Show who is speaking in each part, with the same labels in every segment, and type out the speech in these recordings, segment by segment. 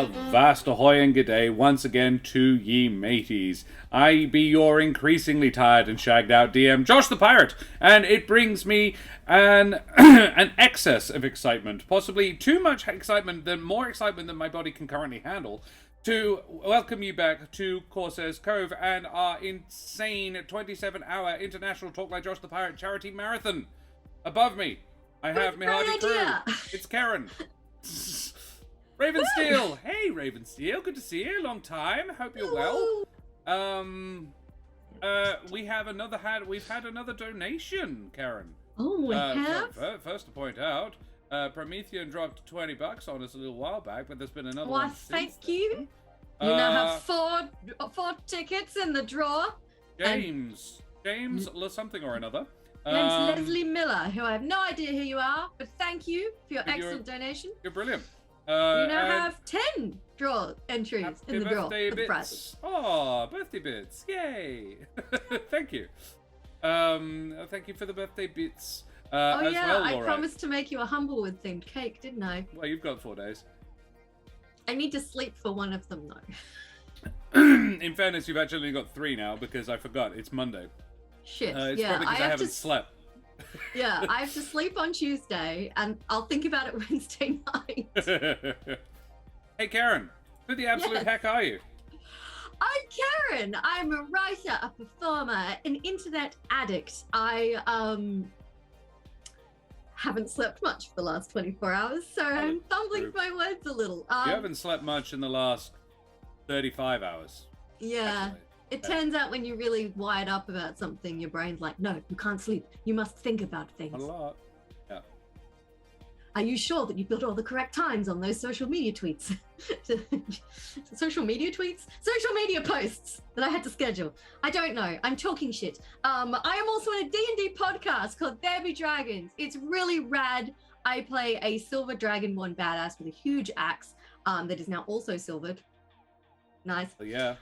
Speaker 1: Avast ahoy and g'day once again to ye mateys. I be your increasingly tired and shagged out DM, Josh the Pirate, and it brings me an an excess of excitement, possibly too much excitement, more excitement than my body can currently handle, to welcome you back to Corsair's Cove and our insane 27-hour International Talk Like Josh the Pirate charity marathon. Above me, I have my hardy crew. It's Karen. Ravensteel! Hey, Ravensteel, good to see you. Long time. Hope you're well. We've had another donation, Karen.
Speaker 2: Oh, we have?
Speaker 1: First to point out, Promethean dropped $20 on us a little while back, but there's been another one since
Speaker 2: thank you. You now have four tickets in the draw.
Speaker 1: James something or another.
Speaker 2: Name's Leslie Miller, who I have no idea who you are, but thank you for your excellent donation.
Speaker 1: You're brilliant.
Speaker 2: You now have 10 draw entries in the draw for the prize.
Speaker 1: Oh, birthday bits! Yay! Thank you. Thank you for the birthday bits. As well,
Speaker 2: I promised to make you a Humblewood themed cake, didn't I?
Speaker 1: Well, you've got 4 days.
Speaker 2: I need to sleep for one of them, though.
Speaker 1: In fairness, you've actually only got 3 now because I forgot it's Monday.
Speaker 2: Shit.
Speaker 1: It's probably because I haven't slept.
Speaker 2: Yeah, I have to sleep on Tuesday, and I'll think about it Wednesday night.
Speaker 1: Hey, Karen, who the absolute heck are you?
Speaker 2: I'm Karen. I'm a writer, a performer, an internet addict. I haven't slept much for the last 24 hours, so I'm fumbling my words a little.
Speaker 1: You haven't slept much in the last 35 hours.
Speaker 2: Yeah. Actually. It turns out when you're really wired up about something, your brain's like, no, you can't sleep. You must think about things.
Speaker 1: A lot. Yeah.
Speaker 2: Are you sure that you built all the correct times on those social media tweets? Social media tweets? Social media posts that I had to schedule. I don't know. I'm talking shit. I am also in a D&D podcast called There Be Dragons. It's really rad. I play a silver dragonborn badass with a huge axe that is now also silvered. Nice.
Speaker 1: Yeah.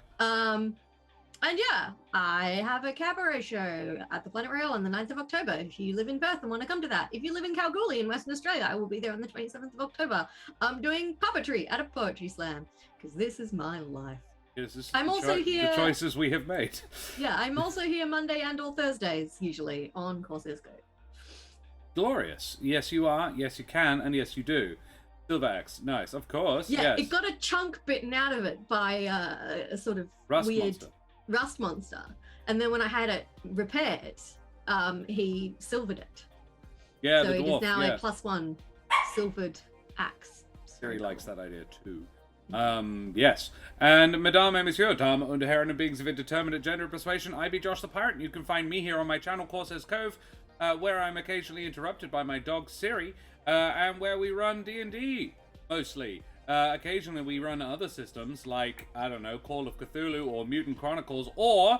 Speaker 2: And yeah, I have a cabaret show at the Planet Royal on the 9th of October. If you live in Perth and want to come to that. If you live in Kalgoorlie in Western Australia, I will be there on the 27th of October. I'm doing puppetry at a poetry slam because this is my life.
Speaker 1: Yes,
Speaker 2: I'm also here.
Speaker 1: The choices we have made.
Speaker 2: Yeah, I'm also here Monday and or Thursdays, usually, on Corsair's Cove.
Speaker 1: Glorious. Yes, you are. Yes, you can. And yes, you do. Silver axe. Nice. Of course.
Speaker 2: Yeah,
Speaker 1: yes.
Speaker 2: It got a chunk bitten out of it by a sort of weird rust monster, and then when I had it repaired, he silvered it.
Speaker 1: Yeah,
Speaker 2: so
Speaker 1: the dwarf,
Speaker 2: it is now a +1 silvered axe.
Speaker 1: Gary likes that idea too. Yes. And Madame et Monsieur, Dame und Herren and beings of indeterminate gender and persuasion, I be Josh the Pirate, and you can find me here on my channel, Corsair's Cove, where I'm occasionally interrupted by my dog Siri, and where we run D&D, mostly. Occasionally we run other systems like, I don't know, Call of Cthulhu or Mutant Chronicles, or,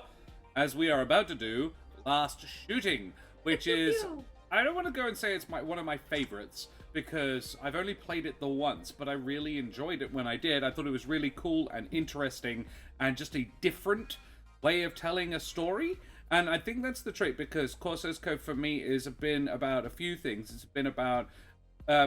Speaker 1: as we are about to do, Last Shooting, which is, I don't want to go and say it's one of my favorites, because I've only played it the once, but I really enjoyed it when I did. I thought it was really cool and interesting, and just a different way of telling a story. And I think that's the trait, because Corsair's Cove for me has been about a few things. It's been about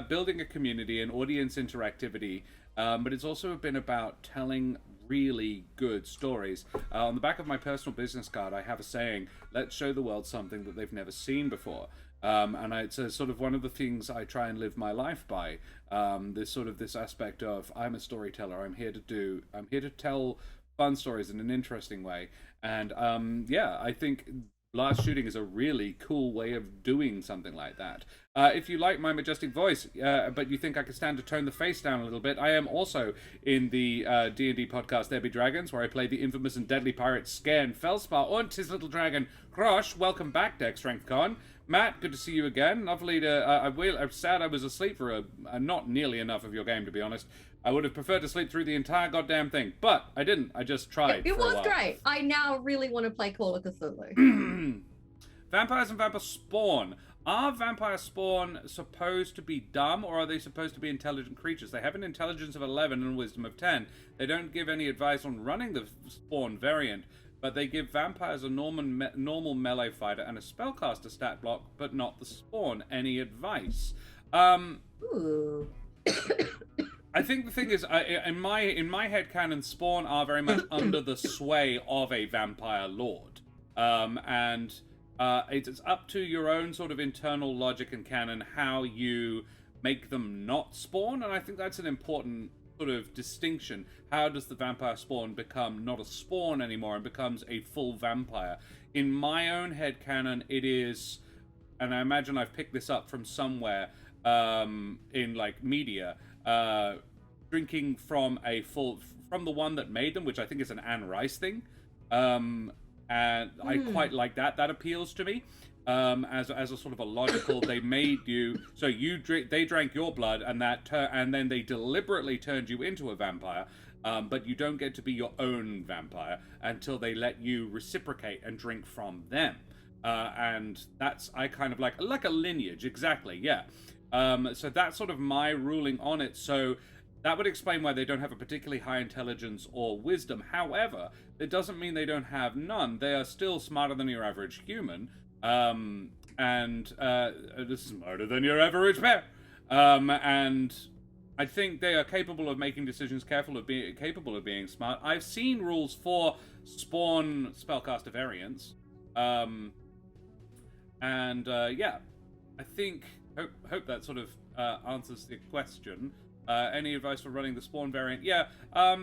Speaker 1: building a community and audience interactivity, but it's also been about telling really good stories. On the back of my personal business card, I have a saying, let's show the world something that they've never seen before. And it's a sort of one of the things I try and live my life by. This aspect of, I'm a storyteller, I'm here to tell fun stories in an interesting way. And I think Last Shooting is a really cool way of doing something like that. If you like my majestic voice, but you think I could stand to tone the face down a little bit, I am also in the D&D podcast There Be Dragons, where I play the infamous and deadly pirate Skern Felspar und his little dragon Grosh. Welcome back, Deck Strength Con. Matt, good to see you again. Lovely to... I'm sad I was asleep for not nearly enough of your game, to be honest. I would have preferred to sleep through the entire goddamn thing, but I didn't. I just tried.
Speaker 2: It was great. I now really want to play Call of Cthulhu.
Speaker 1: Vampires and vampire spawn. Are vampire spawn supposed to be dumb, or are they supposed to be intelligent creatures? They have an intelligence of 11 and wisdom of 10. They don't give any advice on running the spawn variant, but they give vampires a normal melee fighter and a spellcaster stat block, but not the spawn. Any advice?
Speaker 2: Ooh.
Speaker 1: I think the thing is, in my headcanon, Spawn are very much under the sway of a vampire lord, and it's up to your own sort of internal logic and canon how you make them not spawn, and I think that's an important sort of distinction. How does the vampire spawn become not a spawn anymore and becomes a full vampire? In my own headcanon, it is, and I imagine I've picked this up from somewhere in like media. Drinking from from the one that made them, which I think is an Anne Rice thing, and I quite like that. That appeals to me as a sort of a logical. They made you so they drank your blood, and and then they deliberately turned you into a vampire. But you don't get to be your own vampire until they let you reciprocate and drink from them. And that's I kind of like a lineage, exactly. Yeah. So that's sort of my ruling on it. So that would explain why they don't have a particularly high intelligence or wisdom. However, it doesn't mean they don't have none. They are still smarter than your average human, and smarter than your average bear. And I think they are capable of making decisions, capable of being smart. I've seen rules for spawn spellcaster variants, yeah, I think. Hope that sort of answers the question. Any advice for running the spawn variant? Yeah,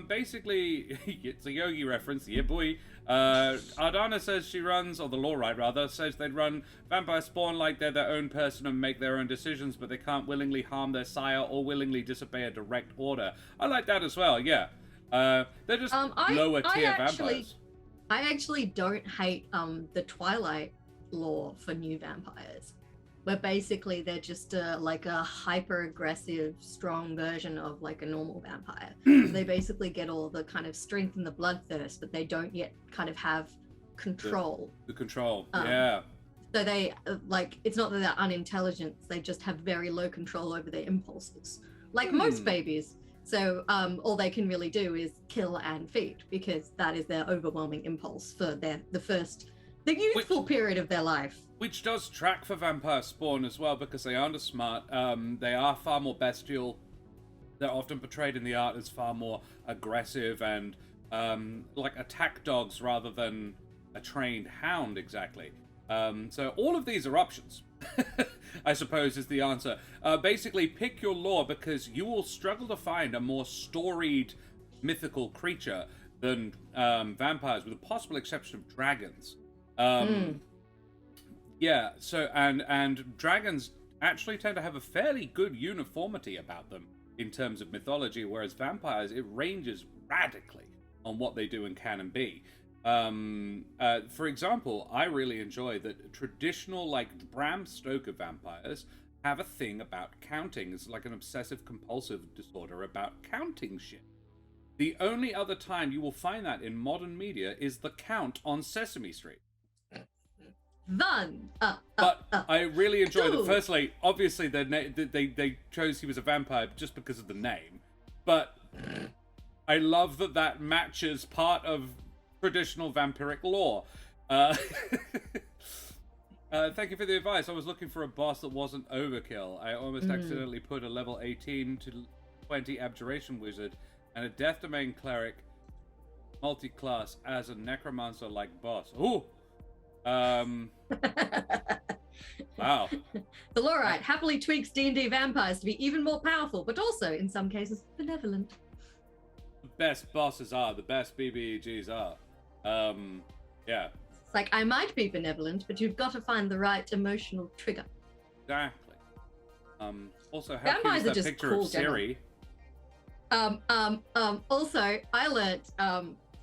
Speaker 1: basically, it's a Yogi reference, yeah boy. Ardana says she runs, or the Lawrite rather, says they'd run vampire spawn like they're their own person and make their own decisions, but they can't willingly harm their sire or willingly disobey a direct order. I like that as well, yeah. They're just lower tier vampires.
Speaker 2: I actually don't hate the Twilight lore for new vampires, where basically they're just like a hyper-aggressive, strong version of like a normal vampire. They basically get all the kind of strength and the bloodthirst, but they don't yet kind of have control. The control,
Speaker 1: yeah.
Speaker 2: So they, like, it's not that they're unintelligent, they just have very low control over their impulses. Like most babies. So all they can really do is kill and feed, because that is their overwhelming impulse for the youthful period of their life.
Speaker 1: Which does track for vampire spawn as well, because they aren't as smart. They are far more bestial. They're often portrayed in the art as far more aggressive and like attack dogs rather than a trained hound, exactly. So all of these are options, I suppose, is the answer. Basically, pick your lore, because you will struggle to find a more storied mythical creature than vampires, with the possible exception of dragons. Yeah, so and dragons actually tend to have a fairly good uniformity about them in terms of mythology, whereas vampires, it ranges radically on what they do and can and be. For example, I really enjoy that traditional, like, Bram Stoker vampires have a thing about counting. It's like an obsessive-compulsive disorder about counting shit. The only other time you will find that in modern media is the Count on Sesame Street. But I really enjoy that. Firstly, obviously, they chose he was a vampire just because of the name. But I love that matches part of traditional vampiric lore. Thank you for the advice. I was looking for a boss that wasn't overkill. I almost accidentally put a level 18 to 20 Abjuration Wizard and a Death Domain Cleric multi-class as a Necromancer-like boss. Ooh! Wow.
Speaker 2: The Lawrite happily tweaks D&D vampires to be even more powerful, but also, in some cases, benevolent.
Speaker 1: The best bosses are, the best BBEGs are. Yeah.
Speaker 2: It's like, I might be benevolent, but you've got to find the right emotional trigger.
Speaker 1: Exactly. Also, how cute is that picture cool, of Siri?
Speaker 2: Also, I learnt,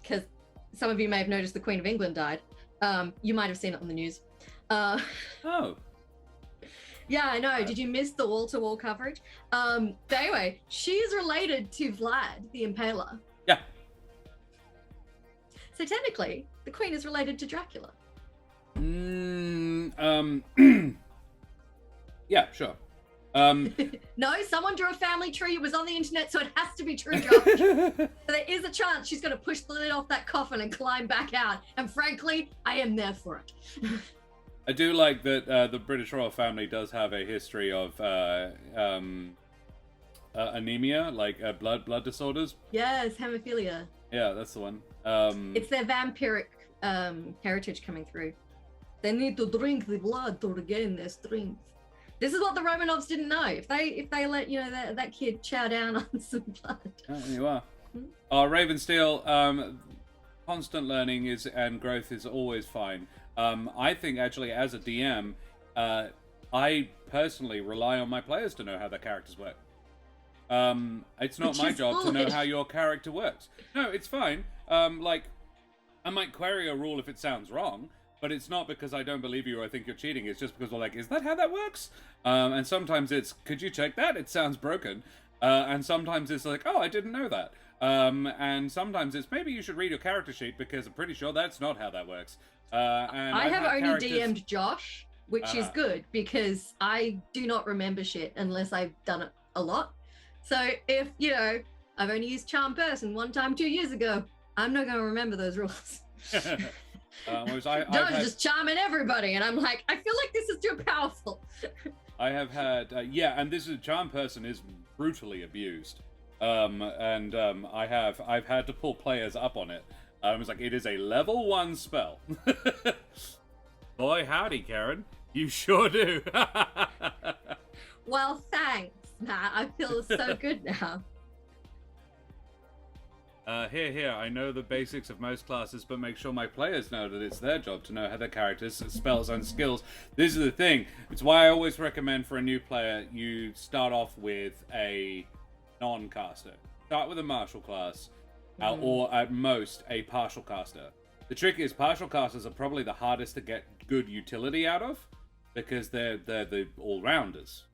Speaker 2: because some of you may have noticed the Queen of England died. You might have seen it on the news.
Speaker 1: Oh.
Speaker 2: Yeah, I know. Did you miss the wall-to-wall coverage? But anyway, she's related to Vlad the Impaler.
Speaker 1: Yeah.
Speaker 2: So technically, the Queen is related to Dracula.
Speaker 1: Yeah, sure.
Speaker 2: No, someone drew a family tree. It was on the internet, so it has to be true, Josh. So there is a chance she's going to push the lid off that coffin and climb back out. And frankly, I am there for it.
Speaker 1: I do like that the British royal family does have a history of anemia, like blood disorders.
Speaker 2: Yes, hemophilia.
Speaker 1: Yeah, that's the one.
Speaker 2: It's their vampiric heritage coming through. They need to drink the blood to regain their strength. This is what the Romanovs didn't know. If they let that kid chow down on some blood.
Speaker 1: Oh, you are. Ravensteel, constant learning and growth is always fine. I think actually as a DM, I personally rely on my players to know how their characters work. It's not my job to know how your character works. No, it's fine. Like, I might query a rule if it sounds wrong, but it's not because I don't believe you or I think you're cheating. It's just because we're like, is that how that works? And sometimes it's, could you check that? It sounds broken. And sometimes it's like, oh, I didn't know that. And sometimes it's, maybe you should read your character sheet because I'm pretty sure that's not how that works. And
Speaker 2: I have only DM'd Josh, which is good because I do not remember shit unless I've done it a lot. So if, I've only used Charm Person one time 2 years ago, I'm not going to remember those rules. Josh is just charming everybody, and I'm like, I feel like this is too powerful.
Speaker 1: I have had, and this is Charm Person is brutally abused. I've had to pull players up on it. I was like, it is a level 1 spell. Boy, howdy, Karen. You sure do.
Speaker 2: Well, thanks, Matt. I feel so good now.
Speaker 1: Here, I know the basics of most classes, but make sure my players know that it's their job to know how their characters, spells, and skills. This is the thing. It's why I always recommend for a new player, you start off with a non-caster. Start with a martial class, or at most, a partial caster. The trick is, partial casters are probably the hardest to get good utility out of, because they're the all-rounders.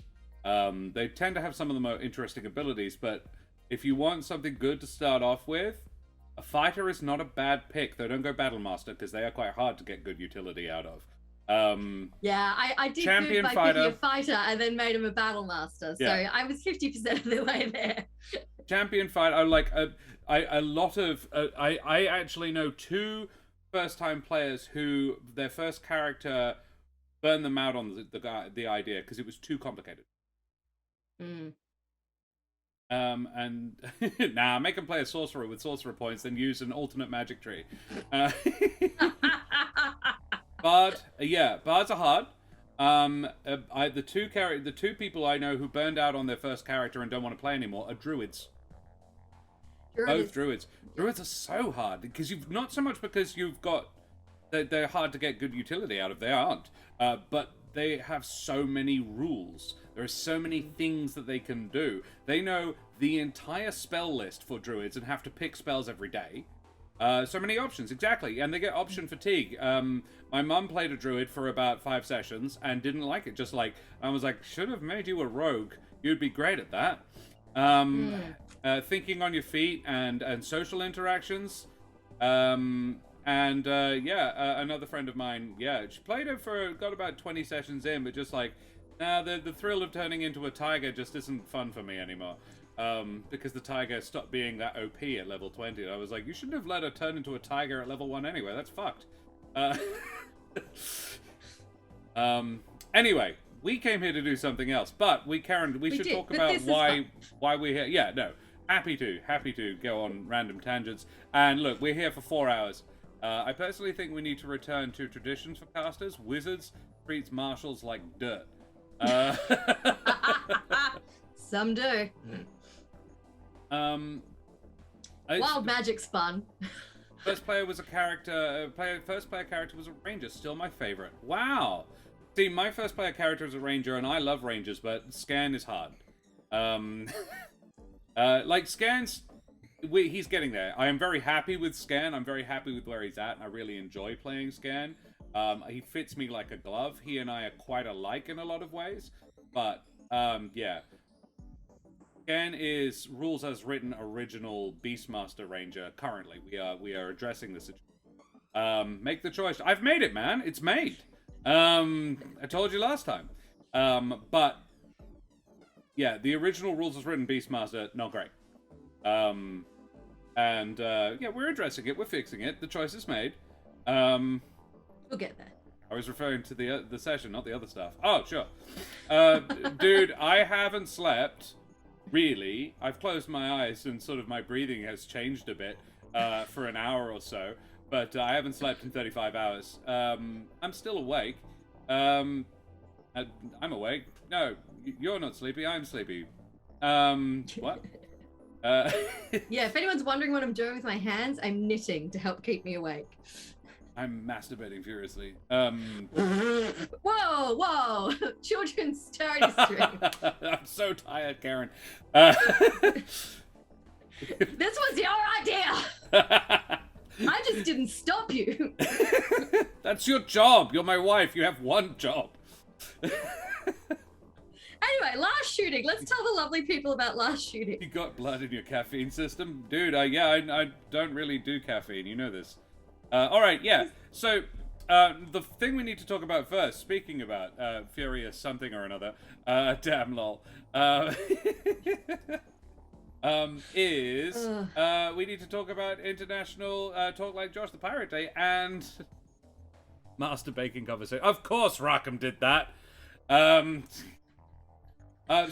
Speaker 1: They tend to have some of the more interesting abilities, but if you want something good to start off with, a fighter is not a bad pick, though don't go Battle Master, because they are quite hard to get good utility out of.
Speaker 2: I did good by picking a fighter and then made him a Battle Master, so I was 50% of the way there.
Speaker 1: Champion fighter, I actually know 2 first-time players who their first character burned them out on the idea, because it was too complicated. Make them play a sorcerer with sorcerer points, then use an alternate magic tree. Bards are hard. The two people I know who burned out on their first character and don't want to play anymore are druids. Both druids. Druids are so hard because not so much because you've got they're hard to get good utility out of. They aren't, but they have so many rules. There are so many things that they can do. They know the entire spell list for druids and have to pick spells every day. So many options, exactly. And they get option fatigue. My mum played a druid for about 5 sessions and didn't like it. I was like, should have made you a rogue. You'd be great at that. Thinking on your feet and social interactions. Another friend of mine, she played it got about 20 sessions in, but just like, the thrill of turning into a tiger just isn't fun for me anymore. Because the tiger stopped being that OP at level 20. I was like, you shouldn't have let her turn into a tiger at level 1 anyway. That's fucked. Anyway, we came here to do something else, but we should talk about why we're here. Yeah, no, happy to go on random tangents. And look, we're here for 4 hours. I personally think we need to return to traditions for casters. Wizards treats martials like dirt.
Speaker 2: Some do. Wild magic's fun.
Speaker 1: First player was a character. First player character was a ranger. Still my favorite. Wow. See, my first player character is a ranger, and I love rangers, but Scan is hard. Scan's. He's getting there. I am very happy with Scan. I'm very happy with where he's at, and I really enjoy playing Scan. He fits me like a glove. He and I are quite alike in a lot of ways, but Scan is rules as written original Beastmaster Ranger. Currently, we are addressing this. Make the choice. I've made it, man. It's made. I told you last time. But yeah, the original rules as written Beastmaster, not great. We're addressing it. We're fixing it. The choice is made.
Speaker 2: We'll get there.
Speaker 1: I was referring to the session, not the other stuff. Oh, sure. Dude, I haven't slept really. I've closed my eyes and sort of my breathing has changed a bit for an hour or so, but I haven't slept in 35 hours. I'm still awake. I'm awake. No, you're not sleepy. I'm sleepy. What?
Speaker 2: Yeah, if anyone's wondering what I'm doing with my hands, I'm knitting to help keep me awake.
Speaker 1: I'm masturbating furiously.
Speaker 2: Whoa! Children's charity stream.
Speaker 1: I'm so tired, Karen.
Speaker 2: This was your idea! I just didn't stop you.
Speaker 1: That's your job. You're my wife. You have one job.
Speaker 2: Anyway, last shooting. Let's tell the lovely people about last shooting.
Speaker 1: You got blood in your caffeine system? Dude, I don't really do caffeine. You know this. Alright, yeah. So, the thing we need to talk about first, speaking about Furious something or another, damn lol, is we need to talk about International Talk Like Josh the Pirate Day and Master Baking Conversation. Of course Rackham did that.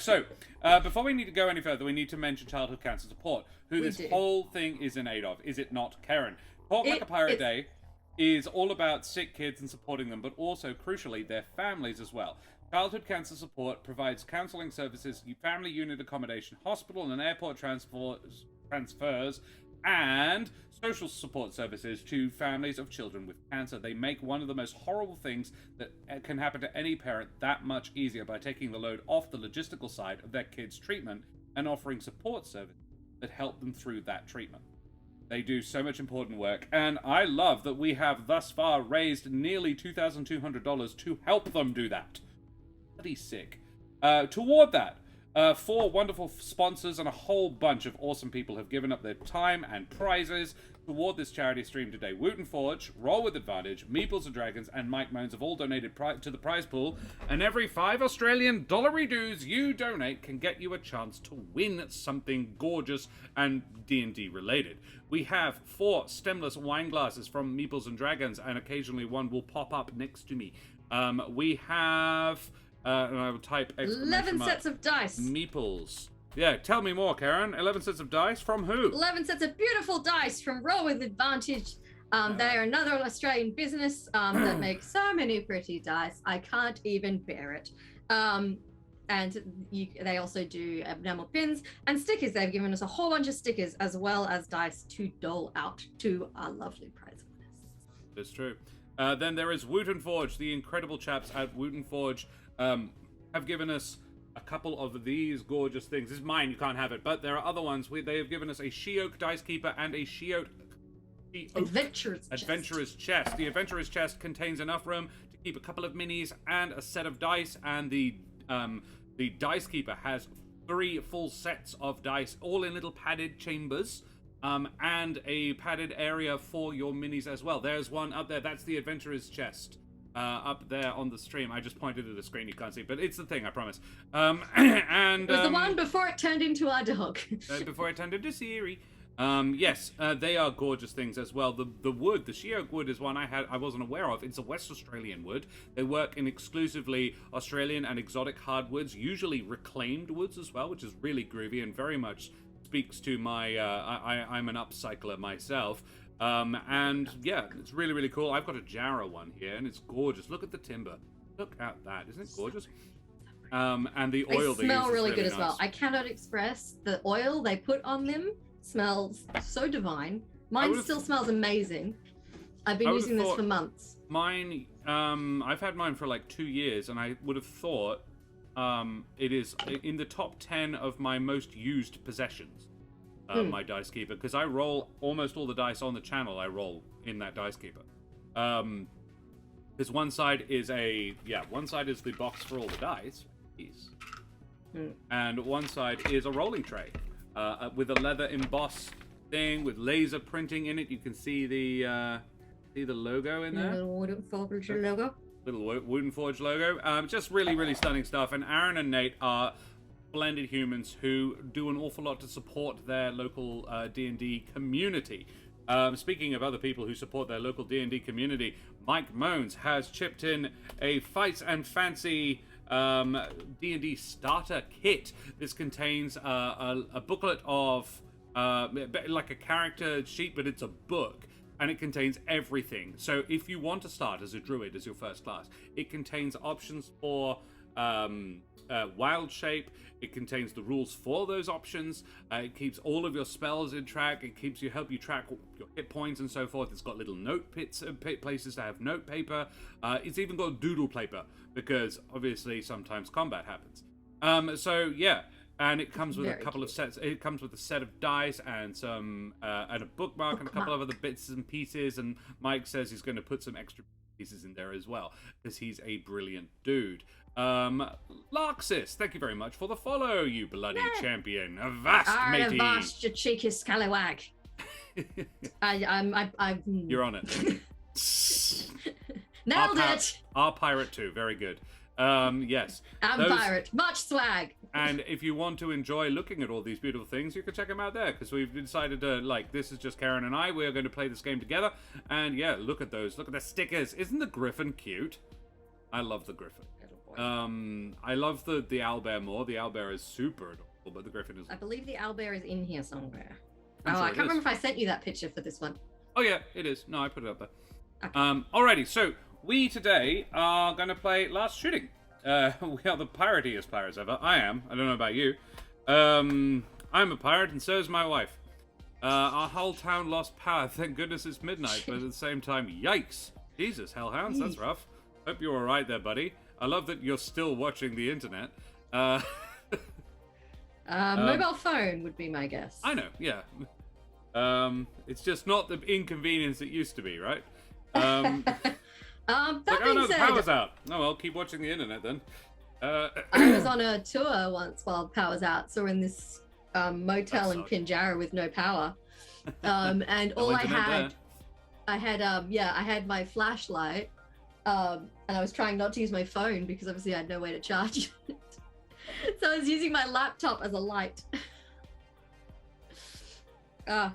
Speaker 1: So, before we need to go any further, we need to mention Childhood Cancer Support, who this whole thing is in aid of. Is it not, Karen? Talk Like a Pirate Day is all about sick kids and supporting them, but also, crucially, their families as well. Childhood Cancer Support provides counseling services, family unit accommodation, hospital and airport transfers, and social support services to families of children with cancer. They make one of the most horrible things that can happen to any parent that much easier by taking the load off the logistical side of their kids' treatment and offering support services that help them through that treatment. They do so much important work, and I love that we have thus far raised nearly $2,200 to help them do that. Bloody sick. Toward that, 4 wonderful sponsors and a whole bunch of awesome people have given up their time and prizes toward this charity stream today. Wooten Forge, Roll with Advantage, Meeples and Dragons, and Mike Moans have all donated to the prize pool, and every 5 Australian dollary dues you donate can get you a chance to win something gorgeous and D&D related. We have 4 stemless wine glasses from Meeples and Dragons, and occasionally one will pop up next to me. We have, and I will type
Speaker 2: 11 sets of dice.
Speaker 1: Meeples. Yeah, tell me more, Karen. 11 sets of dice from who? 11
Speaker 2: sets of beautiful dice from Roll with Advantage. They are another Australian business that makes so many pretty dice. I can't even bear it. And they also do enamel pins and stickers. They've given us a whole bunch of stickers as well as dice to dole out to our lovely prize winners.
Speaker 1: That's true. Then there is Wooten Forge. The incredible chaps at Wooten Forge have given us a couple of these gorgeous things. This is mine, you can't have it, but there are other ones. They have given us a She-Oak Dice Keeper and a She-Oak Adventurer's Chest. The Adventurer's Chest contains enough room to keep a couple of minis and a set of dice, and the Dice Keeper has 3 full sets of dice, all in little padded chambers, and a padded area for your minis as well. There's one up there. That's the Adventurer's Chest. Up there on the stream. I just pointed at the screen, you can't see, but it's the thing, I promise. And
Speaker 2: it was the one before it turned into our dog.
Speaker 1: Before it turned into Siri. Yes, they are gorgeous things as well. The wood, the She-Oak wood is one I wasn't aware of. It's a West Australian wood. They work in exclusively Australian and exotic hardwoods, usually reclaimed woods as well, which is really groovy and very much speaks to my, I'm an upcycler myself. And yeah, it's really, really cool. I've got a Jarrah one here, and it's gorgeous. Look at the timber. Look at that. Isn't it gorgeous? And the oil they
Speaker 2: smell
Speaker 1: use
Speaker 2: really
Speaker 1: is
Speaker 2: good
Speaker 1: nice.
Speaker 2: as well. I cannot express the oil they put on them. Smells so divine. Mine still smells amazing. I've been using this for months.
Speaker 1: Mine, I've had mine for like 2 years, and I would have thought it is in the top 10 of my most used possessions. My Dice Keeper, because I roll almost all the dice on the channel. I roll in that Dice Keeper, because one side is the box for all the dice, and one side is a rolling tray with a leather embossed thing with laser printing in it. You can see the logo in there.
Speaker 2: Little Wooden Forge logo.
Speaker 1: Little Wooden Forge logo. Just really, really stunning stuff. And Aaron and Nate are splendid humans who do an awful lot to support their local D&D community. Speaking of other people who support their local D&D community, Mike Moans has chipped in a Fights and Fancy D&D starter kit. This contains a booklet of like a character sheet, but it's a book, and it contains everything. So if you want to start as a druid as your first class, it contains options for wild shape. It contains the rules for those options. It keeps all of your spells in track. It help you track your hit points and so forth. It's got little note places to have note paper. It's even got doodle paper, because obviously sometimes combat happens. So yeah, and it comes with a couple of sets. It comes with a set of dice and some and a bookmark and a couple of other bits and pieces. And Mike says he's going to put some extra pieces in there as well, because he's a brilliant dude. Larxis, thank you very much for the follow, you bloody champion. Avast, matey.
Speaker 2: Avast, you cheeky scallywag.
Speaker 1: You're on it.
Speaker 2: Nailed it.
Speaker 1: Our pirate too, very good. Yes.
Speaker 2: I'm pirate, much swag.
Speaker 1: And if you want to enjoy looking at all these beautiful things, you can check them out there, because we've decided to, this is just Karen and I. We're going to play this game together. And yeah, look at those. Look at the stickers. Isn't the griffin cute? I love the griffin. I love the owlbear more. The owlbear is super adorable, but the griffin is...
Speaker 2: I believe the owlbear is in here somewhere. I can't remember if I sent you that picture for this one.
Speaker 1: Oh yeah, it is. No, I put it up there. Okay. Alrighty, so we today are going to play Last Shooting. We are the piratiest pirates ever. I am. I don't know about you. I'm a pirate, and so is my wife. Our whole town lost power. Thank goodness it's midnight, but at the same time, yikes. Jesus, hellhounds, that's rough. Hope you're alright there, buddy. I love that you're still watching the internet.
Speaker 2: Mobile phone would be my guess.
Speaker 1: I know, yeah. It's just not the inconvenience it used to be, right?
Speaker 2: That
Speaker 1: oh no, the power's out. Oh well, keep watching the internet then.
Speaker 2: I was on a tour once while power's out, so we're in this motel in Pinjarra with no power. And all I had my flashlight. And I was trying not to use my phone because obviously I had no way to charge it. So I was using my laptop as a light.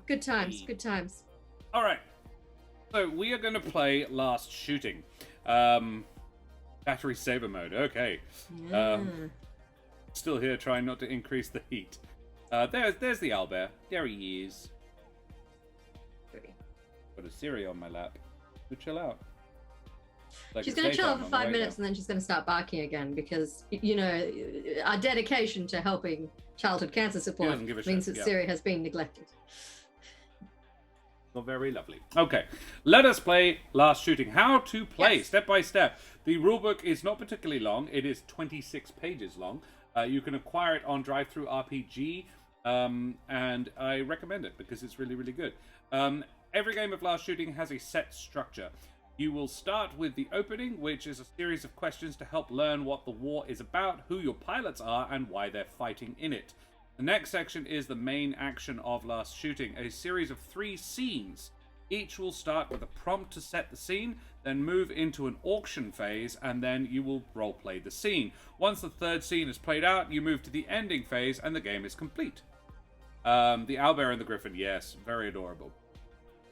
Speaker 2: Good times, good times.
Speaker 1: All right. So we are going to play Last Shooting. Battery saver mode. Okay.
Speaker 2: Yeah.
Speaker 1: Still here trying not to increase the heat. There's the owlbear. There he is. Got a Siri on my lap. So chill out.
Speaker 2: She's going to chill for 5 minutes and then she's going to start barking again because, you know, our dedication to helping childhood cancer support means that Siri has been neglected.
Speaker 1: Not very lovely. Okay, let us play Last Shooting. How to play, step by step. The rulebook is not particularly long. It is 26 pages long. You can acquire it on Drive-Thru RPG, and I recommend it because it's really, really good. Every game of Last Shooting has a set structure. You will start with the opening, which is a series of questions to help learn what the war is about, who your pilots are, and why they're fighting in it. The next section is the main action of Last Shooting, a series of 3 scenes. Each will start with a prompt to set the scene, then move into an auction phase, and then you will roleplay the scene. Once the 3rd scene is played out, you move to the ending phase, and the game is complete. The owlbear and the griffin, yes, very adorable.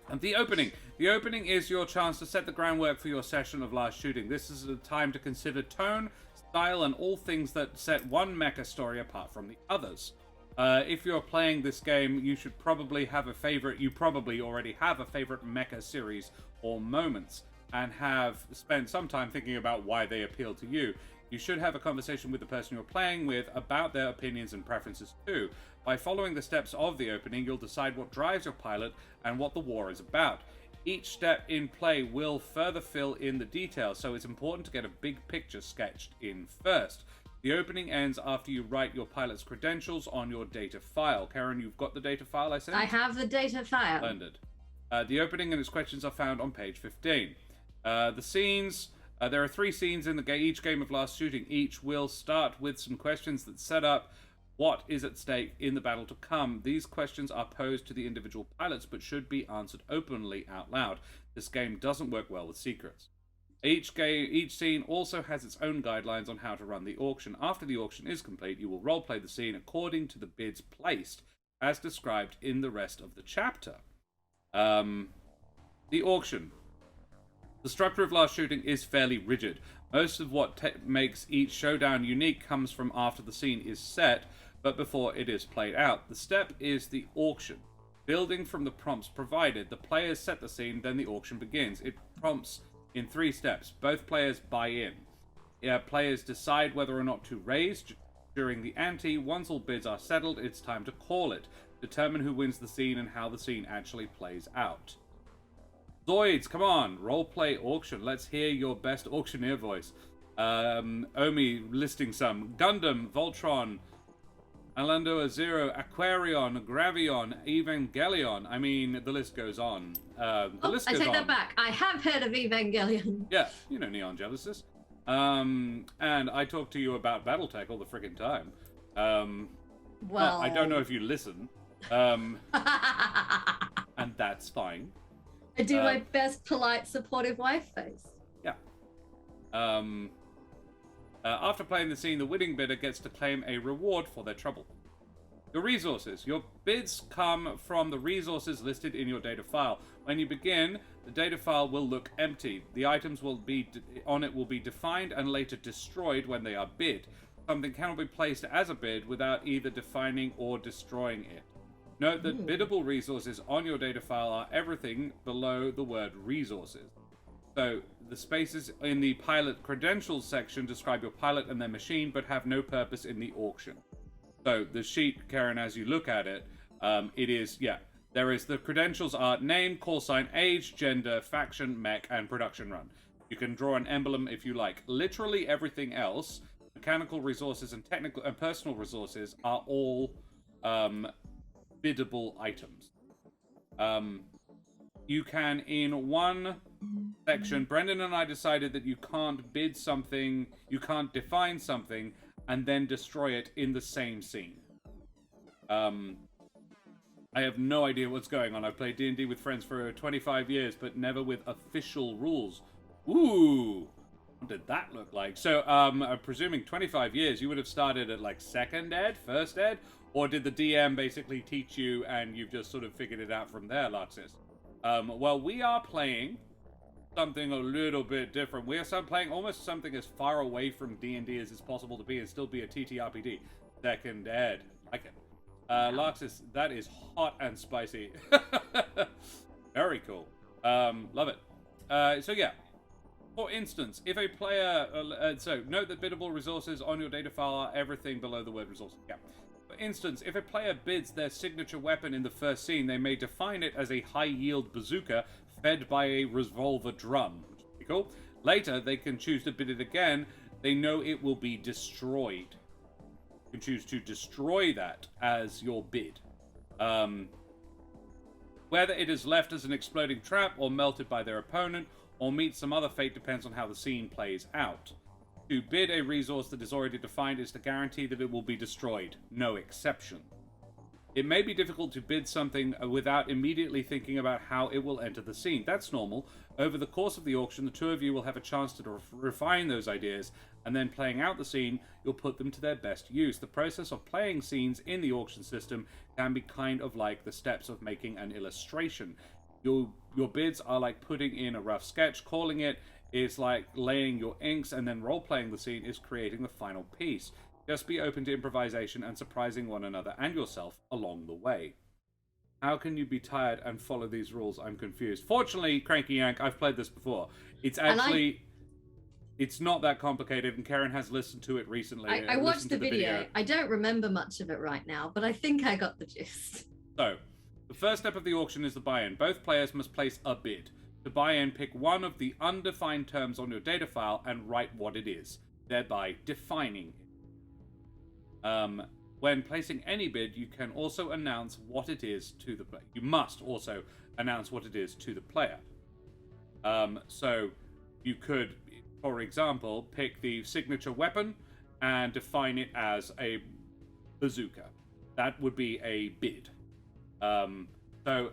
Speaker 1: And the opening. The opening is your chance to set the groundwork for your session of Last Shooting. This is a time to consider tone, style, and all things that set one mecha story apart from the others. If you're playing this game, you should probably have a favorite. You probably already have a favorite mecha series or moments, and have spent some time thinking about why they appeal to you. You should have a conversation with the person you're playing with about their opinions and preferences too. By following the steps of the opening, you'll decide what drives your pilot and what the war is about. Each step in play will further fill in the details, so it's important to get a big picture sketched in first. The opening ends after you write your pilot's credentials on your data file. Karen, you've got the data file I sent?
Speaker 2: I have the data file.
Speaker 1: Splendid. The opening and its questions are found on page 15. The scenes... there are 3 scenes in each game of Last Shooting. Each will start with some questions that set up what is at stake in the battle to come. These questions are posed to the individual pilots, but should be answered openly out loud. This game doesn't work well with secrets. Each scene also has its own guidelines on how to run the auction. After the auction is complete, you will roleplay the scene according to the bids placed, as described in the rest of the chapter. The auction. The structure of Last Shooting is fairly rigid. Most of what makes each showdown unique comes from after the scene is set, but before it is played out. The step is the auction. Building from the prompts provided, the players set the scene, then the auction begins. It prompts in 3 steps. Both players buy in. Players decide whether or not to raise during the ante. Once all bids are settled, it's time to call it. Determine who wins the scene and how the scene actually plays out. Zoids, come on, roleplay auction. Let's hear your best auctioneer voice. Omi listing some. Gundam, Voltron, Orlando Zero, Aquarion, Gravion, Evangelion. I mean, the list goes on.
Speaker 2: I take that back. I have heard of Evangelion.
Speaker 1: Yeah, you know Neon Genesis. And I talk to you about Battletech all the friggin' time. Well, I don't know if you listen. And that's fine.
Speaker 2: I do my best polite, supportive wife face.
Speaker 1: Yeah. After playing the scene, the winning bidder gets to claim a reward for their trouble. Your resources. Your bids come from the resources listed in your data file. When you begin, the data file will look empty. The items will be on it will be defined and later destroyed when they are bid. Something cannot be placed as a bid without either defining or destroying it. Note that biddable resources on your data file are everything below the word resources. So, the spaces in the pilot credentials section describe your pilot and their machine, but have no purpose in the auction. So, the sheet, Karen, as you look at it, the credentials are name, call sign, age, gender, faction, mech, and production run. You can draw an emblem if you like. Literally everything else, mechanical resources and technical and personal resources, are all biddable items. You can, in one section, Brendan and I decided that you can't bid something, you can't define something, and then destroy it in the same scene. I have no idea what's going on. I've played D&D with friends for 25 years, but never with official rules. Ooh! What did that look like? So, I'm presuming 25 years, you would have started at, like, second ed, first ed? Or did the DM basically teach you and you've just sort of figured it out from there, Laxis? Well, we are playing something a little bit different. We are playing almost something as far away from D&D as is possible to be and still be a TTRPG. Second ed. Like it. Laxis, that is hot and spicy. Very cool. Love it. So yeah. For instance, if a player... so, note that biddable resources on your data file are everything below the word resources. Yeah. For instance, if a player bids their signature weapon in the first scene, they may define it as a high-yield bazooka fed by a revolver drum. Which is pretty cool. Later, they can choose to bid it again. They know it will be destroyed. You can choose to destroy that as your bid. Whether it is left as an exploding trap or melted by their opponent or meets some other fate depends on how the scene plays out. To bid a resource that is already defined is to guarantee that it will be destroyed. No exception. It may be difficult to bid something without immediately thinking about how it will enter the scene. That's normal. Over the course of the auction, the two of you will have a chance to refine those ideas, and then playing out the scene, you'll put them to their best use. The process of playing scenes in the auction system can be kind of like the steps of making an illustration. Your bids are like putting in a rough sketch. Calling it is like laying your inks, and then role-playing the scene is creating the final piece. Just be open to improvisation and surprising one another and yourself along the way. How can you be tired and follow these rules? I'm confused. Fortunately, Cranky Yank, I've played this before. It's actually... It's not that complicated, and Karen has listened to it recently.
Speaker 2: I watched the video. I don't remember much of it right now, but I think I got the gist.
Speaker 1: So, the first step of the auction is the buy-in. Both players must place a bid. To buy in, pick one of the undefined terms on your data file and write what it is, thereby defining it. When placing any bid, you can also announce what it is to the player. You must also announce what it is to the player. So you could, for example, pick the signature weapon and define it as a bazooka. That would be a bid. So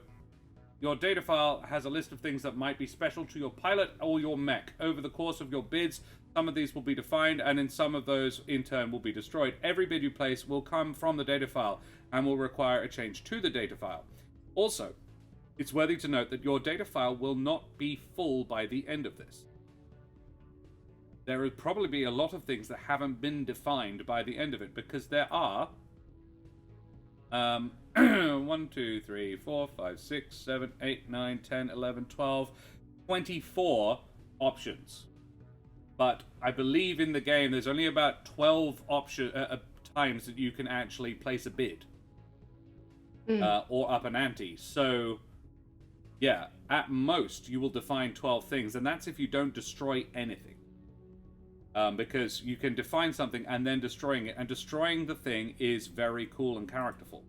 Speaker 1: your data file has a list of things that might be special to your pilot or your mech. Over the course of your bids, some of these will be defined, and in some of those, in turn, will be destroyed. Every bid you place will come from the data file and will require a change to the data file. Also, It's worthy to note that your data file will not be full by the end of this. There will probably be a lot of things that haven't been defined by the end of it, because there are 1, 2, 3, 4, 5, 6, 7, 8, 9, 10, 11, 12, 24 options. But I believe in the game there's only about 12 times that you can actually place a bid or up an ante. So, yeah, at most you will define 12 things, and that's if you don't destroy anything. Because you can define something and then destroying it, and destroying the thing is very cool and characterful.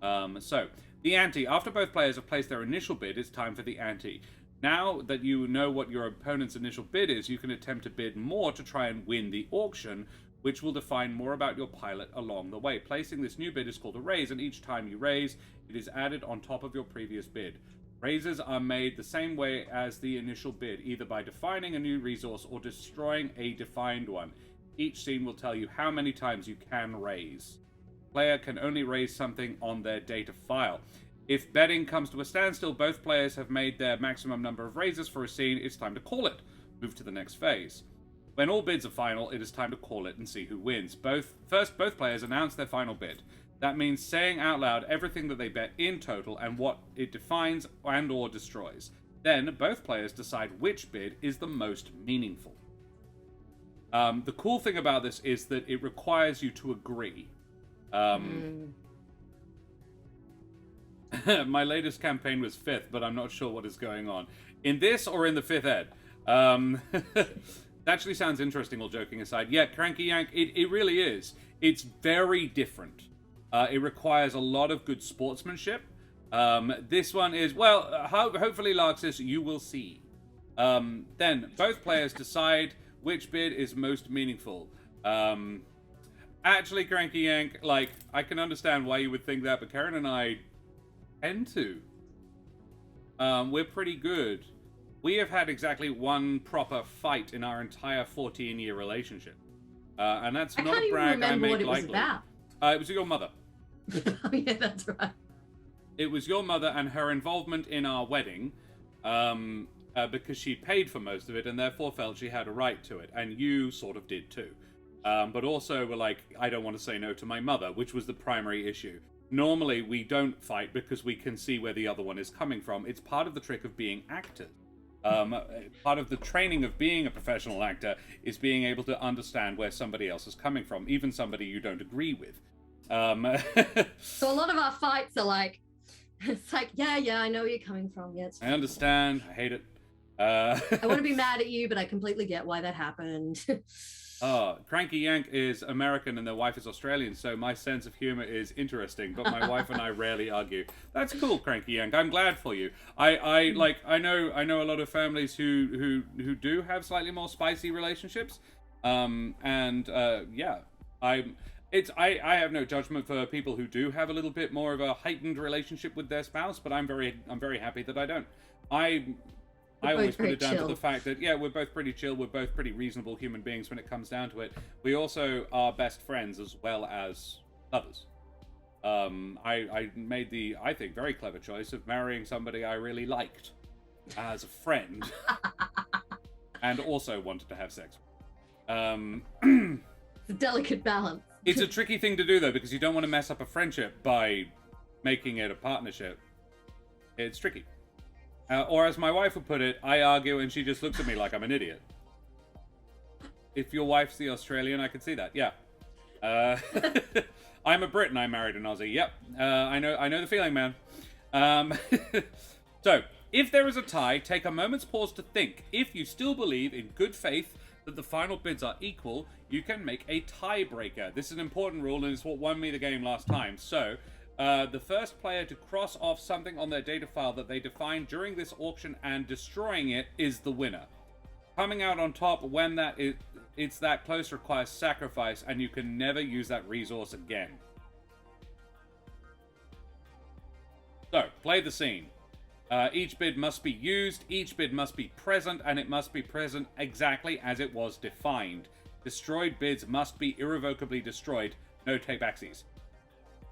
Speaker 1: So, the ante. After both players have placed their initial bid, it's time for the ante. Now that you know what your opponent's initial bid is, you can attempt to bid more to try and win the auction, which will define more about your pilot along the way. Placing this new bid is called a raise, and each time you raise, it is added on top of your previous bid. Raises are made the same way as the initial bid, either by defining a new resource or destroying a defined one. Each scene will tell you how many times you can raise. Player can only raise something on their data file. If betting comes to a standstill, both players have made their maximum number of raises for a scene, it's time to call it. Move to the next phase. When all bids are final, it is time to call it and see who wins. Both players announce their final bid. That means saying out loud everything that they bet in total and what it defines and or destroys. Then, both players decide which bid is the most meaningful. The cool thing about this is that it requires you to agree. My latest campaign was 5th, but I'm not sure what is going on. In this or in the 5th ed? That actually sounds interesting, all joking aside. Yeah, Cranky Yank, it really is. It's very different. It requires a lot of good sportsmanship. This one is, well, hopefully, Larxis, you will see. Then, both players decide which bid is most meaningful. Actually, Cranky Yank, like, I can understand why you would think that, but Karen and I tend to. We're pretty good. We have had exactly one proper fight in our entire 14-year relationship. And that's not a brag I make lightly. I can't even remember what it was about. It was your mother.
Speaker 2: Oh, yeah, that's right.
Speaker 1: It was your mother and her involvement in our wedding, because she paid for most of it and therefore felt she had a right to it. And you sort of did too. But also were like, I don't want to say no to my mother, which was the primary issue. Normally, we don't fight because we can see where the other one is coming from. It's part of the trick of being actors. Part of the training of being a professional actor is being able to understand where somebody else is coming from, even somebody you don't agree with.
Speaker 2: So a lot of our fights are like, it's like, yeah, I know where you're coming from. Yeah,
Speaker 1: I understand. I hate it.
Speaker 2: I want to be mad at you, but I completely get why that happened.
Speaker 1: Cranky Yank is American and their wife is Australian, so my sense of humor is interesting, but my wife and I rarely argue. That's cool, Cranky Yank. I'm glad for you. I know a lot of families who do have slightly more spicy relationships. I have no judgment for people who do have a little bit more of a heightened relationship with their spouse, but I'm very happy that I don't. I always put it down to the fact that, yeah, we're both pretty chill, we're both pretty reasonable human beings when it comes down to it. We also are best friends as well as lovers. I made the, I think, very clever choice of marrying somebody I really liked as a friend and also wanted to have sex.
Speaker 2: It's a delicate balance.
Speaker 1: It's a tricky thing to do, though, because you don't want to mess up a friendship by making it a partnership. It's tricky. Or as my wife would put it, I argue and she just looks at me like I'm an idiot. If your wife's the Australian, I can see that, yeah. I'm a Brit and I married an Aussie, yep. I know the feeling, man. So, if there is a tie, take a moment's pause to think. If you still believe in good faith that the final bids are equal, you can make a tiebreaker. This is an important rule and it's what won me the game last time. So, the first player to cross off something on their data file that they defined during this auction and destroying it is the winner. Coming out on top when it's that close requires sacrifice, and you can never use that resource again. So, play the scene. Each bid must be used, each bid must be present, and it must be present exactly as it was defined. Destroyed bids must be irrevocably destroyed. No take-backsies.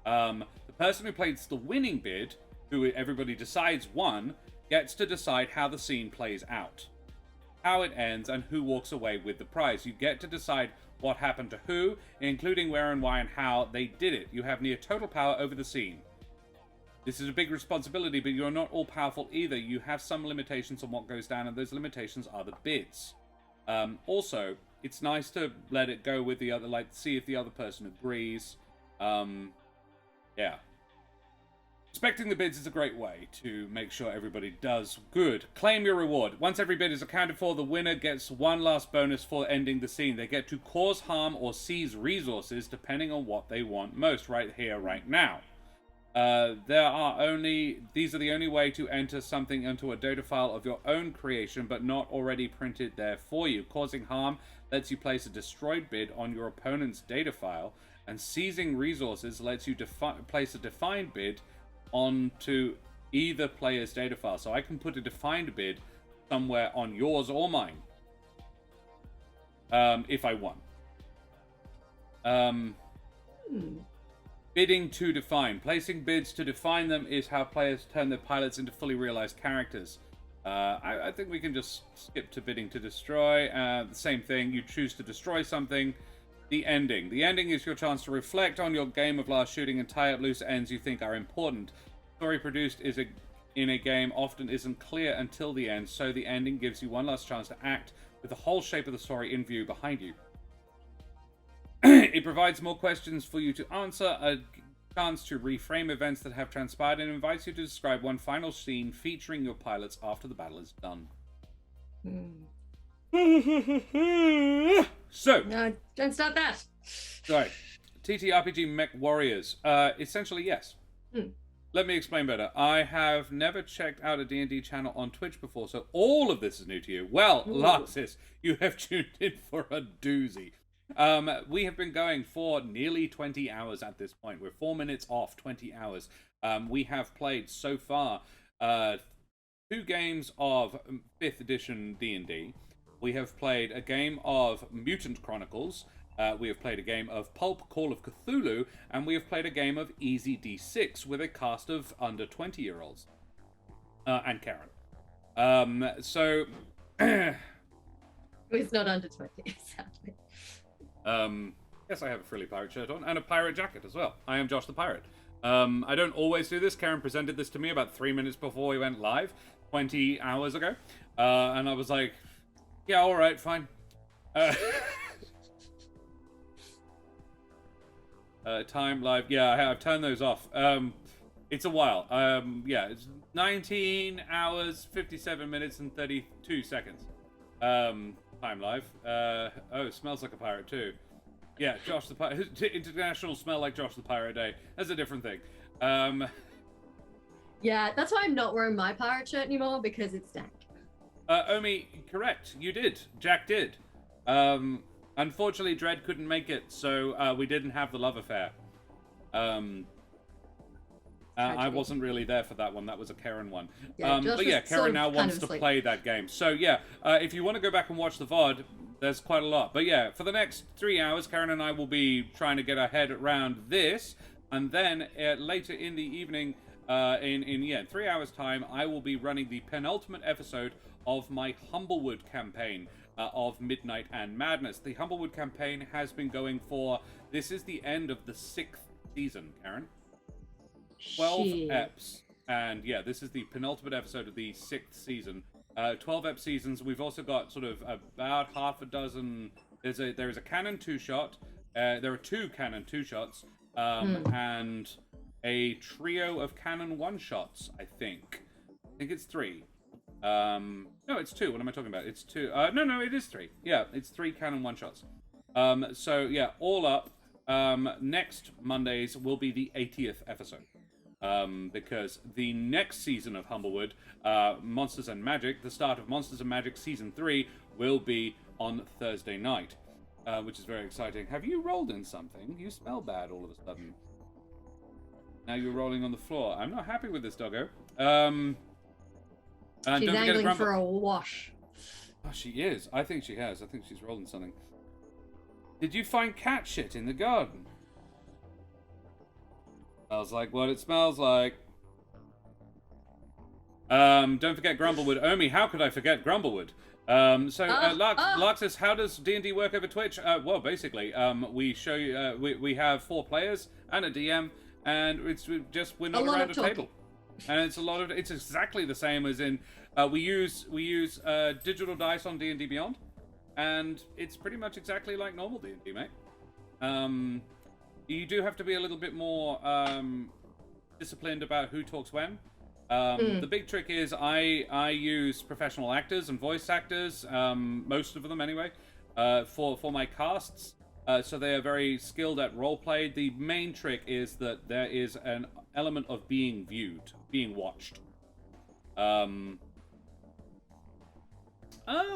Speaker 1: The person who plays the winning bid who everybody decides won, gets to decide how the scene plays out, how it ends, and who walks away with the prize. You get to decide what happened to who, including where and why and how they did it. You have near total power over the scene. This is a big responsibility, but you're not all powerful either. You have some limitations on what goes down, and those limitations are the bids. Also, it's nice to let it go with the other, like, see if the other person agrees. Yeah. Respecting the bids is a great way to make sure everybody does good. Claim your reward. Once every bid is accounted for, the winner gets one last bonus for ending the scene. They get to cause harm or seize resources, depending on what they want most, right here, right now. These are the only way to enter something into a data file of your own creation, but not already printed there for you. Causing harm lets you place a destroyed bid on your opponent's data file, and seizing resources lets you place a defined bid onto either player's data file. So I can put a defined bid somewhere on yours or mine, if I want. Bidding to define. Placing bids to define them is how players turn their pilots into fully realized characters. I think we can just skip to bidding to destroy. The same thing. You choose to destroy something. The ending. The ending is your chance to reflect on your game of last shooting and tie up loose ends you think are important. The story produced in a game often isn't clear until the end, so the ending gives you one last chance to act with the whole shape of the story in view behind you. It provides more questions for you to answer, a chance to reframe events that have transpired, and invites you to describe one final scene featuring your pilots after the battle is done. So,
Speaker 2: No, don't start that.
Speaker 1: Right. TTRPG Mech Warriors. Essentially, yes. Let me explain better. I have never checked out a D&D channel on Twitch before, so all of this is new to you. Well, Larsis, you have tuned in for a doozy. We have been going for nearly 20 hours at this point. We're 4 minutes off 20 hours. We have played so far 2 games of 5th edition D&D. We have played a game of Mutant Chronicles. We have played a game of Pulp Call of Cthulhu, and we have played a game of Easy D6 with a cast of under 20-year-olds. And Karen. So...
Speaker 2: It's not under 20, sadly.
Speaker 1: Yes, I have a frilly pirate shirt on, and a pirate jacket as well. I am Josh the Pirate. I don't always do this. Karen presented this to me about 3 minutes before we went live, 20 hours ago. And I was like, yeah, alright, fine. Time, live, yeah, I've turned those off. It's a while. Yeah, it's 19 hours, 57 minutes, and 32 seconds. Time live. Oh, it smells like a pirate too. Yeah, Josh the Pirate. International Smell Like Josh the Pirate Day. That's a different thing.
Speaker 2: Yeah, that's why I'm not wearing my pirate shirt anymore, because it's dank.
Speaker 1: Omi, correct. You did. Jack did. Unfortunately, Dredd couldn't make it, so we didn't have the love affair. I wasn't really there for that one. That was a Karen one.
Speaker 2: Yeah,
Speaker 1: but yeah, Karen now wants to play that game. So yeah, if you want to go back and watch the VOD, there's quite a lot. But yeah, for the next 3 hours, Karen and I will be trying to get our head around this. And then later in the evening, in 3 hours' time, I will be running the penultimate episode of my Humblewood campaign of Midnight and Madness. The Humblewood campaign has been going for... This is the end of the 6th season, Karen. 12 eps. And yeah, this is the penultimate episode of the 6th season. 12 ep seasons. We've also got sort of about half a dozen... There is a canon 2-shot. There are 2 canon 2-shots. And a trio of canon 1-shots, I think. I think it's 3. No, it's 2. What am I talking about? It's 2. No, it is 3. Yeah, it's 3 canon 1-shots. So yeah, all up, next Mondays will be the 80th episode. Because the next season of Humblewood, Monsters and Magic, the start of Monsters and Magic Season 3, will be on Thursday night, which is very exciting. Have you rolled in something? You smell bad all of a sudden. Now you're rolling on the floor. I'm not happy with this, doggo.
Speaker 2: She's angling for a wash.
Speaker 1: Oh, she is. I think she has. I think she's rolling something. Did you find cat shit in the garden? Smells like what it smells like. Don't forget Grumblewood. Omi, how could I forget Grumblewood? Lark says, how does D&D work over Twitch? Well, basically, we show you, we have 4 players and a DM, and we're not around a table. And it's exactly the same as in, we use digital dice on D&D Beyond, and it's pretty much exactly like normal D&D, mate. You do have to be a little bit more disciplined about who talks when. The big trick is I use professional actors and voice actors, most of them anyway, for my casts. So they are very skilled at roleplay. The main trick is that there is an element of being viewed, being watched. Oh,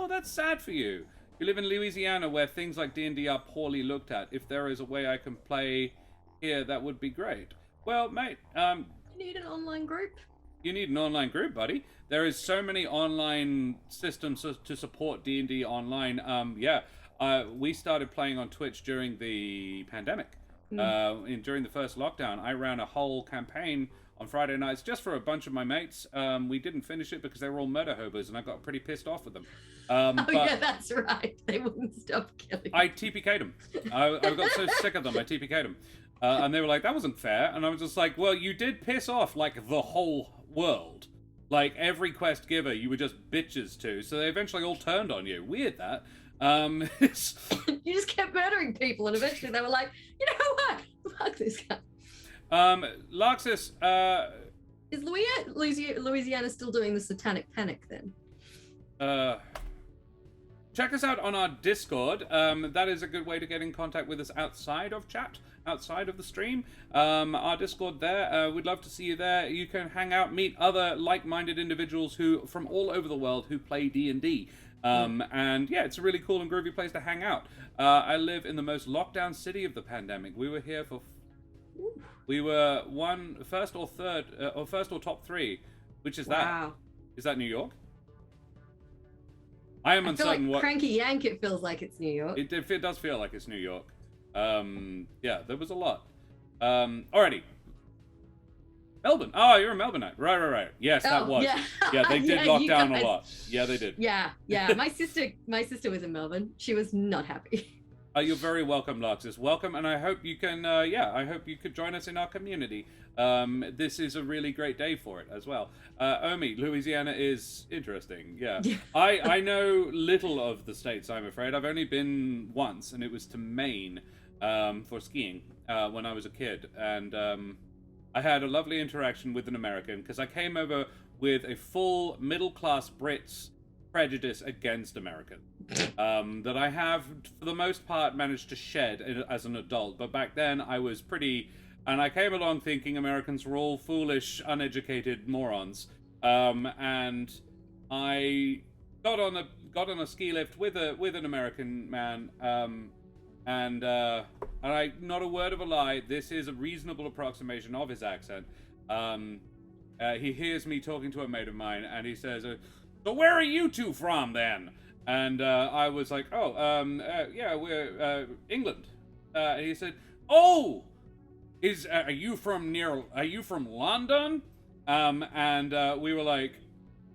Speaker 1: that's sad for you. You live in Louisiana where things like D&D are poorly looked at. If there is a way I can play here, that would be great. Well, mate,
Speaker 2: you need an online group?
Speaker 1: You need an online group, buddy. There is so many online systems to support D&D online. We started playing on Twitch during the pandemic. During the first lockdown, I ran a whole campaign on Friday nights just for a bunch of my mates. We didn't finish it because they were all murder hobos, and I got pretty pissed off with them.
Speaker 2: Yeah, that's right. They wouldn't stop killing.
Speaker 1: I TPK'd them. I got so sick of them, I TPK'd them. And they were like, that wasn't fair. And I was just like, well, you did piss off, like, the whole world. Like, every quest giver you were just bitches to. So they eventually all turned on you. Weird, that.
Speaker 2: You just kept murdering people, and eventually they were like, you know what? Fuck this guy.
Speaker 1: Larxis,
Speaker 2: is Louisiana still doing the Satanic Panic, then?
Speaker 1: Check us out on our Discord. That is a good way to get in contact with us outside of chat, outside of the stream. Our Discord there, we'd love to see you there. You can hang out, meet other like-minded individuals from all over the world who play D&D. And yeah, it's a really cool and groovy place to hang out. I live in the most lockdown city of the pandemic. We were here for... We were first or top 3. Which is that?
Speaker 2: Wow.
Speaker 1: Is that New York? I am uncertain
Speaker 2: like Cranky Yank, it feels like it's New York.
Speaker 1: It does feel like it's New York. Yeah, there was a lot. Alrighty. Melbourne. Oh, you're a Melbourneite. Right. Yes, that was.
Speaker 2: Yeah,
Speaker 1: yeah they did lock down a lot. Yeah, they did.
Speaker 2: Yeah. My sister was in Melbourne. She was not happy.
Speaker 1: You're very welcome, Larxis. Welcome, and I hope you can, I hope you could join us in our community. This is a really great day for it as well. Omi, Louisiana is interesting, yeah. I know little of the States, I'm afraid. I've only been once, and it was to Maine for skiing when I was a kid. And I had a lovely interaction with an American, because I came over with a full middle-class Brits prejudice against Americans that I have, for the most part, managed to shed as an adult. But back then, I was pretty... And I came along thinking Americans were all foolish, uneducated morons. And I got on a ski lift with an American man. And I, not a word of a lie, this is a reasonable approximation of his accent. He hears me talking to a mate of mine, and he says, "So where are you two from, then?" And I was like, yeah, we're England. And he said, "Oh, are you from London?" And we were like,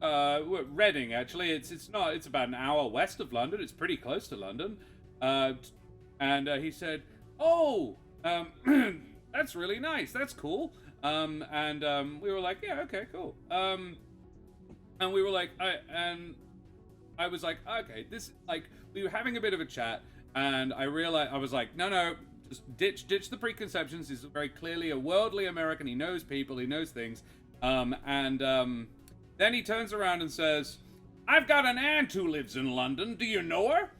Speaker 1: Reading, actually. It's about an hour west of London. It's pretty close to London. And he said, "Oh, that's really nice. That's cool." And we were like, "Yeah, okay, cool." And we were like, I was like, okay, this, like, we were having a bit of a chat, and I realized, I was like, no, just ditch the preconceptions. He's very clearly a worldly American. He knows people, he knows things. Then he turns around and says, "I've got an aunt who lives in London. Do you know her?"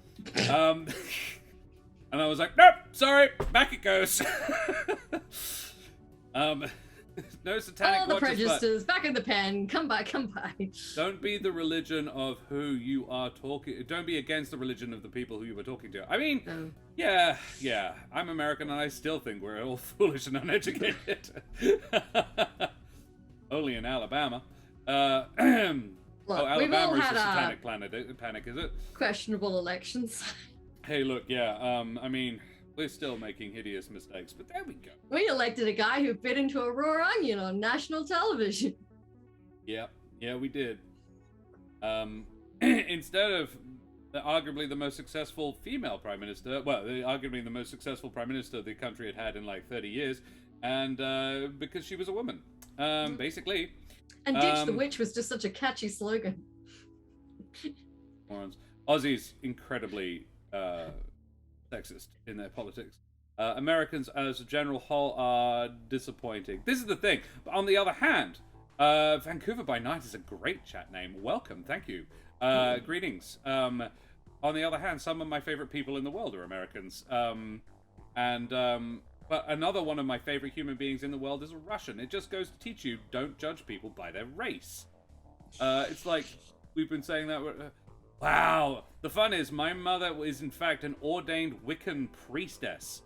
Speaker 1: And I was like, "Nope, sorry, back it goes." No satanic
Speaker 2: all the
Speaker 1: watches,
Speaker 2: prejudices back in the pen. Come by.
Speaker 1: Don't be the religion of who you are talking. Don't be against the religion of the people who you were talking to. I mean, yeah. I'm American, and I still think we're all foolish and uneducated. Only in Alabama.
Speaker 2: Look,
Speaker 1: Alabama is the satanic panic, is it?
Speaker 2: Questionable elections.
Speaker 1: Hey, look, yeah. I mean, we're still making hideous mistakes, but there we go.
Speaker 2: We elected a guy who bit into a raw onion on national television.
Speaker 1: Yep. Yeah, we did. Instead of arguably the most successful female prime minister, well, arguably the most successful prime minister the country had in like 30 years, and because she was a woman, basically.
Speaker 2: And Ditch the Witch was just such a catchy slogan.
Speaker 1: Morons. Aussies incredibly sexist in their politics. Americans, as a general whole, are disappointing. This is the thing. But on the other hand, Vancouver by Night is a great chat name. Welcome, thank you. Greetings. On the other hand, some of my favorite people in the world are Americans. But another one of my favorite human beings in the world is a Russian. It just goes to teach you, don't judge people by their race. It's like, we've been saying that... wow! The fun is, my mother is in fact an ordained Wiccan priestess.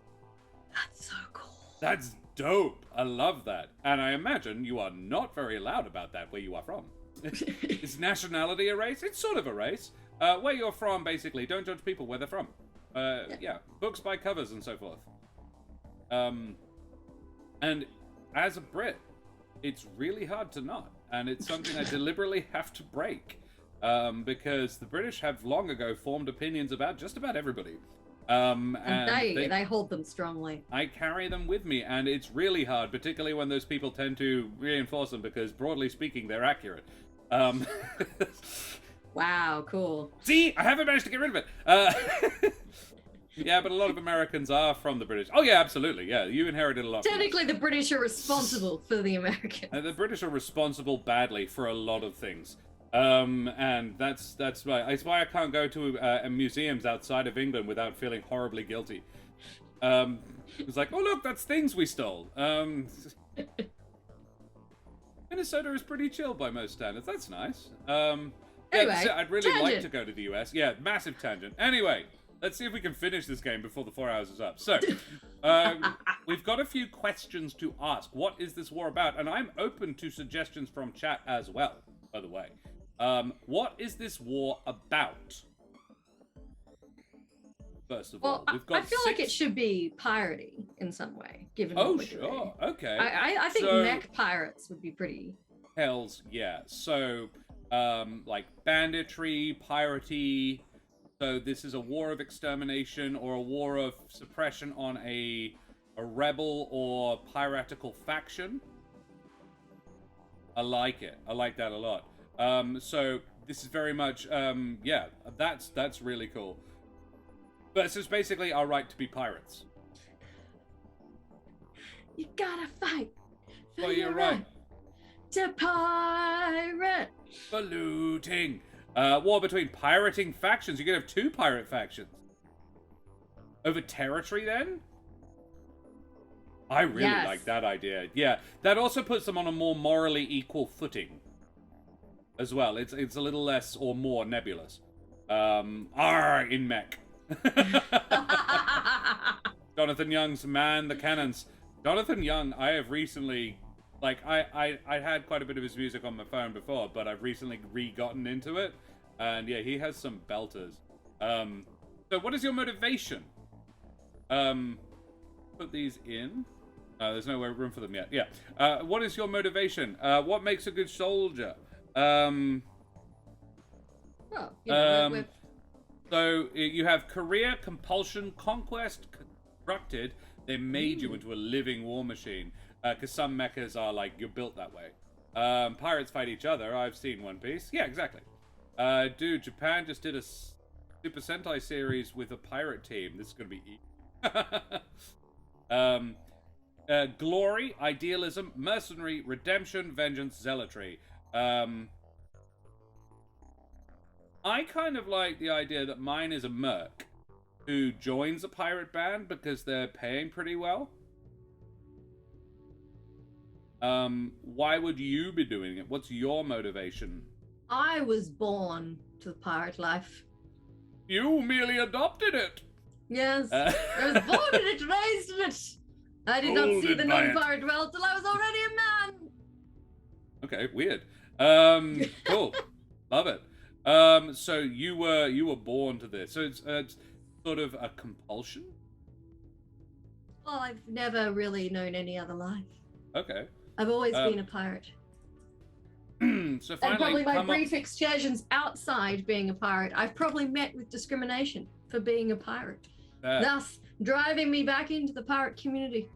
Speaker 2: That's so cool.
Speaker 1: That's dope. I love that. And I imagine you are not very loud about that where you are from. Is nationality a race? It's sort of a race. Where you're from, basically. Don't judge people where they're from. Yeah. Books by covers and so forth. And as a Brit, it's really hard to not. And it's something I deliberately have to break. Because the British have long ago formed opinions about just about everybody. And
Speaker 2: they hold them strongly.
Speaker 1: I carry them with me, and it's really hard, particularly when those people tend to reinforce them, because broadly speaking, they're accurate.
Speaker 2: Wow, cool.
Speaker 1: See, I haven't managed to get rid of it. Yeah, but a lot of Americans are from the British. Oh yeah, absolutely. Yeah, you inherited a lot.
Speaker 2: Technically, the British are responsible for the Americans.
Speaker 1: The British are responsible badly for a lot of things. And that's why I can't go to museums outside of England without feeling horribly guilty. It's like, oh look, that's things we stole. Minnesota is pretty chill by most standards. That's nice.
Speaker 2: Anyway,
Speaker 1: yeah, I'd really
Speaker 2: tangent.
Speaker 1: like to go to the US. Yeah, massive tangent. Anyway, let's see if we can finish this game before the 4 hours is up. So, we've got a few questions to ask. What is this war about? And I'm open to suggestions from chat as well, by the way. What is this war about? First of all, we've got
Speaker 2: I feel like it should be piratey in some way, given what we're doing.
Speaker 1: Sure, okay.
Speaker 2: I think mech pirates would be pretty...
Speaker 1: Hells yeah. So, like banditry, piratey. So this is a war of extermination or a war of suppression on a rebel or piratical faction. I like it. I like that a lot. So this is very much, yeah, that's really cool. But it's just basically our right to be pirates.
Speaker 2: You gotta fight
Speaker 1: for your right
Speaker 2: to pirate.
Speaker 1: For looting. War between pirating factions. You could have 2 pirate factions. Over territory, then? I really like that idea. Yeah, that also puts them on a more morally equal footing. As well. It's a little less or more nebulous. In Mech. Jonathan Young's Man the Cannons. Jonathan Young, I have recently... Like, I had quite a bit of his music on my phone before, but I've recently re-gotten into it. And yeah, he has some belters. So what is your motivation? Put these in. There's no room for them yet. Yeah. What is your motivation? What makes a good soldier? So you have career, compulsion, conquest, constructed. They made you into a living war machine. Because some mechas are like, you're built that way. Pirates fight each other. I've seen One Piece. Yeah, exactly. Dude, Japan just did a Super Sentai series with a pirate team. This is going to be glory, idealism, mercenary, redemption, vengeance, zealotry. I kind of like the idea that mine is a merc who joins a pirate band because they're paying pretty well. Why would you be doing it? What's your motivation?
Speaker 2: I was born to the pirate life.
Speaker 1: You merely adopted it.
Speaker 2: Yes, I was born in it, raised in it. I did not see the non-pirate world till I was already a man.
Speaker 1: Okay, weird. Cool, love it. So you were born to this. So it's sort of a compulsion.
Speaker 2: Well, I've never really known any other life.
Speaker 1: Okay.
Speaker 2: I've always been a pirate.
Speaker 1: So
Speaker 2: And
Speaker 1: finally,
Speaker 2: probably my
Speaker 1: come up.
Speaker 2: brief excursions outside being a pirate, I've probably met with discrimination for being a pirate, thus driving me back into the pirate community.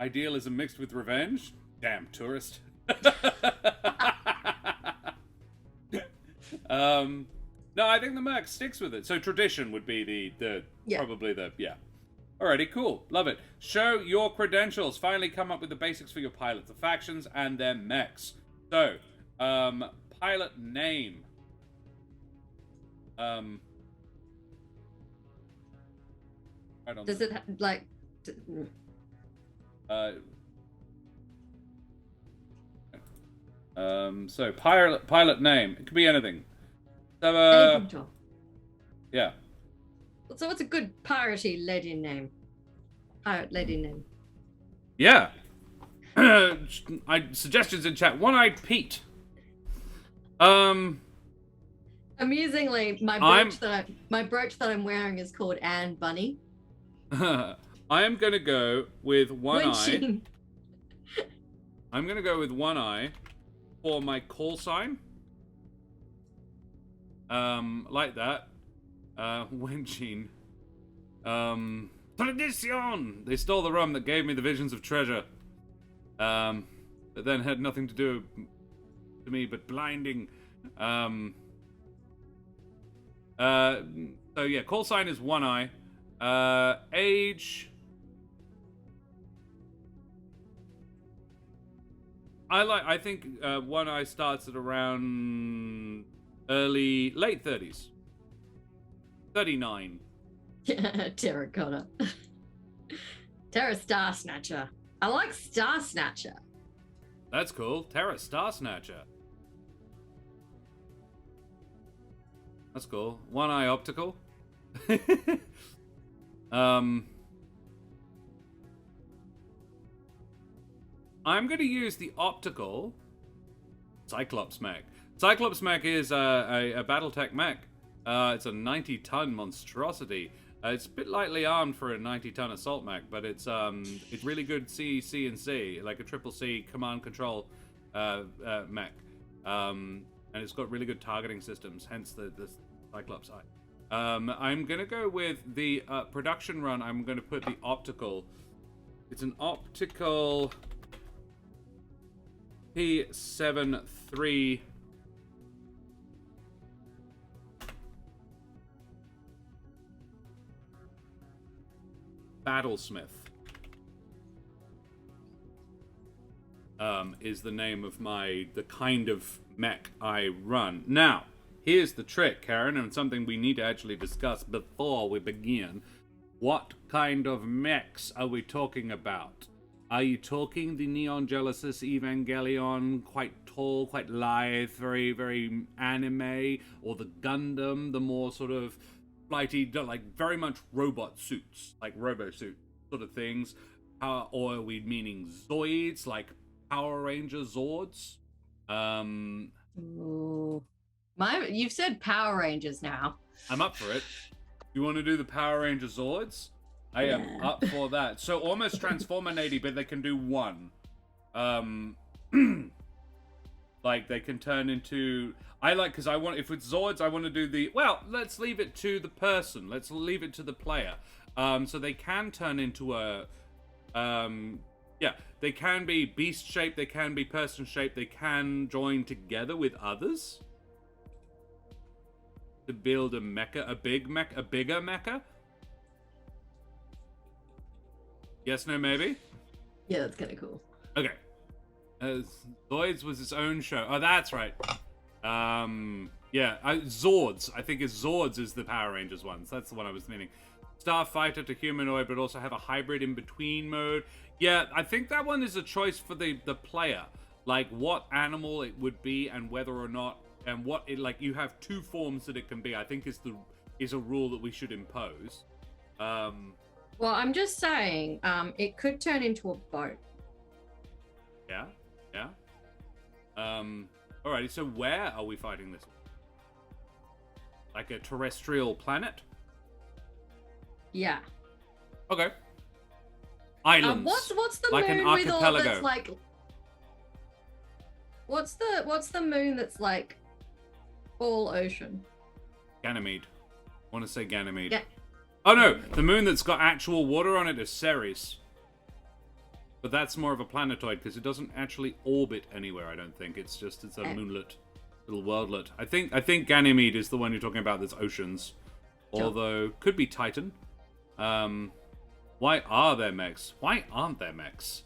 Speaker 1: Idealism mixed with revenge? Damn tourist. No, I think the Merc sticks with it. So tradition would be probably the Alrighty, cool. Love it. Show your credentials. Finally come up with the basics for your pilots, the factions, and their mechs. So, pilot name.
Speaker 2: Does it like?
Speaker 1: So pilot name. It could be anything. So,
Speaker 2: Anything.
Speaker 1: Yeah.
Speaker 2: So what's a good piratey lady name? Pirate lady name.
Speaker 1: Yeah. Suggestions in chat. One-eyed Pete.
Speaker 2: Amusingly, my brooch that I'm wearing is called Anne Bunny.
Speaker 1: I am gonna go with one eye. I'm gonna go with one eye for my call sign. Like that. Wenching. Tradition! They stole the rum that gave me the visions of treasure. But then had nothing to do to me but blinding. So yeah, call sign is one eye. Age. I think one eye starts at around late 30s. 39.
Speaker 2: Terracotta. Terra Star Snatcher. I like Star Snatcher.
Speaker 1: That's cool. Terra Star Snatcher. That's cool. One eye optical. I'm going to use the optical Cyclops mech. Cyclops mech is a Battletech mech. It's a 90-ton monstrosity. It's a bit lightly armed for a 90-ton assault mech, but it's really good C, and C, like a triple C command control mech. And it's got really good targeting systems, hence the Cyclops eye. I'm going to go with the production run. I'm going to put the optical. It's an optical P73 Battlesmith. Is the name of the kind of mech I run. Now, here's the trick, Karen, and something we need to actually discuss before we begin. What kind of mechs are we talking about? Are you talking the Neon Genesis Evangelion, quite tall, quite lithe, very, very anime, or the Gundam, the more sort of flighty, like very much robot suits, like robo suit sort of things? Or are we meaning Zoids, like Power Ranger Zords?
Speaker 2: You've said Power Rangers now.
Speaker 1: I'm up for it. You want to do the Power Ranger Zords? I am up for that. So almost Transformer-nady, but they can do one. Like they can turn into. Because I want, if it's Zords, I want to do the. Well, let's leave it to the person. Let's leave it to the player. So they can turn into a. Yeah, they can be beast shaped. They can be person shaped. They can join together with others to build a mecha, a bigger mecha. Yes, no, maybe?
Speaker 2: Yeah, that's kind of cool.
Speaker 1: Okay. Zoids was its own show. Oh, that's right. Yeah, Zords. I think Zords is the Power Rangers ones. That's the one I was meaning. Starfighter to humanoid, but also have a hybrid in between mode. Yeah, I think that one is a choice for the player. Like what animal it would be and whether or not, and what it, like, you have two forms that it can be. I think is a rule that we should impose.
Speaker 2: Well, I'm just saying, it could turn into a boat.
Speaker 1: Yeah. Alrighty, so where are we fighting this? Like a terrestrial planet?
Speaker 2: Yeah.
Speaker 1: Okay. Islands.
Speaker 2: What's the
Speaker 1: like
Speaker 2: moon
Speaker 1: an
Speaker 2: with all
Speaker 1: archipelago.
Speaker 2: that's like? What's the moon that's like all ocean?
Speaker 1: Ganymede. I want to say Ganymede.
Speaker 2: Yeah.
Speaker 1: Oh no, the moon that's got actual water on it is Ceres. But that's more of a planetoid because it doesn't actually orbit anywhere, I don't think. It's a moonlet, little worldlet. I think Ganymede is the one you're talking about that's oceans.
Speaker 2: Sure.
Speaker 1: Although, could be Titan. Why are there mechs? Why aren't there mechs?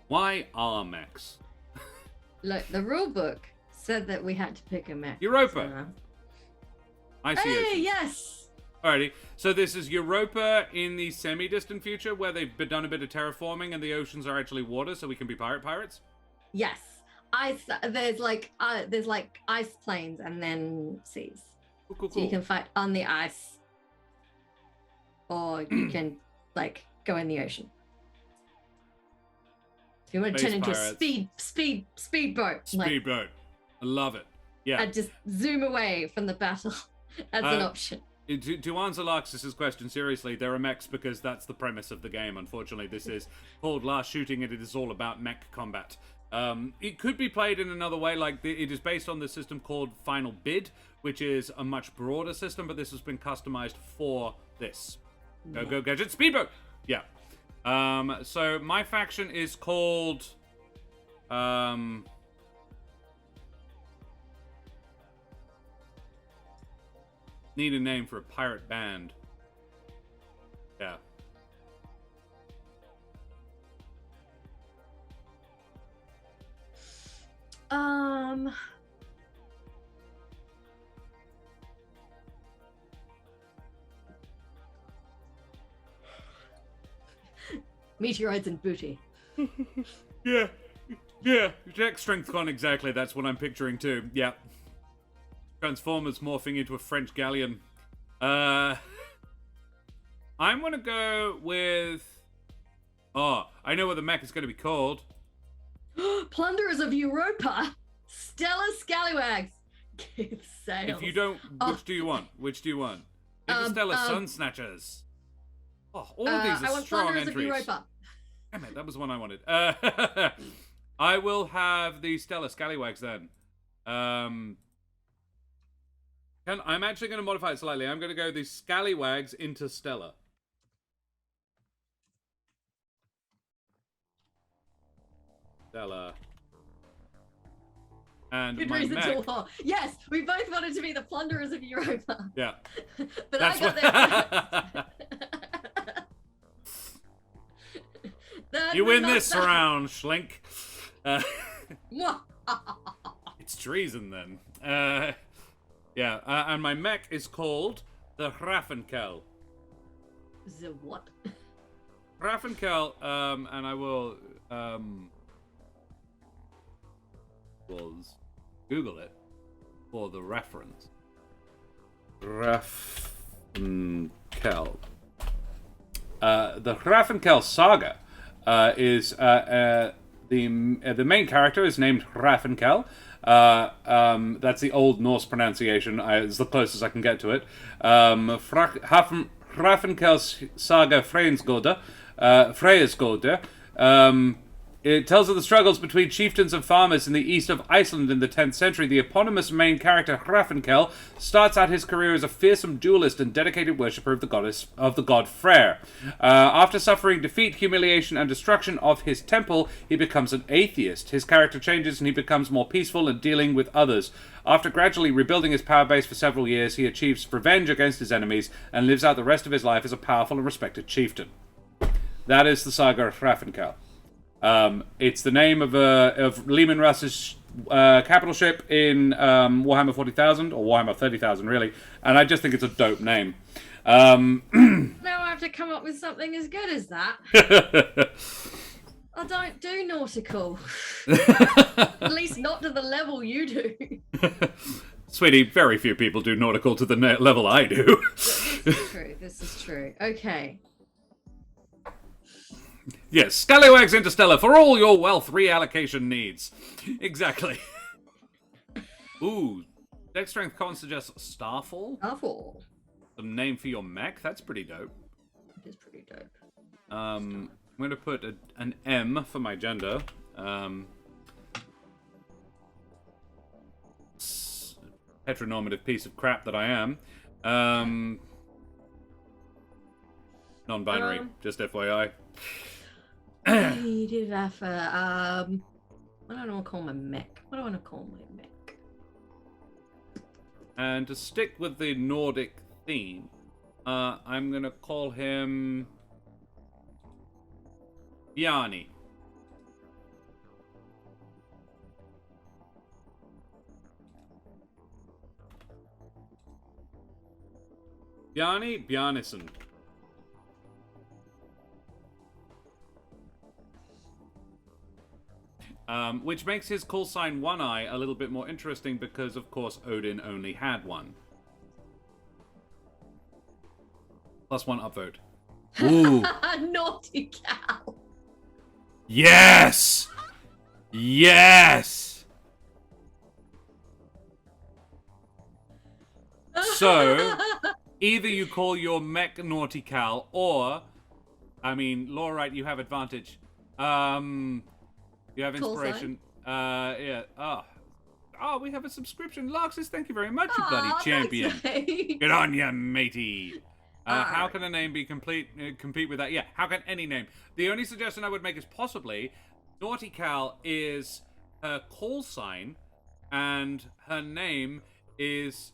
Speaker 1: Why are mechs?
Speaker 2: Look, the rule book said that we had to pick a mech.
Speaker 1: Europa.
Speaker 2: So,
Speaker 1: I see
Speaker 2: hey,
Speaker 1: oceans.
Speaker 2: yes!
Speaker 1: Alrighty, so this is Europa in the semi-distant future where they've done a bit of terraforming and the oceans are actually water, so we can be pirates?
Speaker 2: Yes. Ice, there's like ice plains and then seas.
Speaker 1: Cool.
Speaker 2: So you can fight on the ice. Or you can, like, go in the ocean. If you want to
Speaker 1: Space
Speaker 2: turn into
Speaker 1: pirates.
Speaker 2: a speedboat.
Speaker 1: Speedboat. I love it. Yeah.
Speaker 2: And just zoom away from the battle as an option.
Speaker 1: To answer Larxus's question seriously, there are mechs because that's the premise of the game. Unfortunately, this is called Last Shooting and it is all about mech combat. It could be played in another way, like it is based on the system called Final Bid, which is a much broader system, but this has been customized for this. Go Gadget Speedboat! Yeah. So my faction is called... Need a name for a pirate band. Yeah.
Speaker 2: Meteoroids and booty.
Speaker 1: Yeah. Jack Strength Con, exactly. That's what I'm picturing too. Yeah. Transformers morphing into a French galleon. I'm gonna go with... Oh, I know what the mech is gonna be called.
Speaker 2: Plunderers of Europa. Stellar Scallywags. Give sails.
Speaker 1: If you don't, which do you want? Interstellar Sun Snatchers. Oh, all of these
Speaker 2: I
Speaker 1: are
Speaker 2: want
Speaker 1: strong
Speaker 2: Plunderers
Speaker 1: entries.
Speaker 2: of Europa.
Speaker 1: Damn it, that was the one I wanted. I will have the Stellar Scallywags then. I'm actually going to modify it slightly. I'm going to go the Scallywags Interstellar. Stella. And
Speaker 2: Good
Speaker 1: my
Speaker 2: reason
Speaker 1: mech.
Speaker 2: to war. Yes, we both wanted to be the Plunderers of Europa.
Speaker 1: Yeah.
Speaker 2: But
Speaker 1: That's
Speaker 2: I got there first.
Speaker 1: You win this round, Schlink.
Speaker 2: Mwah.
Speaker 1: It's treason then. Yeah, and my mech is called the Hrafenkel.
Speaker 2: The what?
Speaker 1: Hrafenkel, and I will, Google it for the reference. Hrafenkel. The Hrafenkel saga is the main character is named Hrafenkel. That's the Old Norse pronunciation. It's the closest I can get to it. Hrafenkel's saga Freyasgode. It tells of the struggles between chieftains and farmers in the east of Iceland in the 10th century. The eponymous main character, Hrafnkel, starts out his career as a fearsome duelist and dedicated worshipper of the god Freyr. After suffering defeat, humiliation, and destruction of his temple, he becomes an atheist. His character changes and he becomes more peaceful in dealing with others. After gradually rebuilding his power base for several years, he achieves revenge against his enemies and lives out the rest of his life as a powerful and respected chieftain. That is the saga of Hrafnkel. It's the name of Lehman Russ's capital ship in Warhammer 40,000, or Warhammer 30,000, really. And I just think it's a dope name.
Speaker 2: Now I have to come up with something as good as that. I don't do nautical. At least not to the level you do.
Speaker 1: Sweetie, very few people do nautical to the level I do.
Speaker 2: This is true. Okay.
Speaker 1: Yes, Scallywags Interstellar for all your wealth reallocation needs. Exactly. Ooh, deck strength con suggests Starfall.
Speaker 2: Starfall.
Speaker 1: The name for your mech. That's pretty dope.
Speaker 2: It is pretty dope.
Speaker 1: I'm going to put an M for my gender. heteronormative piece of crap that I am. Non-binary, just FYI.
Speaker 2: He did that for, what do I want to call my mech? What do I want to call my mech?
Speaker 1: And to stick with the Nordic theme, I'm going to call him Bjarni. Bjarni Bjarnison. Which makes his call sign One Eye a little bit more interesting because, of course, Odin only had one. +1 upvote. Ooh.
Speaker 2: Naughty cow.
Speaker 1: Yes! Yes! So, either you call your mech Naughty Cal, or, I mean, Laurite, you have advantage. You have inspiration. Yeah. Oh, we have a subscription. Larxis, thank you very much, you bloody champion. Good on ya, matey. How can a name be compete with that? Yeah, how can any name? The only suggestion I would make is possibly Naughty Cal is her call sign, and her name is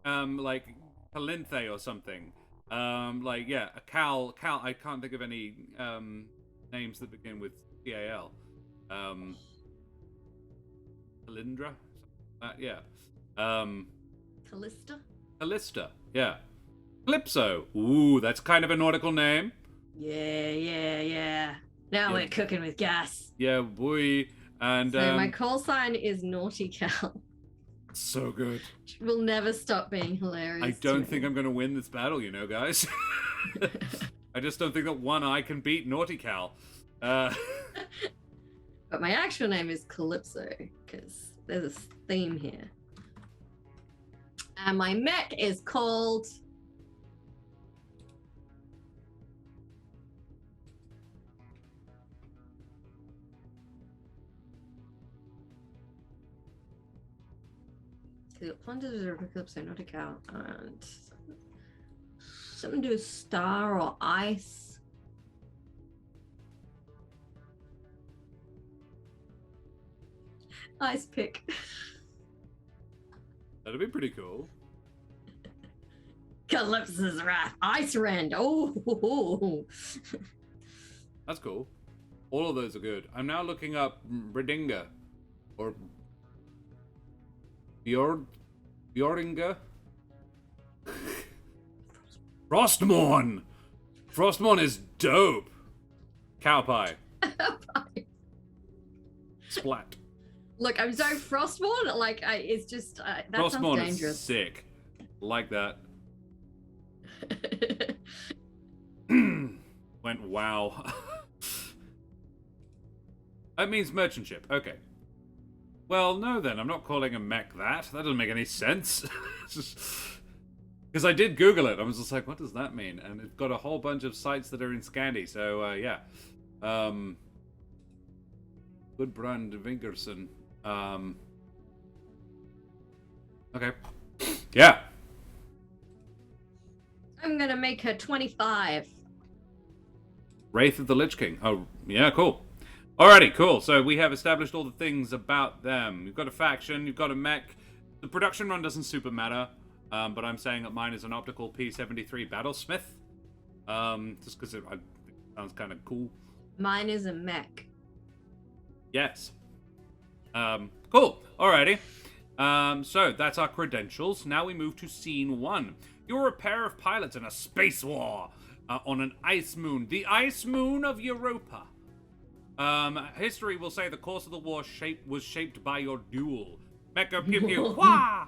Speaker 1: like Calinthe or something. Like, yeah, a Cal. I can't think of any names that begin with CAL. Calindra? Yeah. Callista, yeah. Calypso. Ooh, that's kind of a nautical name.
Speaker 2: Yeah. Now we're cooking with gas.
Speaker 1: Yeah, boy. And
Speaker 2: so my call sign is Naughty Cal.
Speaker 1: So good.
Speaker 2: Will never stop being hilarious.
Speaker 1: I don't think I'm going to win this battle, you know, guys. I just don't think that One Eye can beat Naughty Cal.
Speaker 2: But my actual name is Calypso, because there's a theme here. And my mech is called... Plunders of Calypso, not a cow, and something to do with star or ice. Ice pick.
Speaker 1: That'd be pretty cool.
Speaker 2: Calypso's Wrath, Ice Rend. Oh,
Speaker 1: that's cool. All of those are good. I'm now looking up Bredinga, or Bjordinga? Frostmourne! Frostmourne is dope! Cow pie. Splat.
Speaker 2: Look, I'm so Frostmourne, like, it's just, that
Speaker 1: Frostmourne
Speaker 2: sounds dangerous.
Speaker 1: Is sick. Like that. Went wow. That means merchant ship. Okay. Well, no then. I'm not calling a mech that. That doesn't make any sense. Because I did Google it. I was just like, what does that mean? And it's got a whole bunch of sites that are in Scandi. So, yeah. Gudbrand Vingerson. Okay. Yeah.
Speaker 2: I'm gonna make her 25.
Speaker 1: Wraith of the Lich King. Oh, yeah, cool. Alrighty, cool. So we have established all the things about them. You've got a faction, you've got a mech. The production run doesn't super matter, but I'm saying that mine is an optical P-73 Battlesmith. Just because it sounds kind of cool.
Speaker 2: Mine is a mech.
Speaker 1: Yes. Cool. Alrighty. So that's our credentials. Now we move to scene 1. You're a pair of pilots in a space war on an ice moon. The ice moon of Europa. History will say the course of the war was shaped by your duel. Mecha pew pew wah!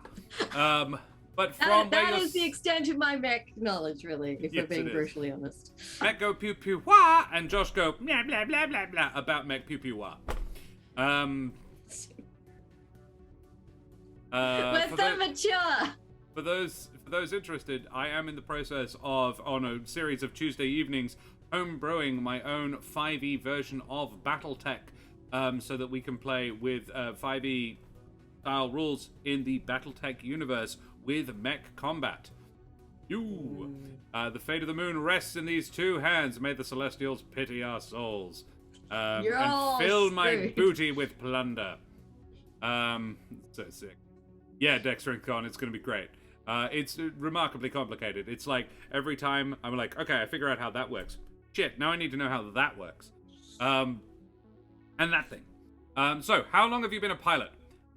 Speaker 1: But from
Speaker 2: that is the extent of my mech knowledge, really, if we're being brutally honest.
Speaker 1: Mech go pew pew wah, and Josh go blah blah blah blah blah about mech pew pew wah.
Speaker 2: We're so mature.
Speaker 1: For those interested, I am in the process of, on a series of Tuesday evenings, homebrewing my own 5e version of BattleTech, so that we can play with 5e style rules in the BattleTech universe with Mech Combat. The fate of the moon rests in these two hands. May the Celestials pity our souls. And fill my booty with plunder. So sick. Yeah, Dex Strength Con, it's going to be great. It's remarkably complicated. It's like every time I'm like, okay, I figure out how that works. Shit, now I need to know how that works. And that thing. So, how long have you been a pilot?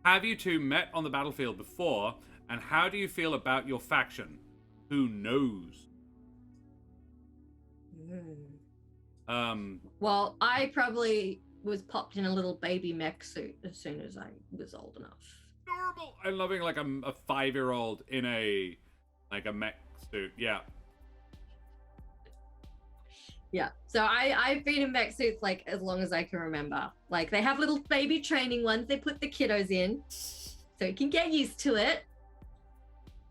Speaker 1: Have you two met on the battlefield before? And how do you feel about your faction? Who knows?
Speaker 2: Well, I probably was popped in a little baby mech suit as soon as I was old enough.
Speaker 1: Adorable. I'm loving like a 5-year-old in a mech suit. Yeah.
Speaker 2: Yeah. So I've been in mech suits like as long as I can remember. Like they have little baby training ones they put the kiddos in, so you can get used to it.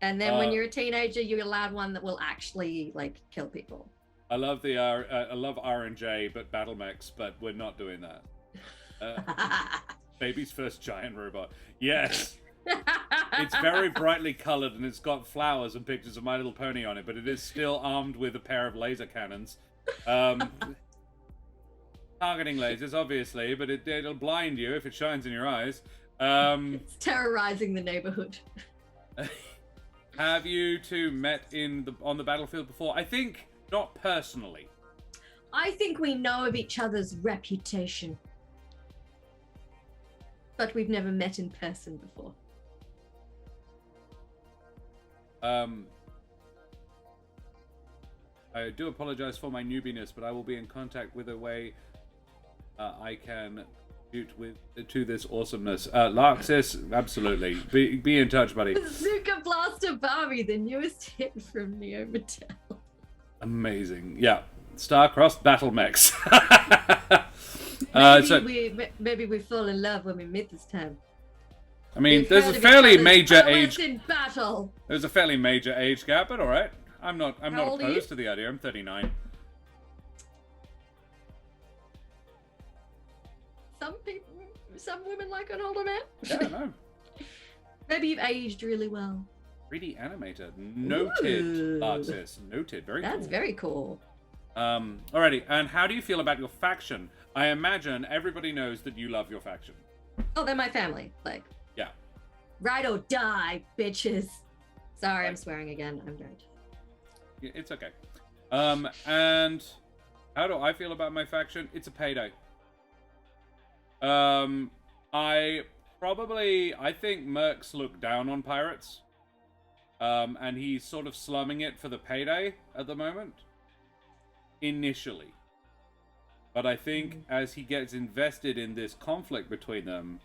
Speaker 2: And then when you're a teenager, you're allowed one that will actually like kill people.
Speaker 1: I love I love R&J, but battle mechs, but we're not doing that. Baby's first giant robot. Yes. It's very brightly colored and it's got flowers and pictures of My Little Pony on it, but it is still armed with a pair of laser cannons. Targeting lasers, obviously, but it'll blind you if it shines in your eyes.
Speaker 2: It's terrorizing the neighborhood.
Speaker 1: Have you two met on the battlefield before? I think not personally.
Speaker 2: I think we know of each other's reputation, but we've never met in person before.
Speaker 1: I do apologize for my newbiness, but I will be in contact with a way I can contribute to this awesomeness. Larxis, absolutely. Be in touch, buddy.
Speaker 2: Bazooka Blaster Barbie, the newest hit from Neo Mattel.
Speaker 1: Amazing. Yeah. Star-crossed battle mechs.
Speaker 2: Maybe we fall in love when we meet this time.
Speaker 1: I mean, there's a fairly major age.
Speaker 2: In battle.
Speaker 1: There's a fairly major age gap, but all right. I'm not
Speaker 2: old are you?
Speaker 1: opposed to the idea. I'm 39.
Speaker 2: Some women like an older man.
Speaker 1: Yeah, I know.
Speaker 2: Maybe you've aged really well.
Speaker 1: 3D animator. Noted, Larxis. Noted. Very cool.
Speaker 2: That's very cool.
Speaker 1: Alrighty, and how do you feel about your faction? I imagine everybody knows that you love your faction.
Speaker 2: Oh, they're my family. Like,
Speaker 1: yeah.
Speaker 2: Ride or die, bitches. Sorry, I'm swearing again. I'm very tired.
Speaker 1: Yeah, it's okay. And how do I feel about my faction? It's a payday. I think Mercs look down on pirates. And he's sort of slumming it for the payday at the moment. Initially. But I think as he gets invested in this conflict between them...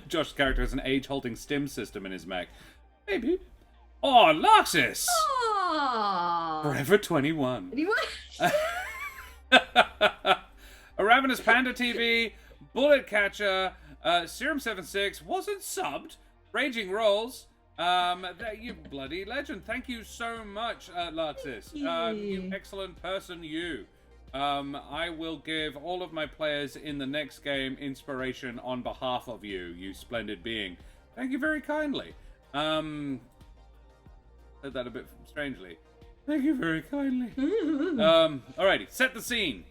Speaker 1: Josh's character has an age-halting stim system in his mech. Maybe. Oh, Larxis!
Speaker 2: Aww.
Speaker 1: Forever 21.
Speaker 2: Anyway.
Speaker 1: A Ravenous Panda TV, Bullet Catcher, Serum76 wasn't subbed. Raging Rolls. You bloody legend. Thank you so much, Larxis. You excellent person, you. I will give all of my players in the next game inspiration on behalf of you, you splendid being. Thank you very kindly. Said that a bit strangely. Thank you very kindly. Alrighty, set the scene.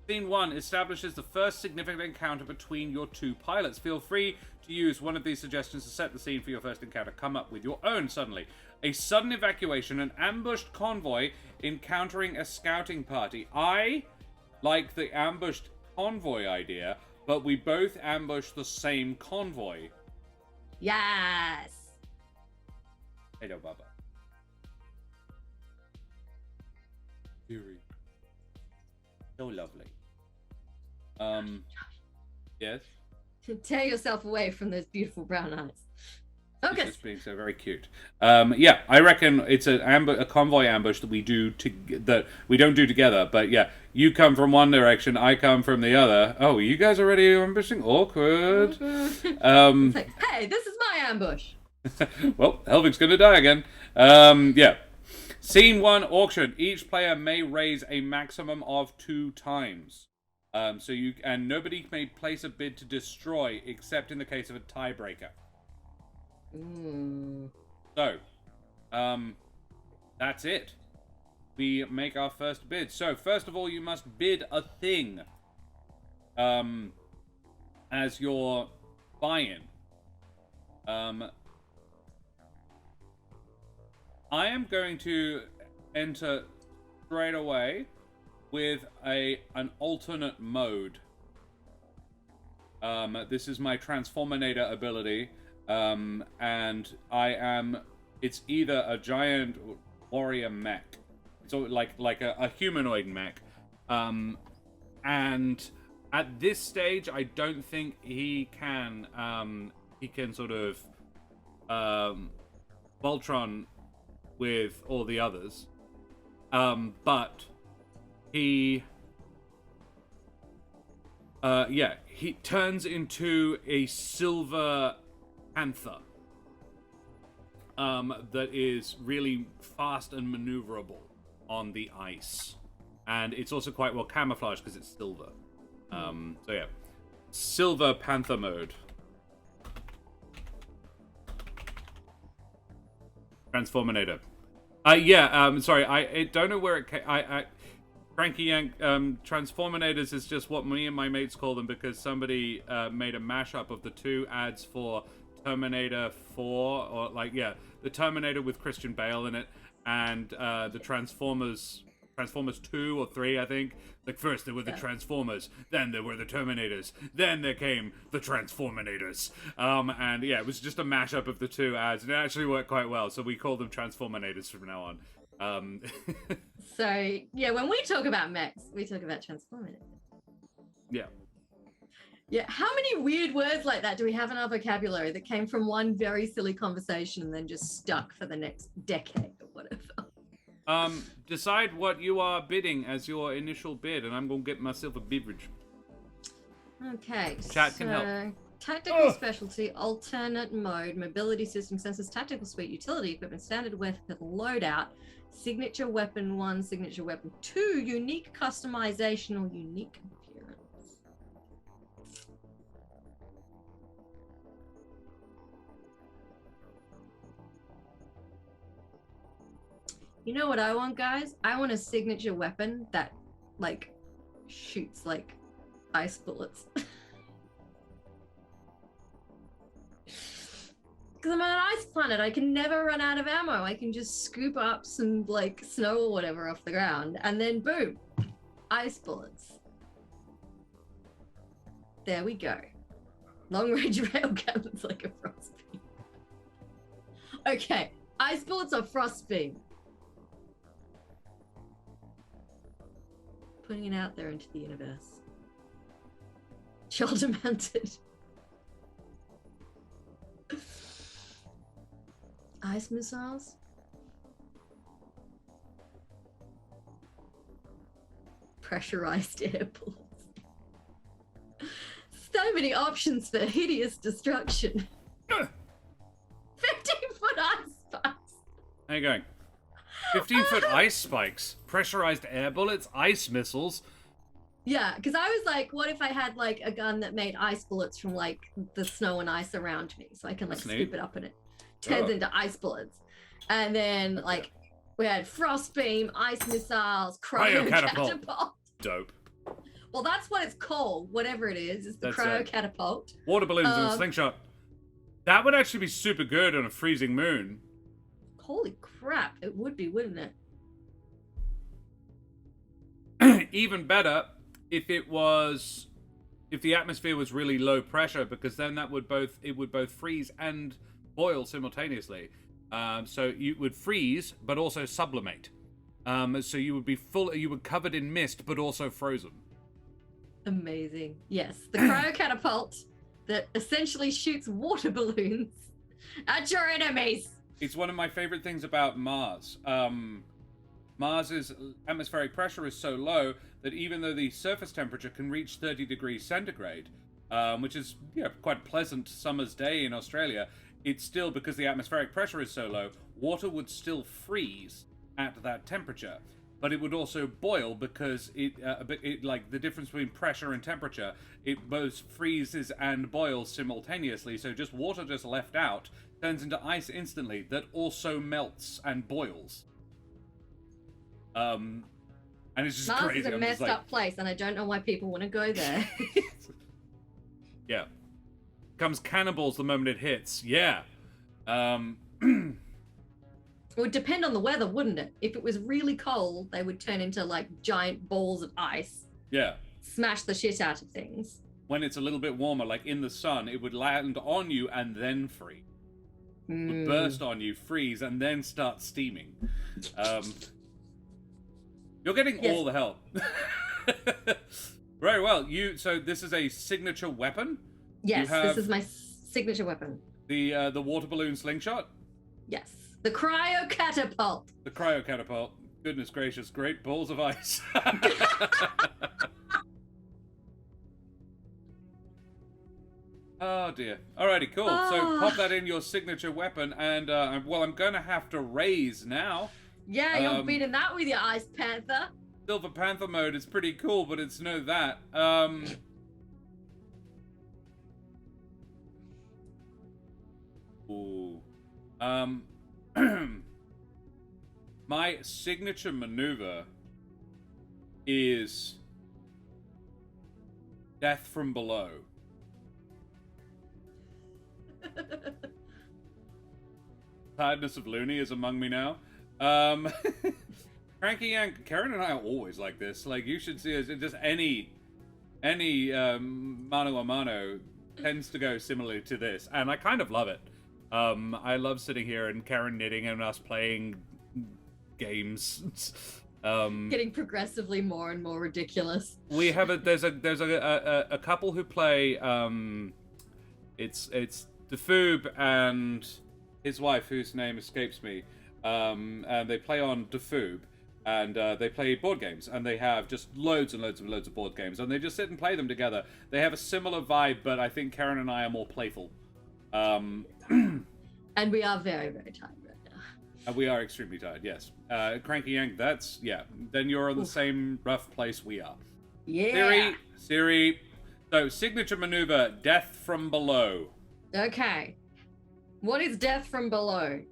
Speaker 1: Scene 1 establishes the first significant encounter between your two pilots. Feel free to use one of these suggestions to set the scene for your first encounter. Come up with your own suddenly. A sudden evacuation, an ambushed convoy encountering a scouting party. I like the ambushed convoy idea, but we both ambush the same convoy.
Speaker 2: Yes.
Speaker 1: Hello, Baba. Fury. So lovely. Yes?
Speaker 2: Tear yourself away from those beautiful brown eyes. Focus.
Speaker 1: Just being so very cute. Yeah, I reckon it's a convoy ambush that we don't do together. But yeah, you come from one direction, I come from the other. Oh, you guys already ambushing? Awkward.
Speaker 2: It's like, hey, this is my ambush.
Speaker 1: Well, Helvig's gonna die again. Yeah. Scene 1, auction. Each player may raise a maximum of 2 times. So nobody may place a bid to destroy except in the case of a tiebreaker. So, that's it. We make our first bid. So, first of all, you must bid a thing as your buy-in. I am going to enter straight away with an alternate mode. This is my Transforminator ability, and it's either a giant warrior mech, so like a humanoid mech, and at this stage, I don't think he can sort of Voltron with all the others, but he turns into a silver panther that is really fast and maneuverable on the ice, and it's also quite well camouflaged because it's silver. So yeah, silver panther mode. Transforminator. Sorry, I don't know where it came. Cranky Yank, Transforminators is just what me and my mates call them because somebody made a mashup of the two ads for Terminator 4, or the Terminator with Christian Bale in it, and the Transformers 2 or 3, I think. Like, first there were the Transformers, then there were the Terminators, then there came the Transforminators. And yeah, it was just a mashup of the two ads, and it actually worked quite well, so we call them Transforminators from now on.
Speaker 2: So, yeah, when we talk about mechs, we talk about Transforminators.
Speaker 1: Yeah.
Speaker 2: Yeah, how many weird words like that do we have in our vocabulary that came from one very silly conversation and then just stuck for the next decade or whatever?
Speaker 1: Decide what you are bidding as your initial bid, and I'm going to get myself a beverage.
Speaker 2: Okay,
Speaker 1: Chat can help.
Speaker 2: Tactical specialty, alternate mode, mobility system, sensors, tactical suite, utility equipment, standard weapon loadout, signature weapon 1, signature weapon 2, unique customization or unique appearance. You know what I want, guys? I want a signature weapon that, like, shoots, like, ice bullets. Because I'm on an ice planet, I can never run out of ammo. I can just scoop up some, like, snow or whatever off the ground, and then boom, ice bullets. There we go. Long-range railguns like a frost beam. Okay, ice bullets or frost beam? Putting it out there into the universe. Shoulder mounted. Ice missiles? Pressurized air bullets. So many options for hideous destruction. 15-foot ice spikes.
Speaker 1: How you going? 15-foot ice spikes, pressurized air bullets, ice missiles.
Speaker 2: Yeah, because I was like, what if I had like a gun that made ice bullets from like the snow and ice around me, so I can like scoop it up and it turns into ice bullets. And then like we had frost beam, ice missiles, cryo catapult.
Speaker 1: Dope.
Speaker 2: Well, that's what it's called. Whatever it is the cryo catapult.
Speaker 1: Water balloons and a slingshot. That would actually be super good on a freezing moon.
Speaker 2: Holy crap! It would be, wouldn't
Speaker 1: it? Even better if the atmosphere was really low pressure, because then it would both freeze and boil simultaneously. So you would freeze, but also sublimate. So you would be covered in mist, but also frozen.
Speaker 2: Amazing. Yes, the cryo catapult that essentially shoots water balloons at your enemies.
Speaker 1: It's one of my favorite things about Mars. Mars's atmospheric pressure is so low that even though the surface temperature can reach 30 degrees centigrade, which is quite a pleasant summer's day in Australia, it's still, because the atmospheric pressure is so low, water would still freeze at that temperature. but it would also boil because it like the difference between pressure and temperature, it both freezes and boils simultaneously. So just water just left out turns into ice instantly that also melts and boils. And it's just
Speaker 2: Mars
Speaker 1: crazy.
Speaker 2: is a messed up place, and I don't know why people want to go there.
Speaker 1: Yeah. Comes cannonballs the moment it hits. Yeah.
Speaker 2: It would depend on the weather, wouldn't it? If it was really cold, they would turn into like giant balls of ice.
Speaker 1: Yeah.
Speaker 2: Smash the shit out of things.
Speaker 1: When it's a little bit warmer, like in the sun, it would land on you and then freeze. It would burst on you, freeze, and then start steaming. You're getting all the help. Very well. So this is a signature weapon?
Speaker 2: Yes, this is my signature weapon.
Speaker 1: The water balloon slingshot?
Speaker 2: Yes. The cryo catapult.
Speaker 1: The cryo catapult. Goodness gracious, great balls of ice. Oh dear. Alrighty, cool. So pop that in your signature weapon, and well, I'm gonna have to raise now.
Speaker 2: Yeah, you're beating that with your Ice Panther.
Speaker 1: Silver Panther mode is pretty cool, but it's no that. Ooh. My signature maneuver is Death from Below. Tiredness of Looney is among me now. Cranky Yank, Karen and I are always like this. Like, you should see us, just any mano a mano tends to go similarly to this, and I kind of love it. I love sitting here and Karen knitting and us playing games.
Speaker 2: Getting progressively more and more ridiculous.
Speaker 1: We have there's a couple who play it's Defoob and his wife, whose name escapes me, and they play on Defoob, and they play board games, and they have just loads and loads and loads of board games, and they just sit and play them together. They have a similar vibe, but I think Karen and I are more playful.
Speaker 2: And we are very, very tired right now.
Speaker 1: And we are extremely tired, yes. Cranky Yank, that's, yeah. Then you're in the same rough place we are.
Speaker 2: Yeah.
Speaker 1: Siri. So, signature maneuver, Death from Below.
Speaker 2: Okay. What is Death from Below?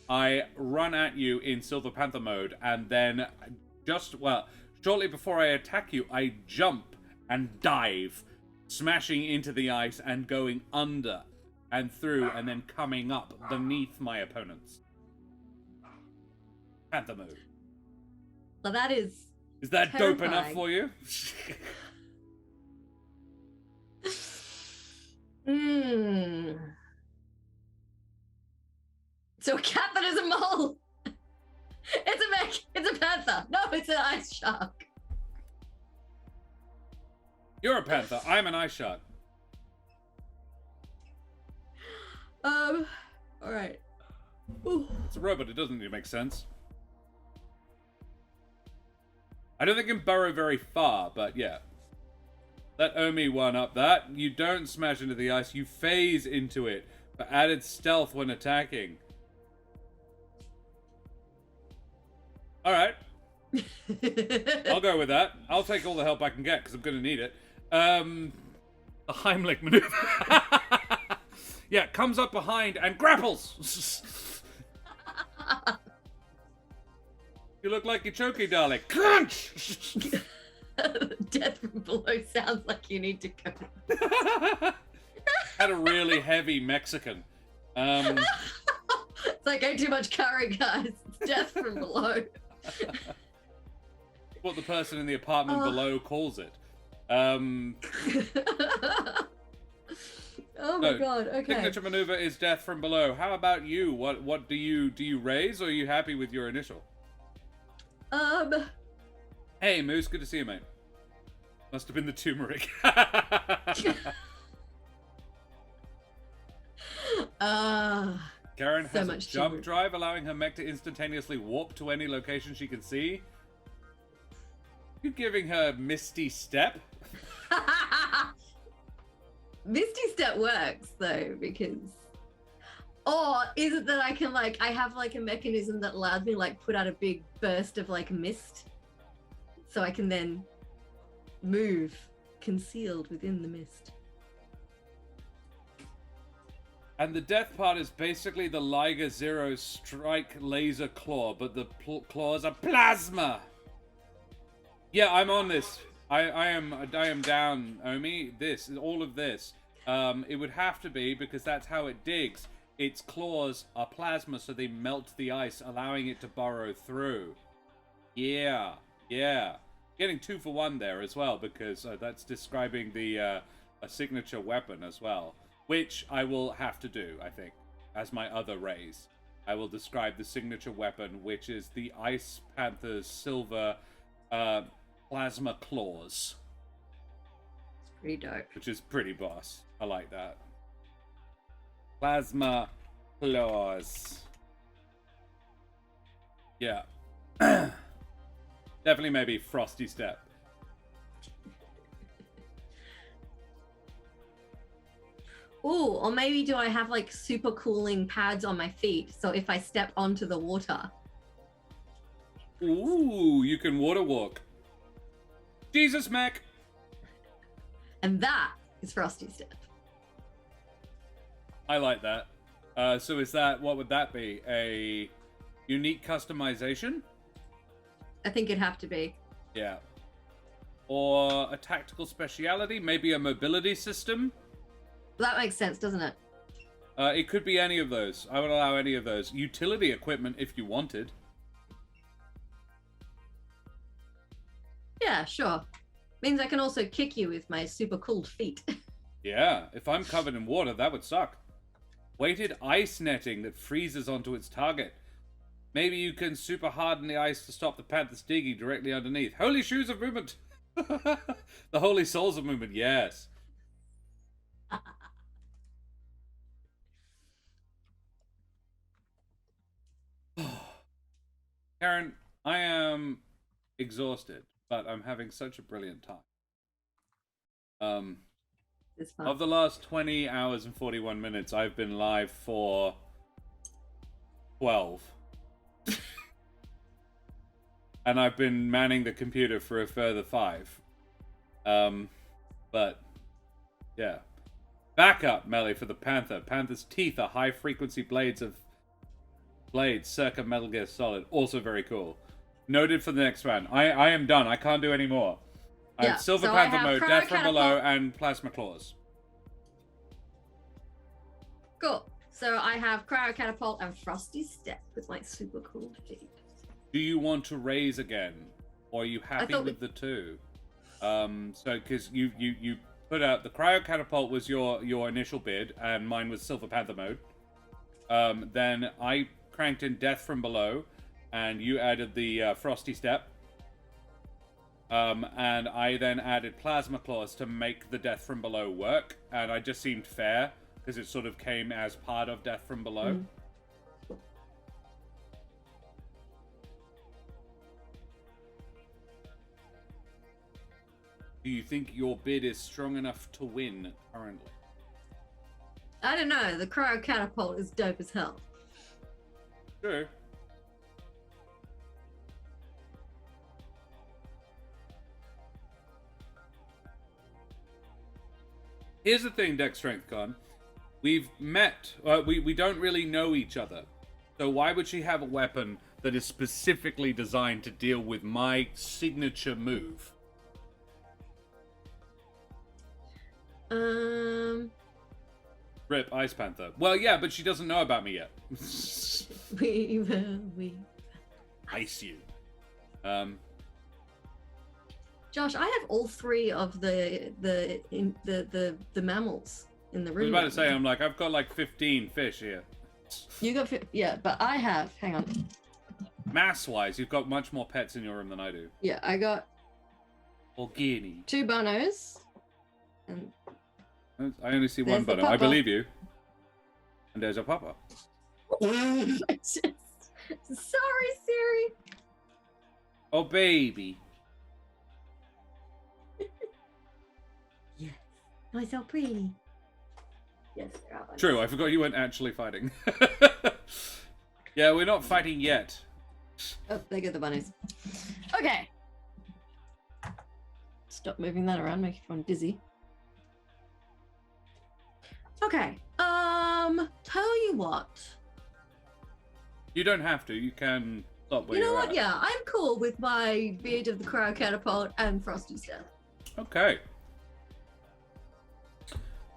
Speaker 1: I run at you in Silver Panther mode, and then shortly before I attack you, I jump and dive, smashing into the ice and going under and through, and then coming up beneath my opponents. Panther mode.
Speaker 2: Well, that is...
Speaker 1: Is that
Speaker 2: terrifying.
Speaker 1: dope enough for you?
Speaker 2: So a cat that is a mole. It's a mech. It's a panther. No, it's an ice shark.
Speaker 1: You're a panther. I'm an ice shark.
Speaker 2: All right. Ooh.
Speaker 1: It's a robot. It doesn't really make sense. I don't think it can burrow very far, but yeah. Let Omi one up that. You don't smash into the ice. You phase into it for added stealth when attacking. Alright. I'll go with that. I'll take all the help I can get, because I'm going to need it. The Heimlich maneuver. Yeah, comes up behind and grapples. You look like Ichoki, darling. Crunch!
Speaker 2: Death from Below sounds like you need to go.
Speaker 1: Had a really heavy Mexican.
Speaker 2: It's like, ate too much curry, guys. It's Death from Below.
Speaker 1: What the person in the apartment below calls it.
Speaker 2: Oh my god, okay.
Speaker 1: Signature maneuver is Death from Below. How about you? What do you raise, or are you happy with your initial? Hey Moose, good to see you, mate. Must have been the turmeric. Karen has a jump drive, allowing her mech to instantaneously warp to any location she can see. You giving her Misty Step?
Speaker 2: Misty Step works though, because... Or is it that I can I have like a mechanism that allows me put out a big burst of mist so I can then move concealed within the mist.
Speaker 1: And the death part is basically the Liger Zero strike laser claw, but the claws are plasma. Yeah, I'm on this. I am down, Omi. All of this. It would have to be because that's how it digs. Its claws are plasma, so they melt the ice, allowing it to burrow through. Yeah. Getting 2 for 1 there as well, because that's describing the a signature weapon as well, which I will have to do, I think, as my other raise. I will describe the signature weapon, which is the Ice Panther's silver plasma claws.
Speaker 2: It's pretty dope.
Speaker 1: Which is pretty boss. I like that. Plasma claws. Yeah. Definitely maybe Frosty Step.
Speaker 2: Ooh, or maybe do I have like super cooling pads on my feet, so if I step onto the water.
Speaker 1: Ooh, you can water walk. Jesus, Mech!
Speaker 2: And that is Frosty Step.
Speaker 1: I like that. So is that, what would that be? A unique customization?
Speaker 2: I think it'd have to be.
Speaker 1: Yeah. Or a tactical speciality? Maybe a mobility system?
Speaker 2: That makes sense, doesn't it?
Speaker 1: It could be any of those. I would allow any of those. Utility equipment if you wanted.
Speaker 2: Yeah, sure. Means I can also kick you with my super cooled feet.
Speaker 1: Yeah, if I'm covered in water, that would suck. Weighted ice netting that freezes onto its target. Maybe you can super harden the ice to stop the panther's digging directly underneath. Holy shoes of movement! The holy souls of movement, yes. Karen, I am exhausted, but I'm having such a brilliant time.
Speaker 2: It's fun.
Speaker 1: Of the last 20 hours and 41 minutes, I've been live for 12. And I've been manning the computer for a further 5. But, yeah. Backup melee for the Panther. Panther's teeth are high-frequency blades circa Metal Gear Solid. Also very cool. Noted for the next round. I am done. I can't do any more. I have Silver Panther mode, Death from Below, and Plasma Claws.
Speaker 2: Cool. So I have Cryo Catapult and Frosty Step with my super cool feet.
Speaker 1: Do you want to raise again? Or are you happy with the 2? So, because you put out... The Cryo Catapult was your initial bid, and mine was Silver Panther mode. Then I cranked in Death from Below, and you added the Frosty Step. And I then added Plasma Claws to make the Death from Below work, and I just seemed fair, because it sort of came as part of Death from Below. Mm. Do you think your bid is strong enough to win currently?
Speaker 2: I don't know. The Cryo Catapult is dope as hell.
Speaker 1: True. Here's the thing, Dex Strength Con. We've met. We don't really know each other. So why would she have a weapon that is specifically designed to deal with my signature move? Rip Ice Panther. Well, yeah, but she doesn't know about me yet.
Speaker 2: we
Speaker 1: ice you.
Speaker 2: Josh, I have all 3 of the mammals in the room.
Speaker 1: I was about to say, I'm like, I've got like 15 fish here.
Speaker 2: You got, yeah, but I have. Hang on.
Speaker 1: Mass-wise, you've got much more pets in your room than I do.
Speaker 2: Yeah, I got.
Speaker 1: Or guinea.
Speaker 2: 2 bonos. And
Speaker 1: I only see one bono. I believe you. And there's a papa.
Speaker 2: Sorry, Siri.
Speaker 1: Oh, baby.
Speaker 2: Yes. Oh, so pretty. Yes, there are bunnies.
Speaker 1: True, I forgot you weren't actually fighting. Yeah, we're not fighting yet.
Speaker 2: Oh, there go the bunnies. Okay. Stop moving that around, make everyone dizzy. Okay. Tell you what.
Speaker 1: You don't have to. You can stop where
Speaker 2: You know
Speaker 1: you're
Speaker 2: what?
Speaker 1: at.
Speaker 2: Yeah, I'm cool with my beard of the cryo catapult and Frosty Step.
Speaker 1: Okay.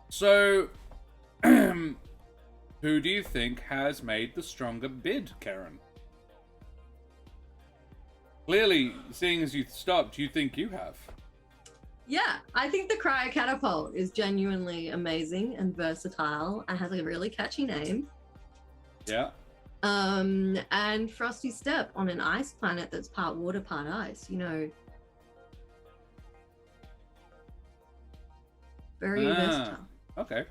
Speaker 1: So, who do you think has made the stronger bid, Karen? Clearly, seeing as you stopped, you think you have.
Speaker 2: Yeah, I think the cryo catapult is genuinely amazing and versatile and has a really catchy name.
Speaker 1: Yeah.
Speaker 2: And Frosty Step on an ice planet that's part water, part ice, you know. Very versatile.
Speaker 1: Okay.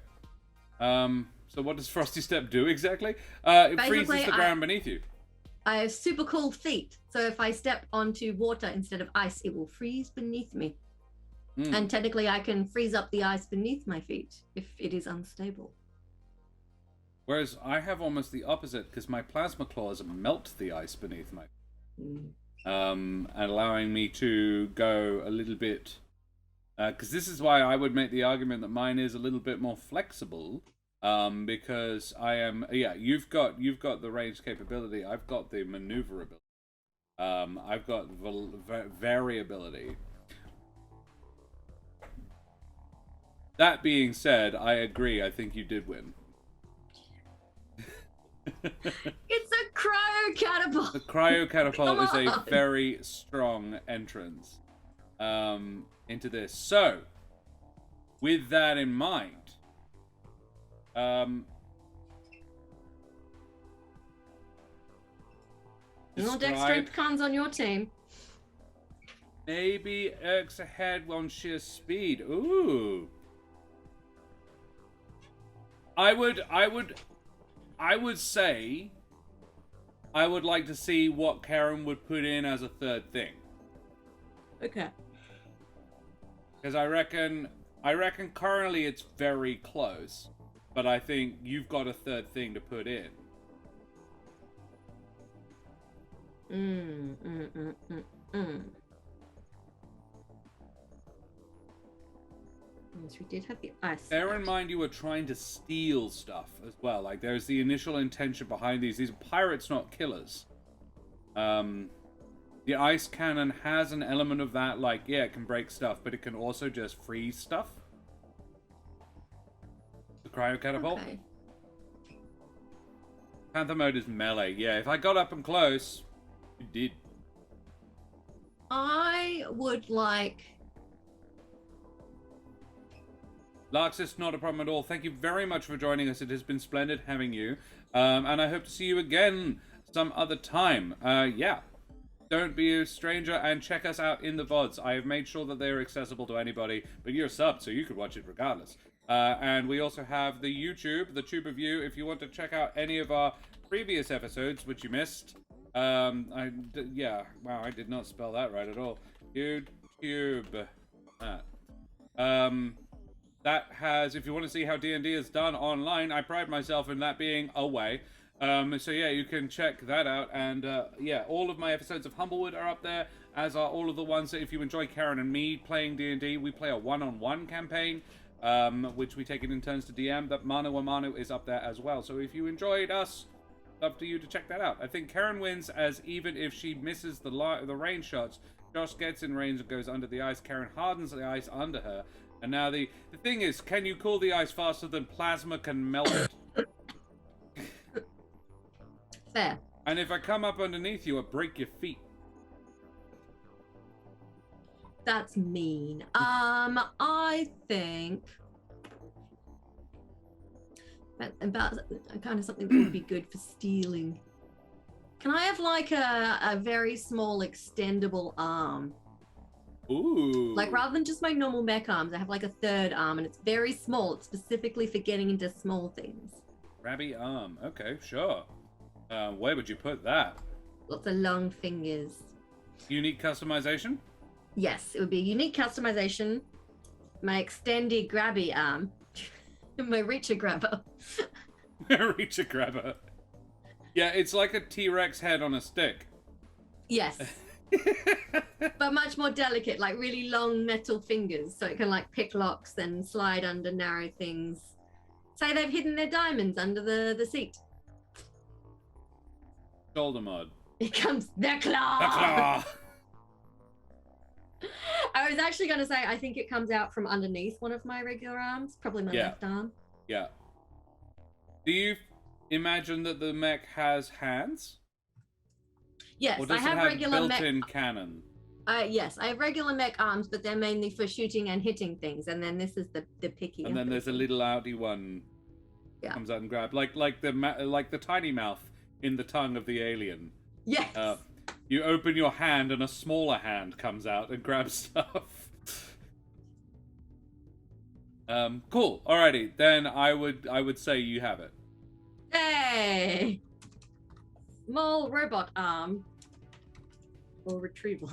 Speaker 1: So what does Frosty Step do exactly? It freezes
Speaker 2: Basically,
Speaker 1: the ground beneath you.
Speaker 2: I have super cool feet. So if I step onto water instead of ice, it will freeze beneath me. And technically I can freeze up the ice beneath my feet if it is unstable.
Speaker 1: Whereas I have almost the opposite, because my plasma claws melt the ice beneath my and allowing me to go a little bit, because this is why I would make the argument that mine is a little bit more flexible, because I am, you've got the range capability, I've got the maneuverability, I've got variability. That being said, I agree, I think you did win.
Speaker 2: It's a cryo catapult.
Speaker 1: The cryo catapult is a very strong entrance into this. So, with that in mind,
Speaker 2: No deck strength cons on your team.
Speaker 1: Maybe Eric's ahead on sheer speed. Ooh. I would say I would like to see what Karen would put in as a third thing.
Speaker 2: Okay.
Speaker 1: Because I reckon currently it's very close, but I think you've got a third thing to put in.
Speaker 2: Yes, we did have the ice.
Speaker 1: Bear in mind you were trying to steal stuff as well. Like, there's the initial intention behind these. These are pirates, not killers. The ice cannon has an element of that. Like, yeah, it can break stuff, but it can also just freeze stuff. The cryo catapult.
Speaker 2: Okay.
Speaker 1: Panther mode is melee. Yeah, if I got up and close, you did.
Speaker 2: I would like...
Speaker 1: Larxis, not a problem at all. Thank you very much for joining us. It has been splendid having you. And I hope to see you again some other time. Yeah. Don't be a stranger and check us out in the VODs. I have made sure that they are accessible to anybody, but you're a sub, so you could watch it regardless. And we also have the YouTube, the Tube of You, if you want to check out any of our previous episodes, which you missed. Yeah, wow, I did not spell that right at all. YouTube. That has, if you want to see how D&D is done online, I pride myself in that being a way. So yeah, you can check that out. And yeah, all of my episodes of Humblewood are up there, as are all of the ones that if you enjoy Karen and me playing D&D, we play a one-on-one campaign, which we take it in turns to DM. That Manu a Manu is up there as well. So if you enjoyed us, up to you to check that out. I think Karen wins, as even if she misses the range shots, Josh gets in range and goes under the ice. Karen hardens the ice under her. And now the thing is, can you cool the ice faster than plasma can melt it?
Speaker 2: Fair.
Speaker 1: And if I come up underneath you, I break your feet.
Speaker 2: That's mean. I think about kind of something that would be good for stealing. Can I have like a very small extendable arm?
Speaker 1: Ooh.
Speaker 2: Like, rather than just my normal mech arms, I have like a third arm, and it's very small. It's specifically for getting into small things.
Speaker 1: Grabby arm. Okay, sure. Where would you put that?
Speaker 2: Lots of long fingers.
Speaker 1: Unique customization?
Speaker 2: Yes, it would be a unique customization. My extended grabby arm. My reacher grabber.
Speaker 1: Reacher grabber. Yeah, it's like a T-Rex head on a stick.
Speaker 2: Yes. but much more delicate, like really long metal fingers, so it can like pick locks and slide under narrow things. Say they've hidden their diamonds under the seat.
Speaker 1: Shoulder mod.
Speaker 2: Here comes the claw.
Speaker 1: The claw.
Speaker 2: I was actually going to say, I think it comes out from underneath one of my regular arms, probably my left arm.
Speaker 1: Yeah. Do you imagine that the mech has hands?
Speaker 2: Yes,
Speaker 1: or does
Speaker 2: I have,
Speaker 1: it have
Speaker 2: regular
Speaker 1: built-in cannon.
Speaker 2: Yes, I have regular mech arms, but they're mainly for shooting and hitting things. And then this is the picky.
Speaker 1: And then there's a little outy one.
Speaker 2: Yeah.
Speaker 1: Comes out and grabs like the tiny mouth in the tongue of the alien.
Speaker 2: Yes.
Speaker 1: You open your hand and a smaller hand comes out and grabs stuff. Cool. Alrighty, then I would say you have it.
Speaker 2: Hey! Small robot arm. Or retrieval.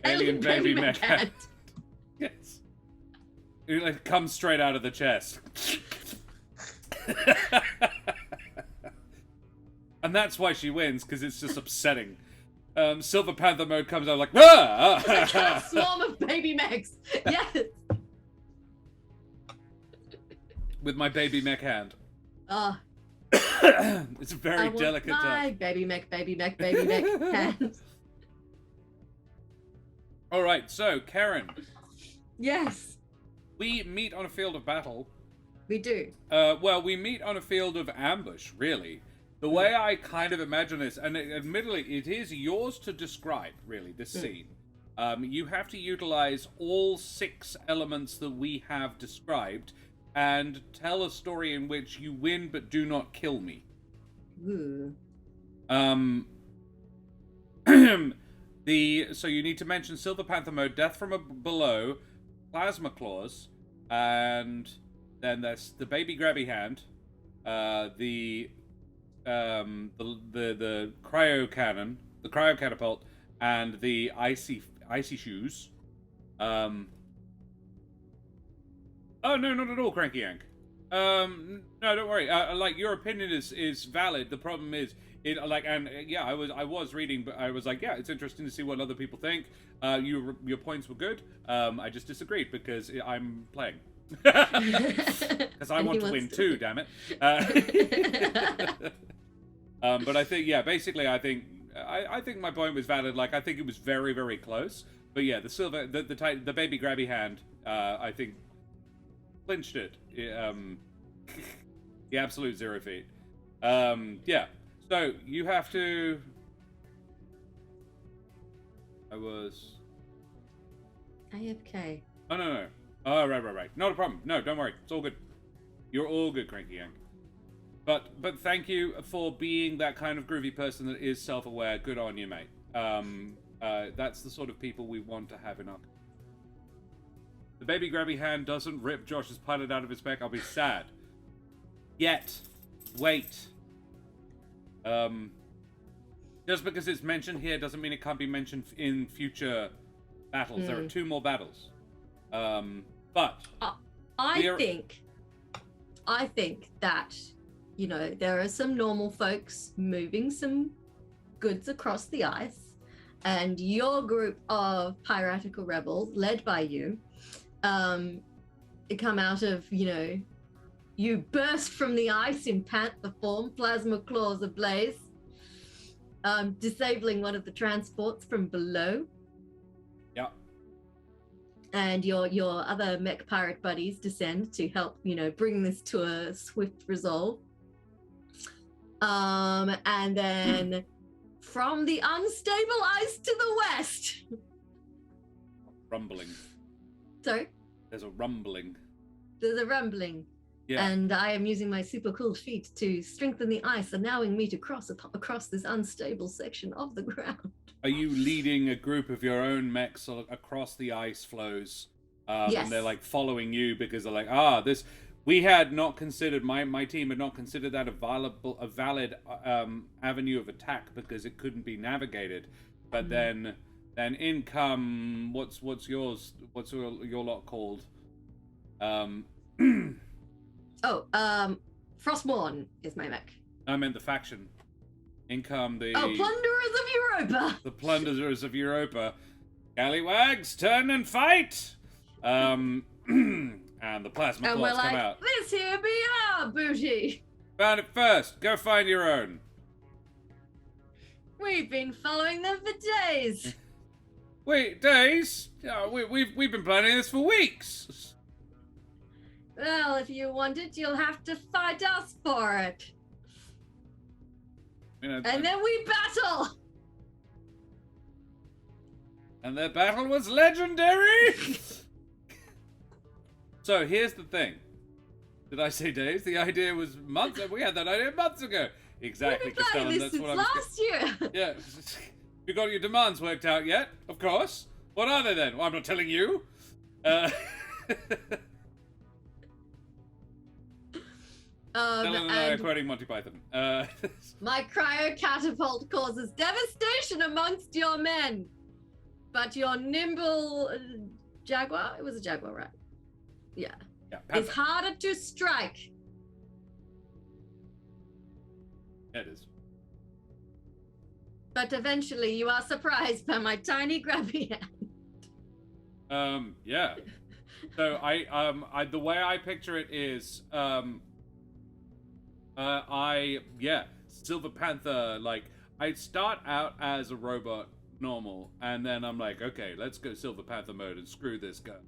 Speaker 1: Alien baby mech hand. Yes. It like, comes straight out of the chest. And that's why she wins, because it's just upsetting. Silver Panther mode comes out like, ah!
Speaker 2: Swarm of baby mechs. Yes.
Speaker 1: With my baby mech hand. It's a very delicate touch.
Speaker 2: Baby mech hand.
Speaker 1: All right, so Karen.
Speaker 2: Yes.
Speaker 1: We meet on a field of battle.
Speaker 2: We do.
Speaker 1: Well, we meet on a field of ambush, really. The way I kind of imagine this, and admittedly, it is yours to describe, really, this scene. You have to utilize all 6 elements that we have described and tell a story in which you win but do not kill me.
Speaker 2: Ooh.
Speaker 1: So you need to mention Silver Panther mode, death from below, plasma claws, and then there's the baby grabby hand, the cryo cannon, the cryo catapult, and the icy shoes. Oh no, not at all, Cranky Yank. No, don't worry. Like your opinion is valid. The problem is I was reading, but I was like, yeah, it's interesting to see what other people think. Your points were good. I just disagreed because I'm playing. Because I want to win too, damn it. But I think, yeah, basically, I think my point was valid. Like, I think it was very, very close. But yeah, the baby grabby hand, I think, clinched it. The absolute 0 feet. Yeah. So you have to. I was.
Speaker 2: AFK.
Speaker 1: Oh no. Oh right. Not a problem. No, don't worry. It's all good. You're all good, Cranky Yank. But thank you for being that kind of groovy person that is self-aware. Good on you, mate. That's the sort of people we want to have in our. The baby grabby hand doesn't rip Josh's pilot out of his back. I'll be sad. Yet, wait. Just because it's mentioned here doesn't mean it can't be mentioned in future battles. There are 2 more battles. But
Speaker 2: I think that, you know, there are some normal folks moving some goods across the ice, and your group of piratical rebels, led by you, come out of, you know, you burst from the ice in panther form, plasma claws ablaze, disabling one of the transports from below.
Speaker 1: Yep.
Speaker 2: And your other mech pirate buddies descend to help, you know, bring this to a swift resolve. And then from the unstable ice to the west.
Speaker 1: Rumbling.
Speaker 2: Sorry?
Speaker 1: There's a rumbling.
Speaker 2: There's a rumbling.
Speaker 1: Yeah.
Speaker 2: And I am using my super cool feat to strengthen the ice, allowing me to cross across this unstable section of the ground.
Speaker 1: Are you leading a group of your own mechs across the ice flows?
Speaker 2: Yes.
Speaker 1: And they're like following you because they're like, this. We had not considered, my team had not considered that a valid avenue of attack because it couldn't be navigated. But then in come what's yours? What's your lot called?
Speaker 2: Frostborn is my mech.
Speaker 1: I meant the faction. In come the...
Speaker 2: Oh, plunderers of Europa!
Speaker 1: The plunderers of Europa. Scallywags, turn and fight! And the plasma
Speaker 2: And
Speaker 1: claws
Speaker 2: we're like,
Speaker 1: come out.
Speaker 2: this here be our booty!
Speaker 1: Found it first. Go find your own.
Speaker 2: We've been following them for days.
Speaker 1: Wait, days? We've been planning this for weeks.
Speaker 2: Well, if you want it, you'll have to fight us for it.
Speaker 1: You know,
Speaker 2: And then we battle!
Speaker 1: And their battle was legendary! So, here's the thing. Did I say days? The idea was months. We had that idea months ago. Exactly,
Speaker 2: We've been planning this since last year.
Speaker 1: Yeah. You got your demands worked out yet? Of course. What are they then? Well, I'm not telling you. Ellen and I are quoting Monty Python.
Speaker 2: My cryo catapult causes devastation amongst your men. But your nimble jaguar, it was a jaguar, right? Yeah. It's harder to strike.
Speaker 1: It is.
Speaker 2: But eventually you are surprised by my tiny grabby hand.
Speaker 1: Yeah. So I the way I picture it is, Silver Panther, like, I start out as a robot, normal, and then I'm like, okay, let's go Silver Panther mode and screw this guy.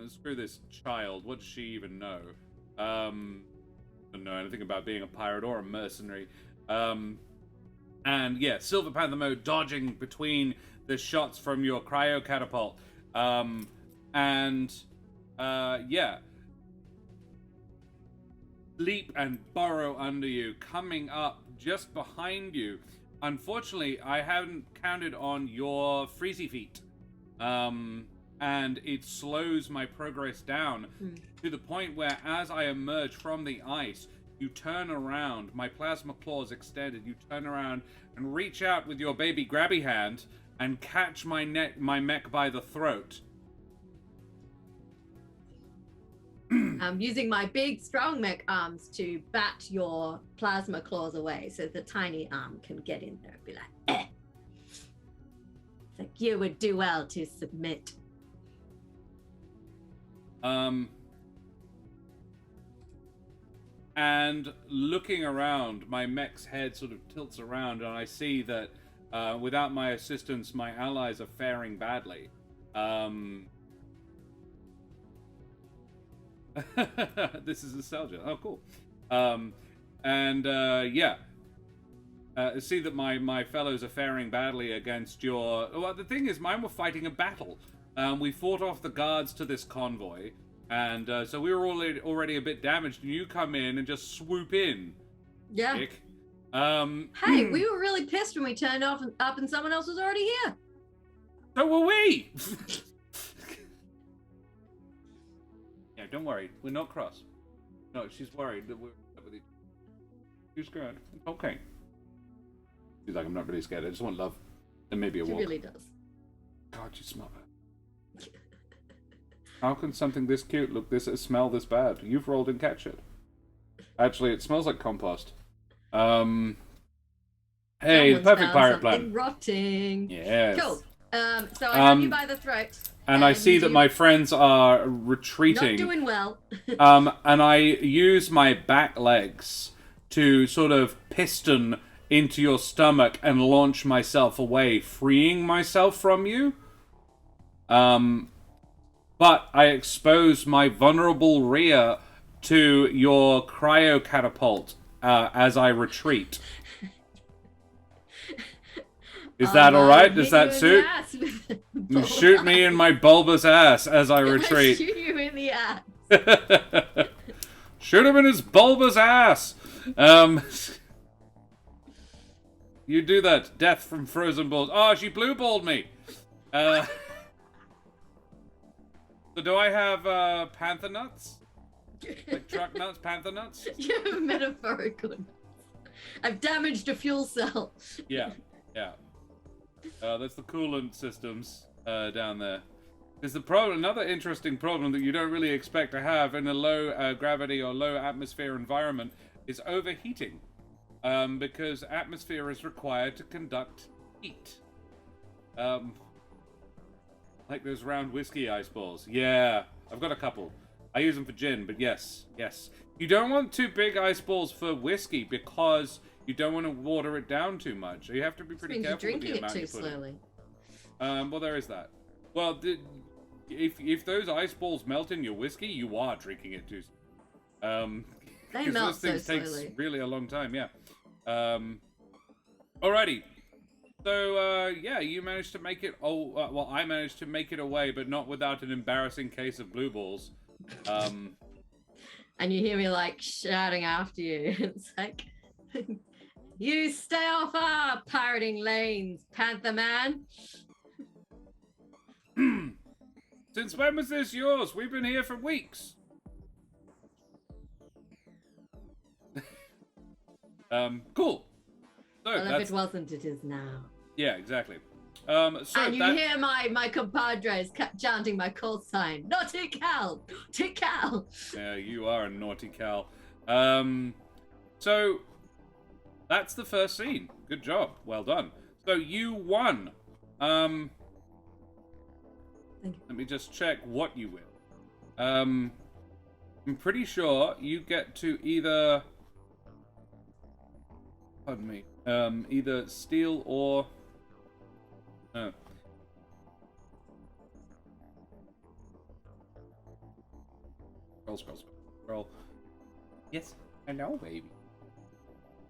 Speaker 1: Screw this child. What does she even know? Doesn't know anything about being a pirate or a mercenary. And yeah, Silver Panther mode, dodging between the shots from your cryo catapult. Leap and burrow under you, coming up just behind you. Unfortunately, I haven't counted on your freezy feet. And it slows my progress down to the point where as I emerge from the ice, you turn around, my plasma claws extended, you turn around and reach out with your baby grabby hand and catch my mech by the throat.
Speaker 2: I'm using my big strong mech arms to bat your plasma claws away so the tiny arm can get in there and be like, eh. It's like, you would do well to submit.
Speaker 1: And looking around, my mech's head sort of tilts around, and I see that without my assistance, my allies are faring badly. This is nostalgia. Oh, cool. See that my fellows are faring badly against your... Well, the thing is, mine were fighting a battle. We fought off the guards to this convoy, and so we were already a bit damaged, and you come in and just swoop in.
Speaker 2: Yeah.
Speaker 1: Dick.
Speaker 2: Hey, we were really pissed when we turned up and someone else was already here.
Speaker 1: So were we! Yeah, don't worry. We're not cross. No, she's worried that we're with each other. She's scared. It's okay. She's like, I'm not really scared. I just want love. And maybe a walk.
Speaker 2: She really does.
Speaker 1: God, you smell bad. How can something this cute smell this bad? You've rolled and catch it. Actually, it smells like compost. Hey, the perfect pirate plan.
Speaker 2: Rotting.
Speaker 1: Yes.
Speaker 2: Cool. So I have you by the throat.
Speaker 1: And I see that my friends are retreating.
Speaker 2: Not doing well.
Speaker 1: And I use my back legs to sort of piston into your stomach and launch myself away, freeing myself from you. But I expose my vulnerable rear to your cryo catapult as I retreat. Is that alright? Does that suit? You shoot me in my bulbous ass as I retreat.
Speaker 2: Shoot you in the ass.
Speaker 1: Shoot him in his bulbous ass. You do that. Death from frozen balls. Oh, she blue balled me. So do I have panther nuts? Like truck nuts, panther nuts?
Speaker 2: You have metaphorical nuts. I've damaged a fuel cell.
Speaker 1: Yeah. That's the coolant systems down there. There's the problem. Another interesting problem that you don't really expect to have in a low gravity or low atmosphere environment is overheating. because atmosphere is required to conduct heat. Like those round whiskey ice balls. Yeah, I've got a couple. I use them for gin, but yes. You don't want too big ice balls for whiskey because you don't want to water it down too much. You have to be pretty careful with the amount you put in.
Speaker 2: Slowly.
Speaker 1: Well, there is that. Well, if those ice balls melt in your whiskey, you are drinking it too soon.
Speaker 2: They melt
Speaker 1: those things
Speaker 2: so slowly.
Speaker 1: takes really a long time, yeah. Alrighty. So, yeah, you managed to make it... well, I managed to make it away, but not without an embarrassing case of blue balls.
Speaker 2: And you hear me, like, shouting after you. It's like, you stay off our pirating lanes, Panther Man.
Speaker 1: Since when was this yours? We've been here for weeks. Cool. So
Speaker 2: Well, if it wasn't, it is now.
Speaker 1: Yeah, exactly. So
Speaker 2: and you hear my compadres chanting my call sign. Naughty Cal! Naughty Cal!
Speaker 1: Yeah, you are a naughty Cal. So that's the first scene. Good job. Well done. So you won.
Speaker 2: Thank you.
Speaker 1: Let me just check what you win. I'm pretty sure you get to either... Pardon me. Either steal or... No. Scroll. Yes, I know, baby.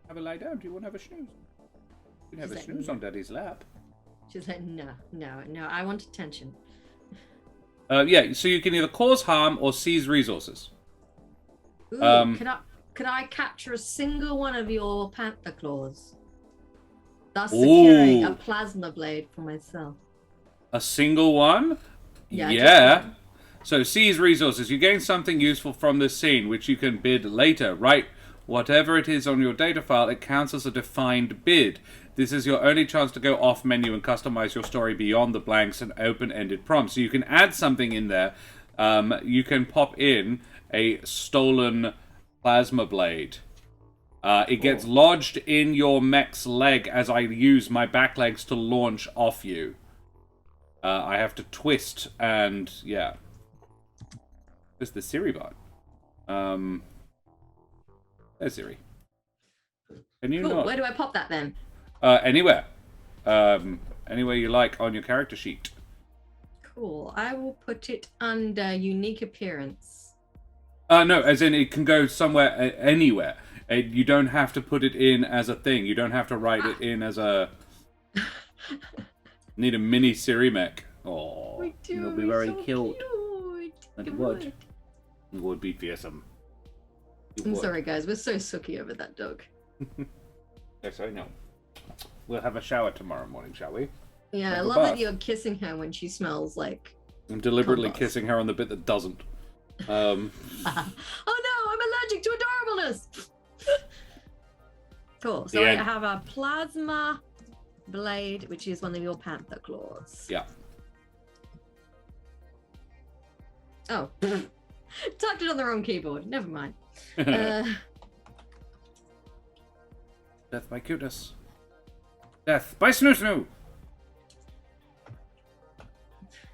Speaker 1: Have a lie down. Do you want to have a snooze? You can have a snooze on Daddy's lap.
Speaker 2: She's like, no, I want attention.
Speaker 1: Yeah, so you can either cause harm or seize resources.
Speaker 2: Ooh, could I capture a single one of your panther claws? Thus securing a plasma blade for myself.
Speaker 1: A single one?
Speaker 2: Yeah.
Speaker 1: So seize resources. You gain something useful from this scene, which you can bid later. Write whatever it is on your data file. It counts as a defined bid. This is your only chance to go off menu and customize your story beyond the blanks and open-ended prompts. So you can add something in there. You can pop in a stolen plasma blade. It gets lodged in your mech's leg as I use my back legs to launch off you. I have to twist and, yeah. This is the Siri bot. There's Siri. Can you not...
Speaker 2: Where do I pop that then?
Speaker 1: Anywhere. Anywhere you like on your character sheet.
Speaker 2: Cool. I will put it under unique appearance.
Speaker 1: No, as in it can go somewhere, anywhere. You don't have to put it in as a thing. You don't have to write it in as a... Need a mini Siri mech. Oh, you'll be very cute. It would. It would be fearsome.
Speaker 2: I'm sorry, guys. We're so sooky over that dog.
Speaker 1: Yes, I know. We'll have a shower tomorrow morning, shall we?
Speaker 2: Yeah, I love that you're kissing her when she smells like...
Speaker 1: I'm deliberately kissing her on the bit that doesn't.
Speaker 2: Oh no, I'm allergic to adorableness! Cool. So I have a plasma blade, which is one of your panther claws.
Speaker 1: Yeah.
Speaker 2: Oh. Typed it on the wrong keyboard. Never mind.
Speaker 1: Death by cuteness. Death by snoo-snoo!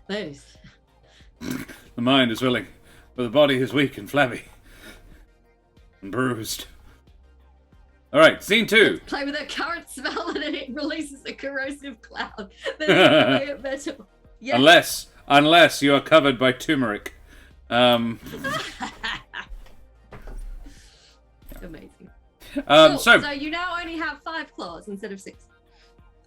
Speaker 2: Those.
Speaker 1: The mind is willing, but the body is weak and flabby. And bruised. Alright, scene 2.
Speaker 2: Play with a current spell and it releases a corrosive cloud. Then it metal. Yes.
Speaker 1: Unless you are covered by turmeric.
Speaker 2: Amazing.
Speaker 1: Cool.
Speaker 2: So you now only have 5 claws instead of 6.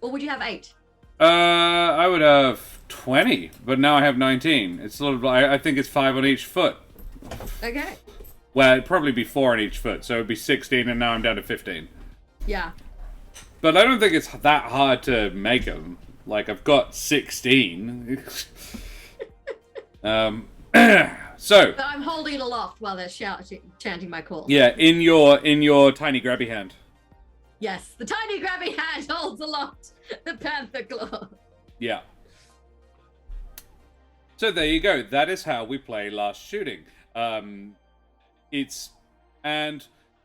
Speaker 2: Or would you have 8?
Speaker 1: I would have 20, but now I have 19. It's sort of like, I think it's 5 on each foot.
Speaker 2: Okay.
Speaker 1: Well, it'd probably be 4 on each foot, so it'd be 16, and now I'm down to 15.
Speaker 2: Yeah.
Speaker 1: But I don't think it's that hard to make them. Like, I've got 16. So.
Speaker 2: But I'm holding it aloft while they're chanting my call.
Speaker 1: Yeah, in your tiny grabby hand.
Speaker 2: Yes, the tiny grabby hand holds aloft the panther claw.
Speaker 1: Yeah. So there you go. That is how we play Last Shooting. And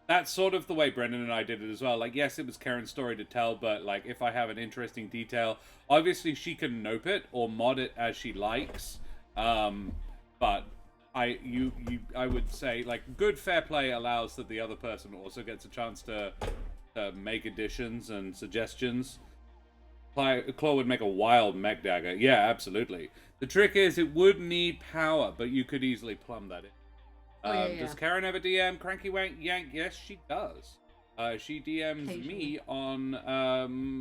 Speaker 1: That's sort of the way Brendan and I did it as well. Like, yes, it was Karen's story to tell, but like, if I have an interesting detail, obviously she can nope it or mod it as she likes. But I would say, like, good fair play allows that the other person also gets a chance to make additions and suggestions. Claw would make a wild mech dagger. Yeah, absolutely. The trick is it would need power, but you could easily plumb that in. Does Karen ever DM Cranky Wank Yank? Yes, she does. She DMs me on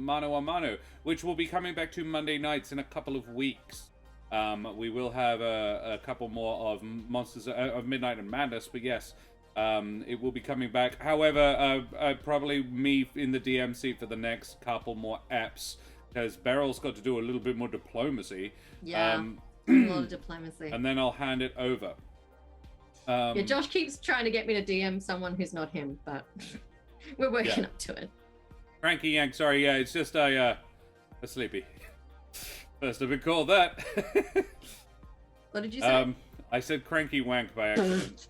Speaker 1: Mano a Mano, which will be coming back to Monday nights in a couple of weeks. We will have a couple more of Monsters of Midnight and Madness, but yes, it will be coming back. However, probably me in the DMC for the next couple more eps, because Beryl's got to do a little bit more diplomacy.
Speaker 2: Yeah, a lot of diplomacy.
Speaker 1: And then I'll hand it over.
Speaker 2: Yeah, Josh keeps trying to get me to DM someone who's not him, but we're working up to it.
Speaker 1: Cranky Yank, sorry, yeah, it's just a sleepy. First I've been called that.
Speaker 2: What did you say?
Speaker 1: I said Cranky Wank by accident.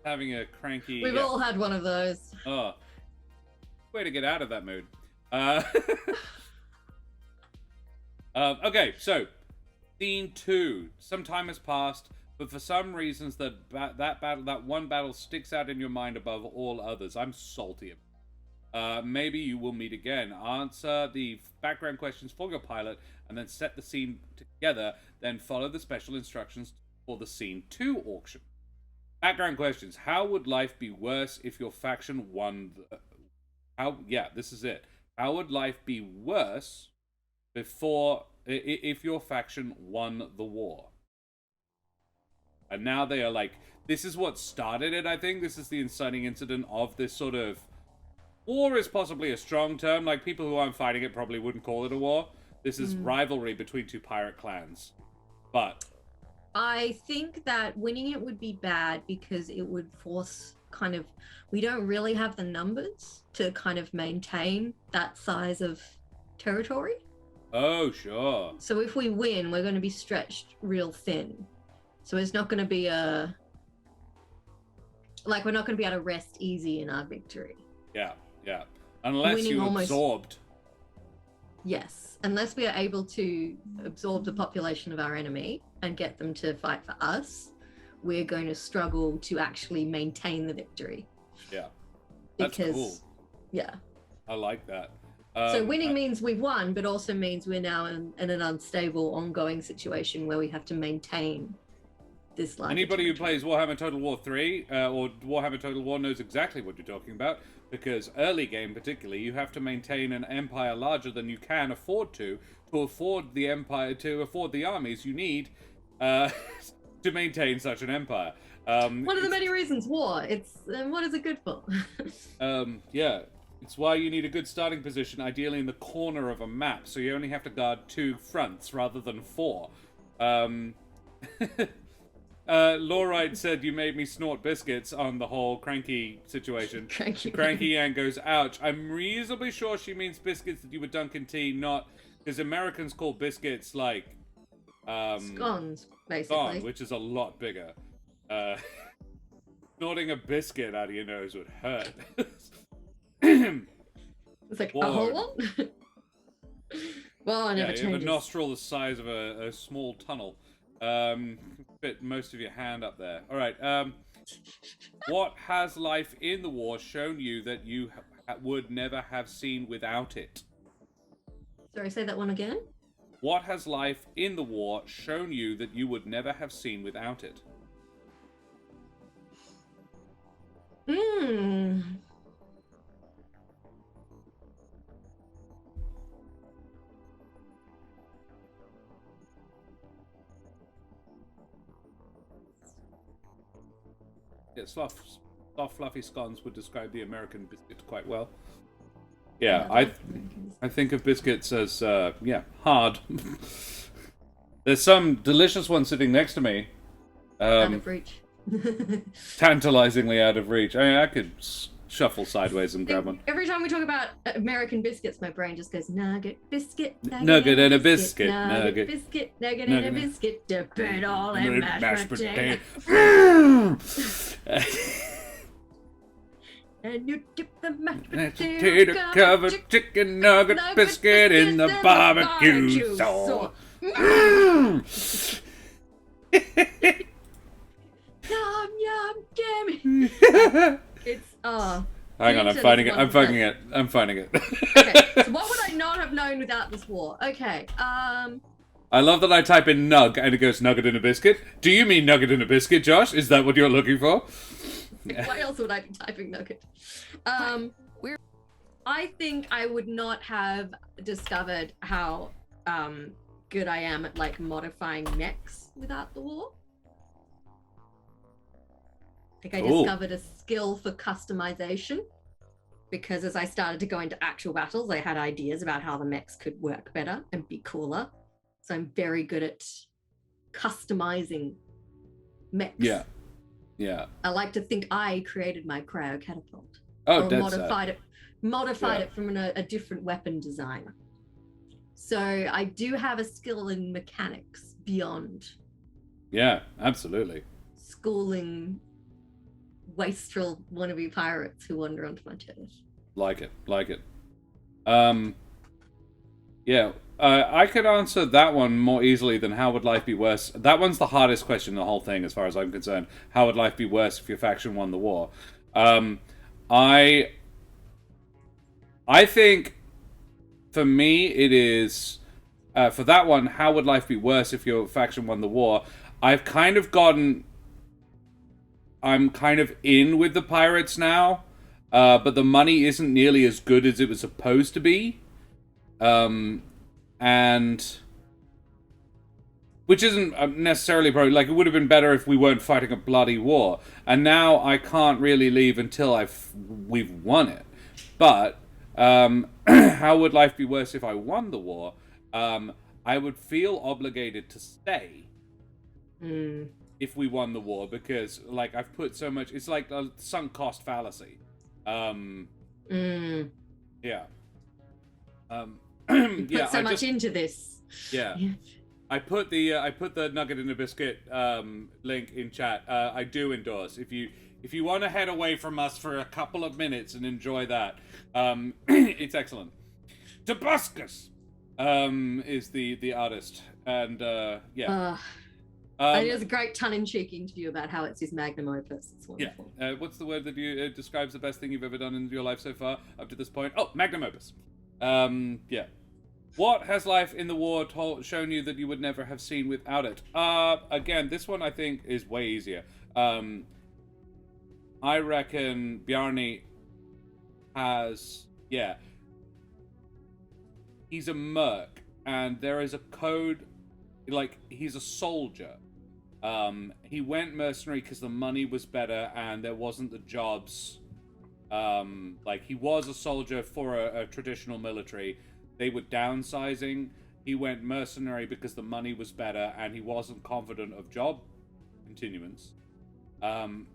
Speaker 1: Having a cranky...
Speaker 2: We've all had one of those.
Speaker 1: Oh. Way to get out of that mood. Okay, so Scene 2. Some time has passed, but for some reasons that one battle sticks out in your mind above all others. I'm salty. Maybe you will meet again. Answer the background questions for your pilot, and then set the scene together. Then follow the special instructions for the Scene 2 auction. Background questions. How would life be worse if your faction won? This is it. How would life be worse if your faction won the war? And now they are like, this is what started it, I think. This is the inciting incident of this sort of... War is possibly a strong term. Like, people who aren't fighting it probably wouldn't call it a war. This is rivalry between two pirate clans. But...
Speaker 2: I think that winning it would be bad because it would force kind of... We don't really have the numbers to kind of maintain that size of territory.
Speaker 1: Oh, sure.
Speaker 2: So if we win, we're going to be stretched real thin. So it's not going to be we're not going to be able to rest easy in our victory.
Speaker 1: Yeah. Unless you absorbed.
Speaker 2: Yes. Unless we are able to absorb the population of our enemy and get them to fight for us, we're going to struggle to actually maintain the victory.
Speaker 1: Yeah. That's cool.
Speaker 2: Yeah.
Speaker 1: I like that.
Speaker 2: So winning means we've won, but also means we're now in an unstable, ongoing situation where we have to maintain this large.
Speaker 1: Anybody who plays Warhammer Total War 3 or Warhammer Total War knows exactly what you're talking about, because early game particularly, you have to maintain an empire larger than you can afford to afford the empire, to afford the armies you need to maintain such an empire.
Speaker 2: One of the many reasons war. It's what is it good for?
Speaker 1: Yeah. It's why you need a good starting position, ideally in the corner of a map, so you only have to guard 2 fronts rather than 4. Lauride said you made me snort biscuits on the whole cranky situation. Cranky Ann goes, ouch. I'm reasonably sure she means biscuits that you would dunk in tea, not... Because Americans call biscuits, like...
Speaker 2: scones, basically.
Speaker 1: Scone, which is a lot bigger. Snorting a biscuit out of your nose would hurt.
Speaker 2: It's like, a whole one? Well, I never changes.
Speaker 1: You have a nostril the size of a small tunnel. Fit most of your hand up there. All right. What has life in the war shown you that you would never have seen without it?
Speaker 2: Sorry, say that one again.
Speaker 1: What has life in the war shown you that you would never have seen without it? Yeah, soft, fluffy scones would describe the American biscuit quite well. Yeah, I think of biscuits as, hard. There's some delicious one sitting next to me.
Speaker 2: Out of reach.
Speaker 1: Tantalizingly out of reach. I mean, I could shuffle sideways and grab one.
Speaker 2: Every time we talk about American biscuits, my brain just goes, nugget, biscuit,
Speaker 1: nugget and a biscuit,
Speaker 2: nugget, biscuit, nugget and a biscuit, dip it all in mashed potato. And you dip the mashed
Speaker 1: Potato covered chicken nugget biscuit in the barbecue sauce.
Speaker 2: Yum yum gimme. It's
Speaker 1: Hang on, I'm finding it. I'm finding it.
Speaker 2: Okay, so what would I not have known without this war? Okay,
Speaker 1: I love that I type in nug and it goes nugget in a biscuit. Do you mean nugget in a biscuit, Josh? Is that what you're looking for?
Speaker 2: Why else would I be typing nugget? I think I would not have discovered how good I am at like modifying mechs without the war. I think I discovered a skill for customization because as I started to go into actual battles, I had ideas about how the mechs could work better and be cooler. So I'm very good at customizing mechs.
Speaker 1: Yeah. Yeah.
Speaker 2: I like to think I created my cryo catapult.
Speaker 1: Oh,
Speaker 2: or
Speaker 1: that's
Speaker 2: modified it from a different weapon designer. So I do have a skill in mechanics beyond.
Speaker 1: Yeah, absolutely.
Speaker 2: Schooling wastrel wannabe pirates who wander onto my turf.
Speaker 1: Like it. Yeah. I could answer that one more easily than how would life be worse. That one's the hardest question in the whole thing, as far as I'm concerned. How would life be worse if your faction won the war? I think, for me, it is... for that one, how would life be worse if your faction won the war? I'm kind of in with the pirates now, but the money isn't nearly as good as it was supposed to be. And which isn't necessarily probably like it would have been better if we weren't fighting a bloody war. And now I can't really leave until we've won it. But how would life be worse if I won the war? I would feel obligated to stay if we won the war because like I've put so much. It's like a sunk cost fallacy. Yeah.
Speaker 2: You put so much into this.
Speaker 1: Yeah. I put the nugget in a biscuit link in chat. I do endorse. If you want to head away from us for a couple of minutes and enjoy that, it's excellent. Tobuscus is the artist, and yeah.
Speaker 2: I think there's a great tongue-in-cheek interview about how it's his magnum opus. It's wonderful.
Speaker 1: Yeah. What's the word that you describes the best thing you've ever done in your life so far up to this point? Oh, magnum opus. Yeah. What has life in the war shown you that you would never have seen without it? Again, this one I think is way easier. I reckon Bjarni has... Yeah. He's a merc, and there is a code... Like, he's a soldier. He went mercenary because the money was better and there wasn't the jobs. Like, he was a soldier for a traditional military. They were downsizing. He went mercenary because the money was better and he wasn't confident of job continuance. And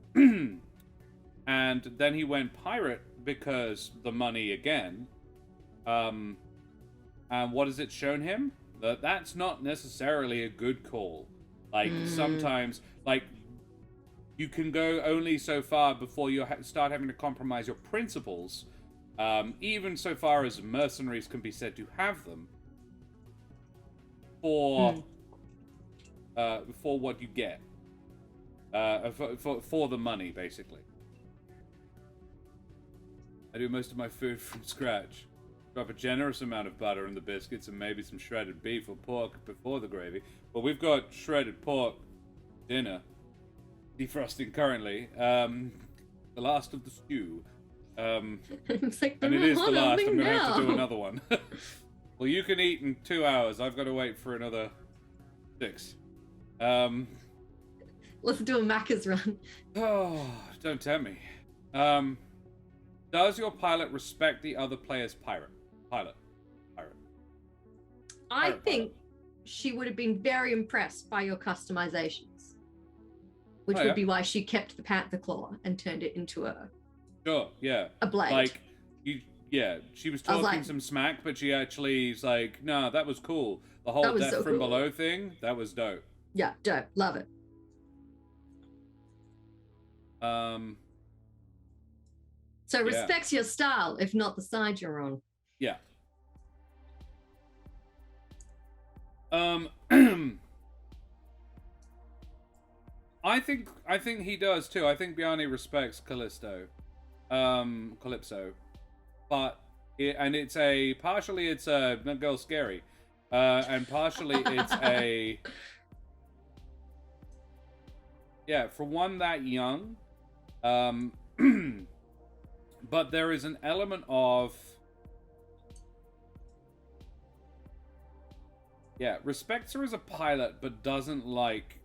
Speaker 1: then he went pirate because the money again. And what has it shown him? That's not necessarily a good call. Like, sometimes, like, you can go only so far before you start having to compromise your principles. Even so far as mercenaries can be said to have them. For what you get. For the money, basically. I do most of my food from scratch. Drop a generous amount of butter in the biscuits and maybe some shredded beef or pork before the gravy. Well, we've got shredded pork dinner. Defrosting currently. The last of the stew.
Speaker 2: It's like,
Speaker 1: and it is the last. I'm going to have to do another one. Well, you can eat in 2 hours. I've got to wait for another 6.
Speaker 2: Let's do a Macca's run.
Speaker 1: Oh, don't tempt me. Does your pilot respect the other player's pilot?
Speaker 2: I think she would have been very impressed by your customizations, which would be why she kept the panther claw and turned it into a blade.
Speaker 1: Like, she was talking some smack, but she actually is like, no, that was cool. The whole death from below thing, that was dope.
Speaker 2: Yeah, dope. Love it. So
Speaker 1: Yeah.
Speaker 2: respects your style, if not the side you're on.
Speaker 1: Yeah. I think he does too. I think Bjarne respects Calypso, but it's partially it's a girl scary, and partially it's a for one that young, but there is an element of respects her as a pilot, but doesn't like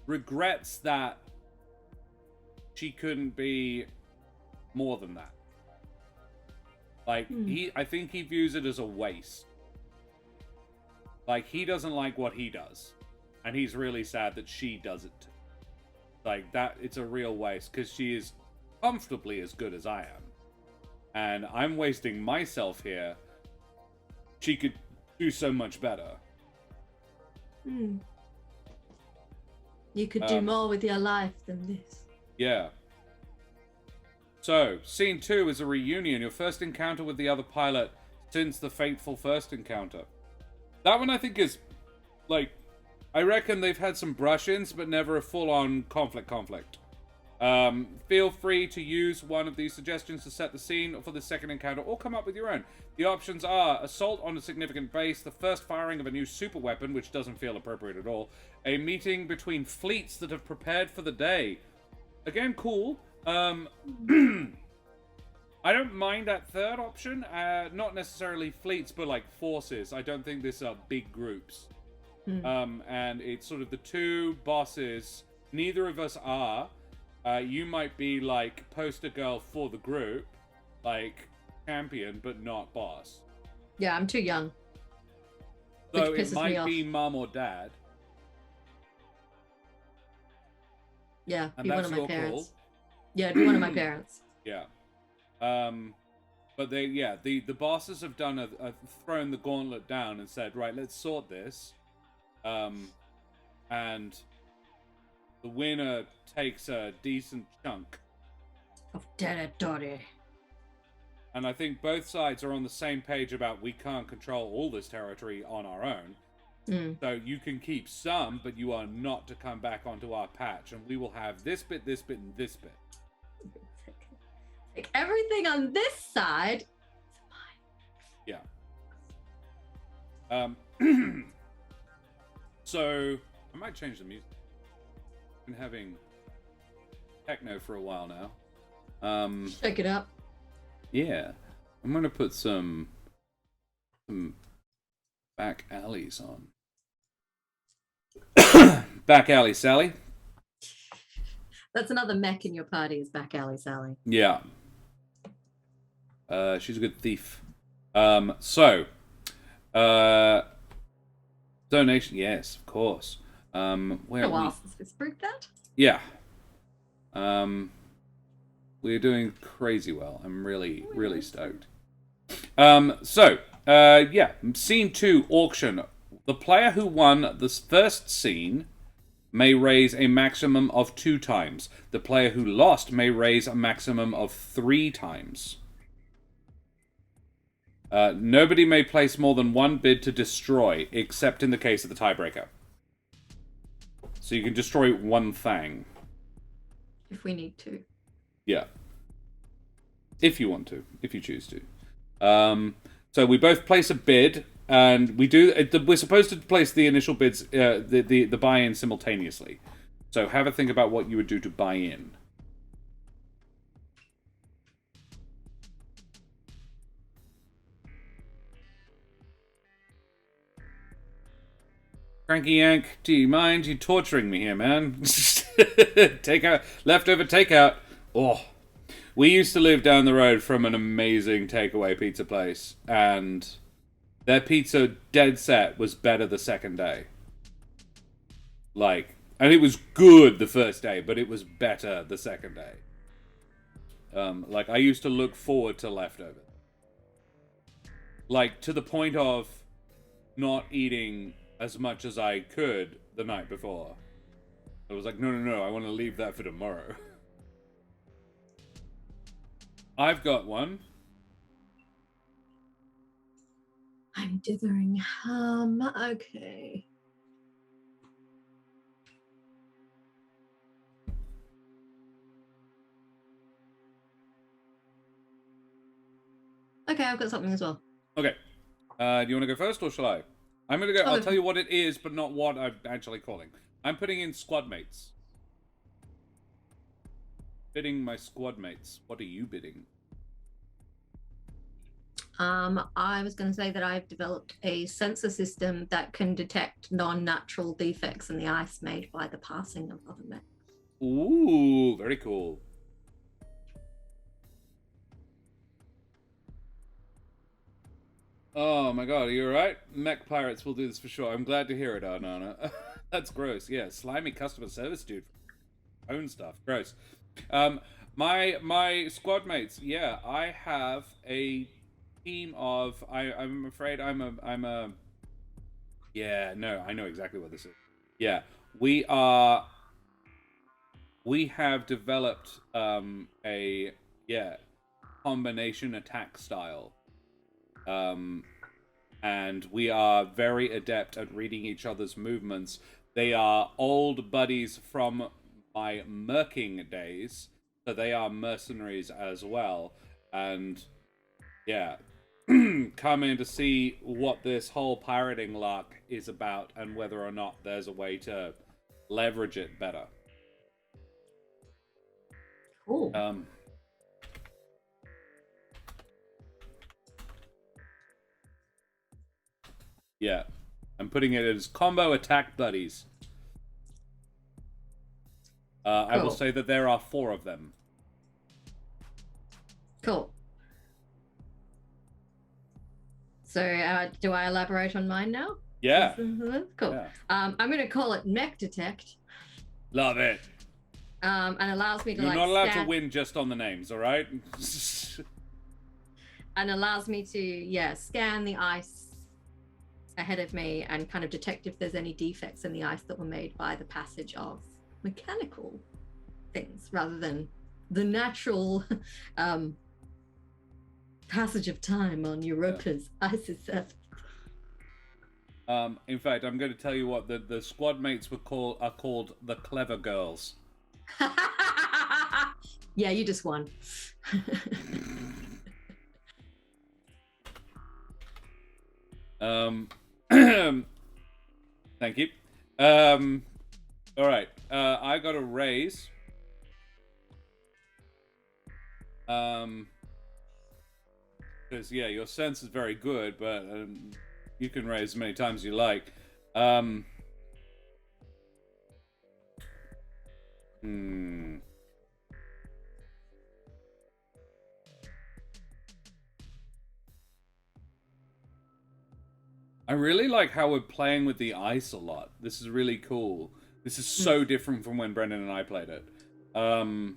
Speaker 1: regrets that she couldn't be more than that. Like I think he views it as a waste. Like he doesn't like what he does, and he's really sad that she does it too. Like that, it's a real waste because she is comfortably as good as I am, and I'm wasting myself here. She could do so much better.
Speaker 2: You could do more with your life than this.
Speaker 1: Yeah. So, scene 2 is a reunion. Your first encounter with the other pilot since the fateful first encounter. That one I think is, like, I reckon they've had some brush-ins, but never a full-on conflict. Feel free to use one of these suggestions to set the scene for the second encounter, or come up with your own. The options are assault on a significant base, the first firing of a new super weapon, which doesn't feel appropriate at all, a meeting between fleets that have prepared for the day. Again, cool. I don't mind that third option. Not necessarily fleets, but like forces. I don't think these are big groups. And it's sort of the two bosses. Neither of us are. You might be like poster girl for the group, like champion, but not boss.
Speaker 2: Yeah, I'm too young.
Speaker 1: So it might be mum or dad.
Speaker 2: Yeah,
Speaker 1: And
Speaker 2: be one
Speaker 1: that's
Speaker 2: of my
Speaker 1: your
Speaker 2: parents.
Speaker 1: call.
Speaker 2: Yeah, be one of my parents.
Speaker 1: Yeah. But the bosses have done thrown the gauntlet down and said, right, let's sort this. And the winner takes a decent chunk
Speaker 2: of territory.
Speaker 1: And I think both sides are on the same page about we can't control all this territory on our own. So you can keep some, but you are not to come back onto our patch. And we will have this bit, and this bit.
Speaker 2: Like everything on this side is
Speaker 1: mine. Yeah. So I might change the music. I've been having techno for a while now.
Speaker 2: Check it up.
Speaker 1: Yeah. I'm gonna put some back alleys on. Back alley Sally.
Speaker 2: That's another mech in your party, is Back Alley Sally.
Speaker 1: Yeah. She's a good thief. Donation, yes, of course. Where
Speaker 2: a while since we spoke that.
Speaker 1: Yeah. We're doing crazy well. I'm really stoked. Yeah, scene 2, auction. The player who won this first scene may raise a maximum of 2 times. The player who lost may raise a maximum of 3 times. Nobody may place more than 1 bid to destroy, except in the case of the tiebreaker. So you can destroy 1 thing.
Speaker 2: If we need to.
Speaker 1: Yeah. If you want to. If you choose to. So we both place a bid, and we're supposed to place the initial bids, the buy-in simultaneously. So have a think about what you would do to buy in. Cranky Yank, do you mind? You torturing me here, man. Takeout, leftover takeout. Oh, we used to live down the road from an amazing takeaway pizza place, and their pizza, dead set, was better the second day. Like, and it was good the first day, but it was better the second day. Like, I used to look forward to leftover. Like, to the point of not eating as much as I could the night before. I was like, no, I want to leave that for tomorrow. I've got one.
Speaker 2: I'm dithering. Okay. Okay, I've got something as well.
Speaker 1: Okay. Do you want to go first, or shall I? I'm going to go. I'll
Speaker 2: Okay.
Speaker 1: tell you what it is, but not what I'm actually calling. I'm putting in squad mates. Bidding my squad mates. What are you bidding?
Speaker 2: I was going to say that I've developed a sensor system that can detect non-natural defects in the ice made by the passing of other mechs.
Speaker 1: Ooh, very cool. Oh my god, are you alright? Mech Pirates will do this for sure. I'm glad to hear it, Arnana. That's gross. Yeah, slimy customer service dude. Own stuff. Gross. My squad mates, yeah, I have a team of I'm afraid I'm a yeah, no, I know exactly what this is. Yeah. We have developed a combination attack style. And we are very adept at reading each other's movements. They are old buddies from my merking days, so they are mercenaries as well. And yeah, come in to see what this whole pirating lark is about and whether or not there's a way to leverage it better.
Speaker 2: Cool.
Speaker 1: Yeah, I'm putting it as combo attack buddies. Cool. I will say that there are 4 of them.
Speaker 2: Cool. So, do I elaborate on mine now?
Speaker 1: Yeah.
Speaker 2: Cool.
Speaker 1: Yeah.
Speaker 2: I'm going to call it Mech Detect.
Speaker 1: Love it.
Speaker 2: And allows me to
Speaker 1: You're not allowed to win just on the names, all right?
Speaker 2: And allows me to, scan the ice ahead of me and kind of detect if there's any defects in the ice that were made by the passage of mechanical things rather than the natural passage of time on Europa's icy surface.
Speaker 1: In fact, I'm going to tell you what the squad mates are called the Clever Girls.
Speaker 2: Yeah, you just won.
Speaker 1: Thank you. All right. I got a raise. Because your sense is very good, but you can raise as many times as you like. I really like how we're playing with the ice a lot. This is really cool. This is so different from when Brendan and I played it. I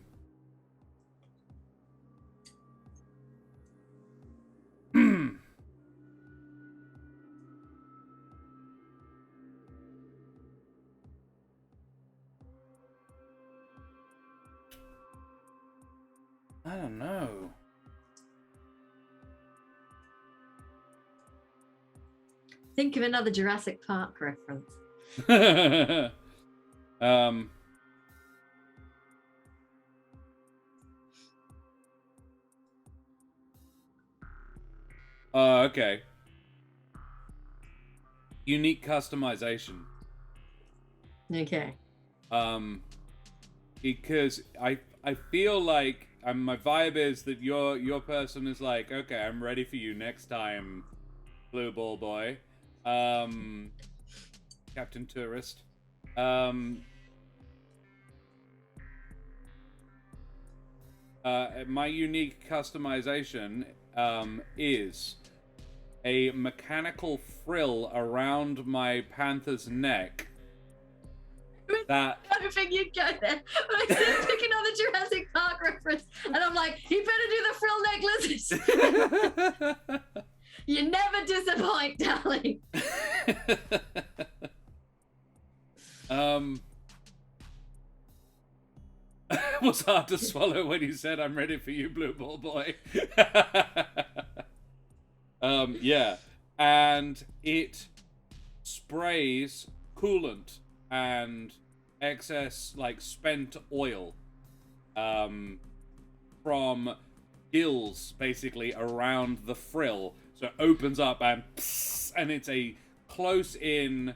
Speaker 1: don't know.
Speaker 2: Think of another Jurassic Park reference.
Speaker 1: Okay. Unique customization.
Speaker 2: Okay.
Speaker 1: Because I feel like my vibe is that your person is like, okay, I'm ready for you next time, Blue Ball Boy. Captain Tourist. My unique customization is a mechanical frill around my panther's neck. That
Speaker 2: Hoping you'd go there. I said pick another Jurassic Park reference, and I'm like, you better do the frill necklaces. You never disappoint, darling.
Speaker 1: Was hard to swallow when you said, "I'm ready for you, Blue Ball Boy." Yeah, and it sprays coolant and excess like spent oil from gills basically around the frill, so it opens up and it's a close in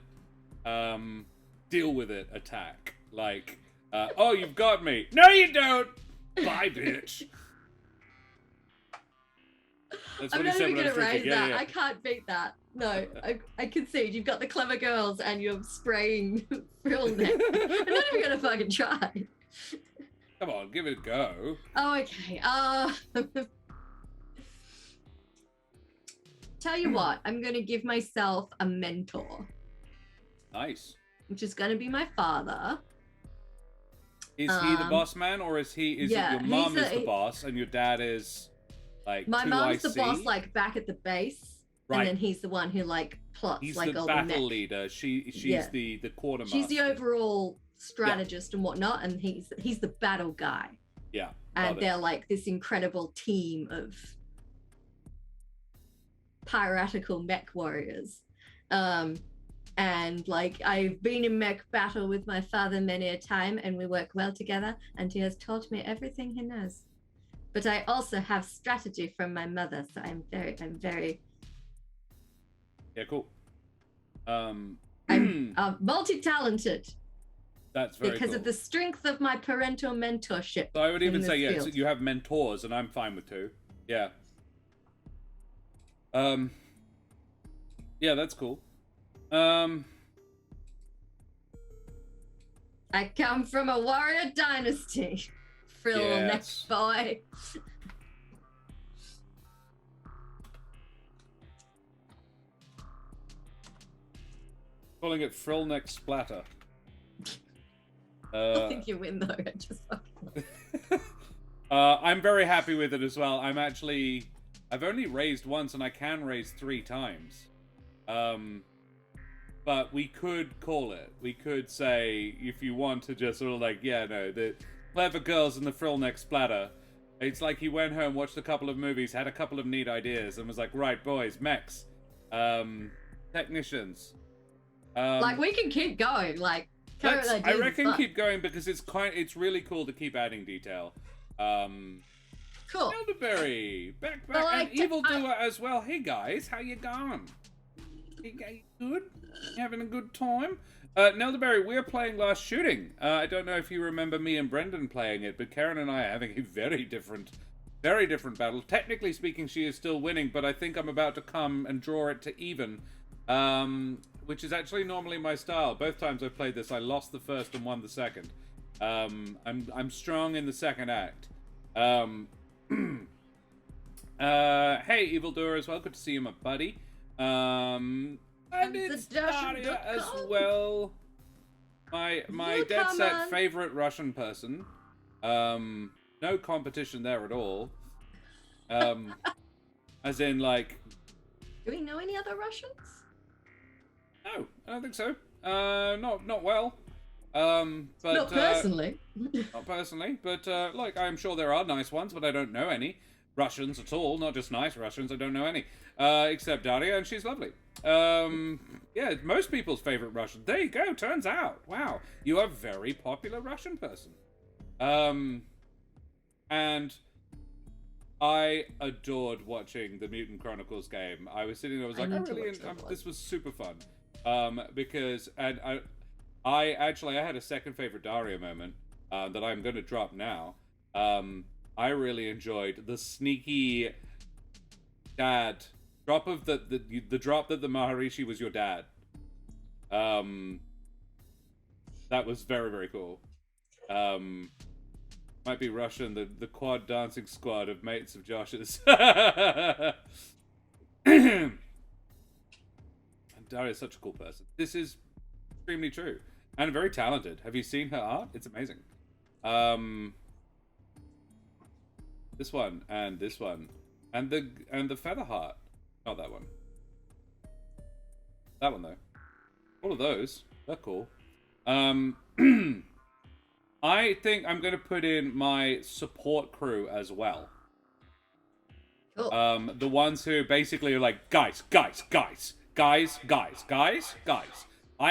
Speaker 1: deal with it attack, like oh, you've got me, no you don't, bye bitch. That's
Speaker 2: I'm
Speaker 1: what he
Speaker 2: not
Speaker 1: said
Speaker 2: even
Speaker 1: when I
Speaker 2: gonna
Speaker 1: was
Speaker 2: raise
Speaker 1: drinking.
Speaker 2: that.
Speaker 1: Yeah.
Speaker 2: I can't beat that. No, I concede. You've got the clever girls and you're spraying frill neck. I'm not even gonna fucking try.
Speaker 1: Come on, give it a go.
Speaker 2: Oh, okay. Tell you what, I'm gonna give myself a mentor,
Speaker 1: Nice.
Speaker 2: which is gonna be my father.
Speaker 1: Is he the boss man, or is
Speaker 2: yeah,
Speaker 1: it your mum
Speaker 2: he's
Speaker 1: is the boss and your dad is like
Speaker 2: my
Speaker 1: 2IC?
Speaker 2: mum's the boss, like back at the base,
Speaker 1: Right.
Speaker 2: and then he's the one who like plots
Speaker 1: He's
Speaker 2: like
Speaker 1: the
Speaker 2: all
Speaker 1: battle
Speaker 2: the mech.
Speaker 1: leader. She's
Speaker 2: Yeah.
Speaker 1: the quartermaster.
Speaker 2: She's the overall strategist and whatnot, and he's the battle guy.
Speaker 1: Yeah.
Speaker 2: And they're like this incredible team of piratical mech warriors. And like I've been in mech battle with my father many a time, and we work well together, and he has taught me everything he knows. But I also have strategy from my mother, so I'm very
Speaker 1: Yeah, cool.
Speaker 2: I'm multi-talented.
Speaker 1: That's very
Speaker 2: because
Speaker 1: cool.
Speaker 2: of the strength of my parental mentorship.
Speaker 1: So I would even say, yeah,
Speaker 2: field.
Speaker 1: so you have mentors, and I'm fine with 2. Yeah. Yeah, that's cool.
Speaker 2: I come from a warrior dynasty. Frill
Speaker 1: Yes.
Speaker 2: neck boy.
Speaker 1: Calling it frill neck splatter.
Speaker 2: I think you win though. I just fucking...
Speaker 1: I'm very happy with it as well. I've only raised once, and I can raise 3 times. But we could call it. We could say, if you want to just sort of like, yeah, no, the clever girls and the frill neck splatter. It's like he went home, watched a couple of movies, had a couple of neat ideas, and was like, right, boys, mechs, technicians.
Speaker 2: like we can keep going. Like
Speaker 1: I reckon keep going, because it's really cool to keep adding detail.
Speaker 2: Cool.
Speaker 1: Elderberry, back,
Speaker 2: Well,
Speaker 1: and Evildoer as well. Hey guys, how you going? You good? You having a good time? Nelderberry, we're playing Last Shooting. I don't know if you remember me and Brendan playing it, but Karen and I are having a very different battle. Technically speaking, she is still winning, but I think I'm about to come and draw it to even, which is actually normally my style. Both times I've played this, I lost the first and won the second. I'm strong in the second act. Hey, Evildoer as well. Good to see you, my buddy. And it's Daria as well. My dead set favorite Russian person. No competition there at all. As in, like...
Speaker 2: Do we know any other Russians?
Speaker 1: No, I don't think so. Not well. But
Speaker 2: not personally.
Speaker 1: Not personally, but like, I'm sure there are nice ones, but I don't know any Russians at all. Not just nice Russians, I don't know any. Except Daria, and she's lovely. Yeah, most people's favorite Russian. There you go, turns out. Wow, you are a very popular Russian person. And I adored watching the Mutant Chronicles game. I was sitting there, I was like, this was super fun. Because, and I had a second favorite Daria moment that I'm going to drop now. I really enjoyed the sneaky dad drop of the drop that the Maharishi was your dad. That was very, very cool. Might be Russian, the quad dancing squad of mates of Josh's. And Daria's such a cool person. This is extremely true. And very talented. Have you seen her art? It's amazing. This one and this one. And the feather heart. Not that one. That one though. All of those. They're cool. I think I'm going to put in my support crew as well.
Speaker 2: Cool.
Speaker 1: The ones who basically are like, guys. I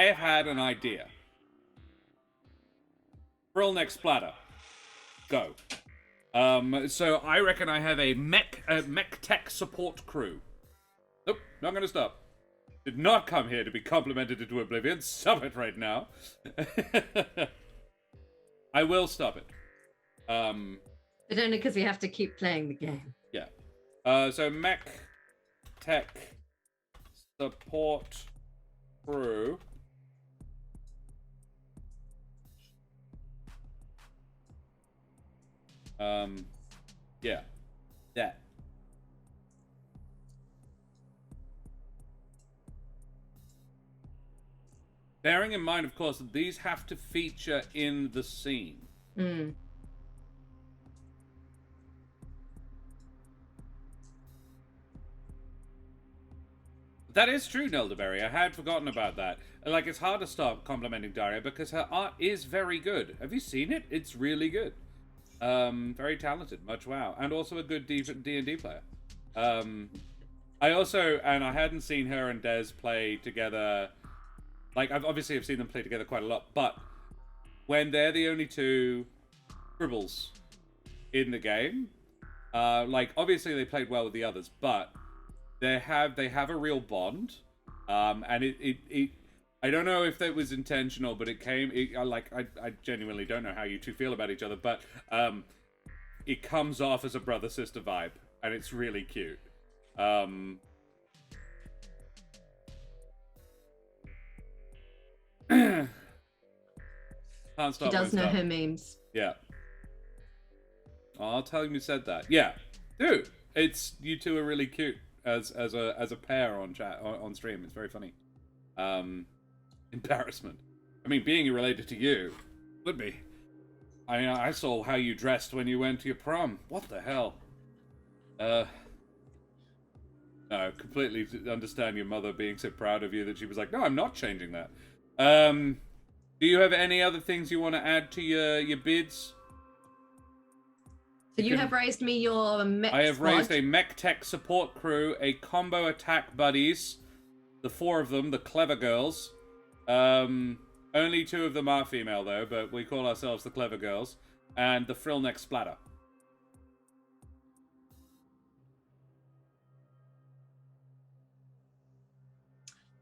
Speaker 1: have had an idea. Frill next splatter. Go. So I reckon I have a mech tech support crew. Nope, not gonna stop. Did not come here to be complimented into oblivion. Stop it right now. I will stop it.
Speaker 2: But only because we have to keep playing the game.
Speaker 1: Yeah. So mech tech support crew. Yeah. That. Bearing in mind, of course, that these have to feature in the scene.
Speaker 2: Mm.
Speaker 1: That is true, Nelderberry. I had forgotten about that. Like, it's hard to stop complimenting Daria because her art is very good. Have you seen it? It's really good. Very talented, much wow. And also a good D&D player. I also, and I hadn't seen her and Des play together. Like, I've seen them play together quite a lot, but when they're the only two scribbles in the game, like, obviously they played well with the others, but they have a real bond, and it I don't know if that was intentional, but I genuinely don't know how you two feel about each other, but it comes off as a brother-sister vibe, and it's really cute. Can't stop.
Speaker 2: She does know her memes.
Speaker 1: Yeah. I'll tell him you said that. Yeah, dude, it's you two are really cute as a pair on chat on stream. It's very funny. Embarrassment. I mean, being related to you would be. I mean, I saw how you dressed when you went to your prom. What the hell? No, completely understand your mother being so proud of you that she was like, no, I'm not changing that. Do you have any other things you want to add to your bids?
Speaker 2: So you have raised me your mech
Speaker 1: I have
Speaker 2: squad.
Speaker 1: raised a mech tech support crew, a combo attack buddies, the 4 of them, the clever girls. Only 2 of them are female though, but we call ourselves the clever girls, and the frill neck splatter.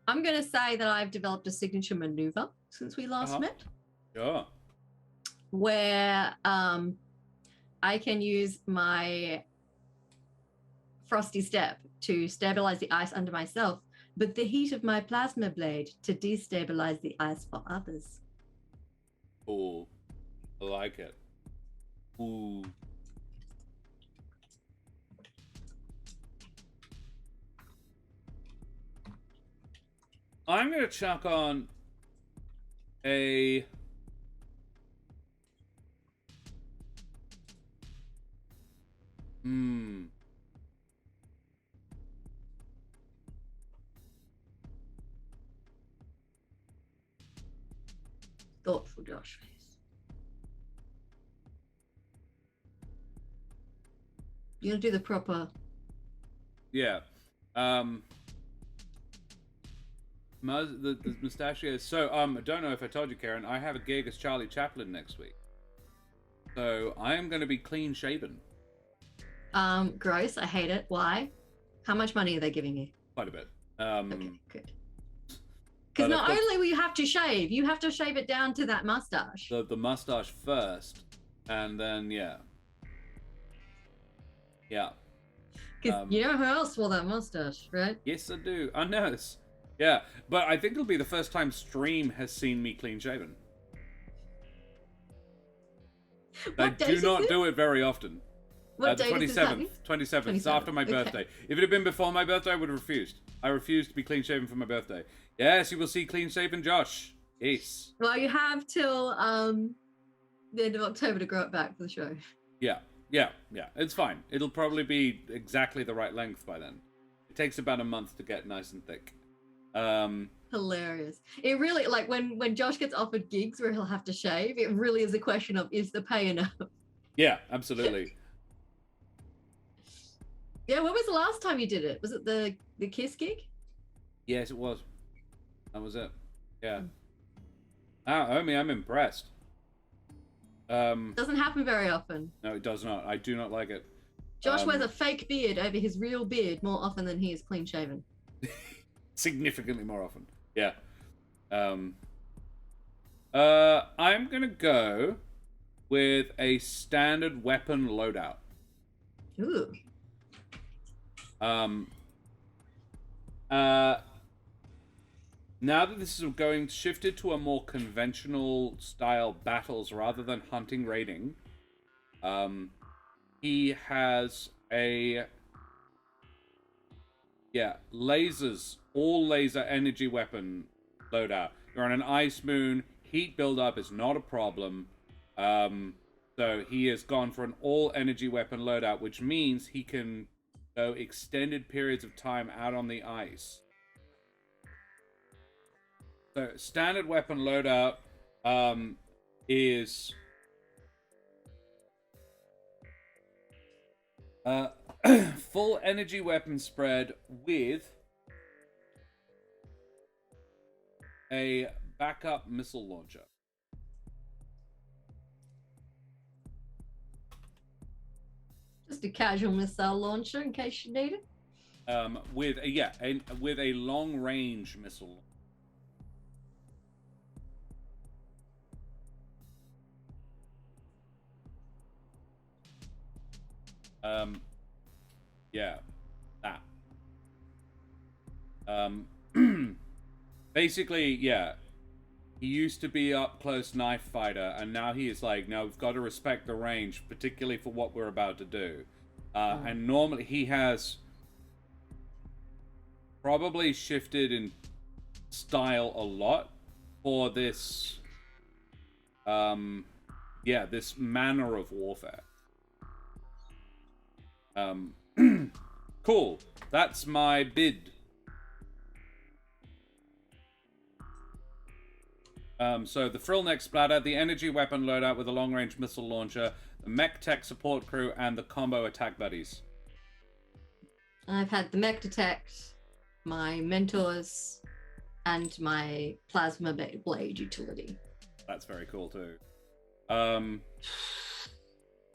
Speaker 2: I'm going to say that I've developed a signature maneuver since we last met.
Speaker 1: Sure.
Speaker 2: Where I can use my Frosty Step to stabilize the ice under myself, but the heat of my plasma blade to destabilize the ice for others.
Speaker 1: Ooh. I like it. Ooh. I'm going to chuck on a...
Speaker 2: Thoughtful Josh face. You're going to do the proper...
Speaker 1: Yeah. The mustachios. So, I don't know if I told you, Karen, I have a gig as Charlie Chaplin next week. So, I am going to be clean shaven.
Speaker 2: Gross. I hate it. Why? How much money are they giving you?
Speaker 1: Quite a bit.
Speaker 2: Okay, good. Because not only will you have to shave it down to that mustache.
Speaker 1: The mustache first, and then, yeah. Yeah.
Speaker 2: Because you know who else wore that mustache, right?
Speaker 1: Yes, I do. I know. Yeah, but I think it'll be the first time stream has seen me clean shaven. I do not do it very often.
Speaker 2: What
Speaker 1: the
Speaker 2: date 27th?
Speaker 1: Is this happening? 27th. It's after my birthday. If it had been before my birthday, I would have refused. I refused to be clean shaven for my birthday. Yes, you will see clean shaven Josh. Yes.
Speaker 2: Well, you have till the end of October to grow it back for the show.
Speaker 1: Yeah. It's fine. It'll probably be exactly the right length by then. It takes about a month to get nice and thick.
Speaker 2: Hilarious. It really, like, when Josh gets offered gigs where he'll have to shave, it really is a question of, is the pay enough?
Speaker 1: Yeah, absolutely.
Speaker 2: Yeah, when was the last time you did it? Was it the Kiss gig?
Speaker 1: Yes, it was. That was it. Yeah. Omi, I'm impressed.
Speaker 2: Doesn't happen very often.
Speaker 1: No, it does not. I do not like it.
Speaker 2: Josh wears a fake beard over his real beard more often than he is clean shaven.
Speaker 1: Significantly more often. Yeah. I'm gonna go with a standard weapon loadout.
Speaker 2: Ooh.
Speaker 1: Now that this is going shifted to a more conventional style battles rather than hunting raiding, he has lasers, all laser energy weapon loadout. You're on an ice moon, heat buildup is not a problem. So he has gone for an all energy weapon loadout, which means he can go extended periods of time out on the ice. So standard weapon loadout is full energy weapon spread with a backup missile launcher.
Speaker 2: Just a casual missile launcher in case you need it.
Speaker 1: With a long range missile. That. Basically, yeah. He used to be up close knife fighter, and now he is like, no, we've got to respect the range, particularly for what we're about to do. And normally he has probably shifted in style a lot for this, this manner of warfare. Cool. That's my bid. So the Frillneck Splatter, the energy weapon loadout with a long-range missile launcher, the mech tech support crew, and the combo attack buddies.
Speaker 2: I've had the mech detect, my mentors, and my plasma blade utility.
Speaker 1: That's very cool too.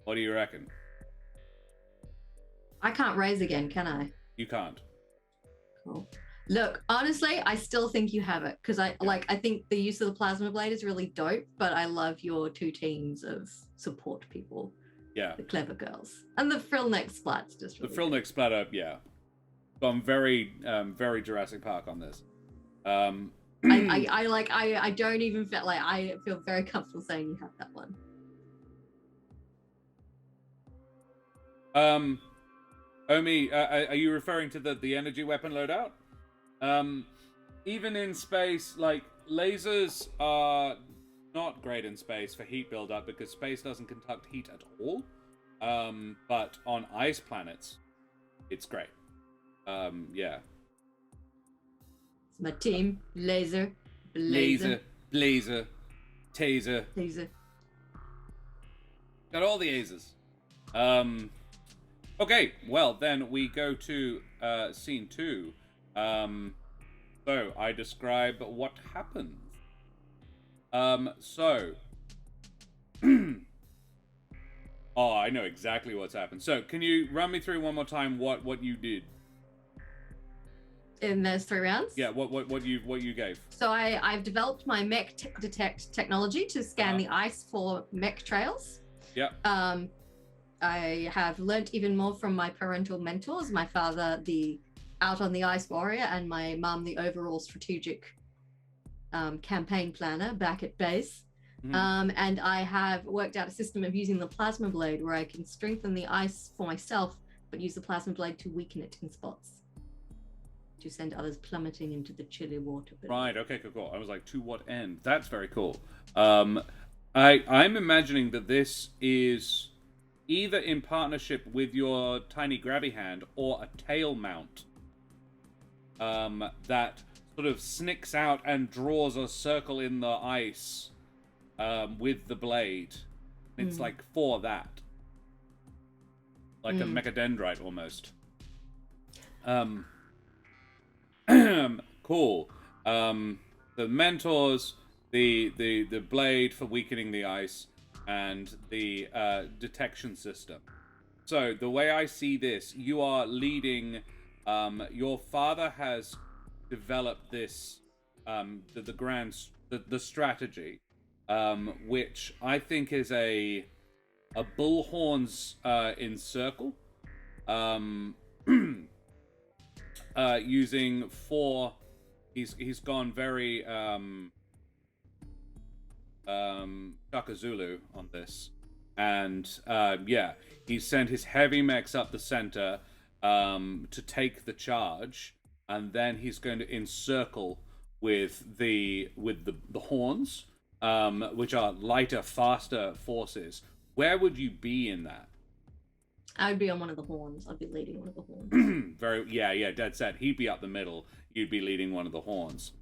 Speaker 1: What do you reckon?
Speaker 2: I can't raise again, can I?
Speaker 1: You can't.
Speaker 2: Cool. Look, honestly, I still think you have it because I think the use of the plasma blade is really dope, but I love your two teams of support people.
Speaker 1: Yeah.
Speaker 2: The clever girls. And the Frillneck Splat's just really
Speaker 1: the Frillneck Splatter, yeah. So I'm very Jurassic Park on this.
Speaker 2: I don't even feel like I feel very comfortable saying you have that one.
Speaker 1: Omi, are you referring to the energy weapon loadout? Even in space, like, lasers are not great in space for heat buildup because space doesn't conduct heat at all. But on ice planets, it's great. Yeah.
Speaker 2: It's my team. Laser.
Speaker 1: Blazer. Taser.
Speaker 2: Laser.
Speaker 1: Got all the A's. Okay, well, then we go to scene 2. So I describe what happens. Oh, I know exactly what's happened. So can you run me through one more time what you did?
Speaker 2: In those 3 rounds?
Speaker 1: Yeah, what you gave.
Speaker 2: So I've developed my mech detect technology to scan the ice for mech trails.
Speaker 1: Yeah.
Speaker 2: I have learnt even more from my parental mentors, my father, the out on the ice warrior, and my mum, the overall strategic campaign planner back at base.
Speaker 1: Mm-hmm.
Speaker 2: And I have worked out a system of using the plasma blade where I can strengthen the ice for myself, but use the plasma blade to weaken it in spots. To send others plummeting into the chilly water.
Speaker 1: Right, okay, cool. I was like, to what end? That's very cool. I'm imagining that this is either in partnership with your tiny grabby hand or a tail mount. sort of snicks out and draws a circle in the ice with the blade. It's like for that. Like a mechadendrite almost. Cool. The mentors, the blade for weakening the ice, and the detection system. So the way I see this, you are leading. Your father has developed this, the strategy, which I think is a bullhorns encircle, using 4. He's gone very Shaka Zulu on this, and he sent his heavy mechs up the center to take the charge, and then he's going to encircle with the horns, which are lighter, faster forces. Where would you be in that?
Speaker 2: I would be on one of the horns. I'd be leading one of the horns.
Speaker 1: Dead set. He'd be up the middle. You'd be leading one of the horns.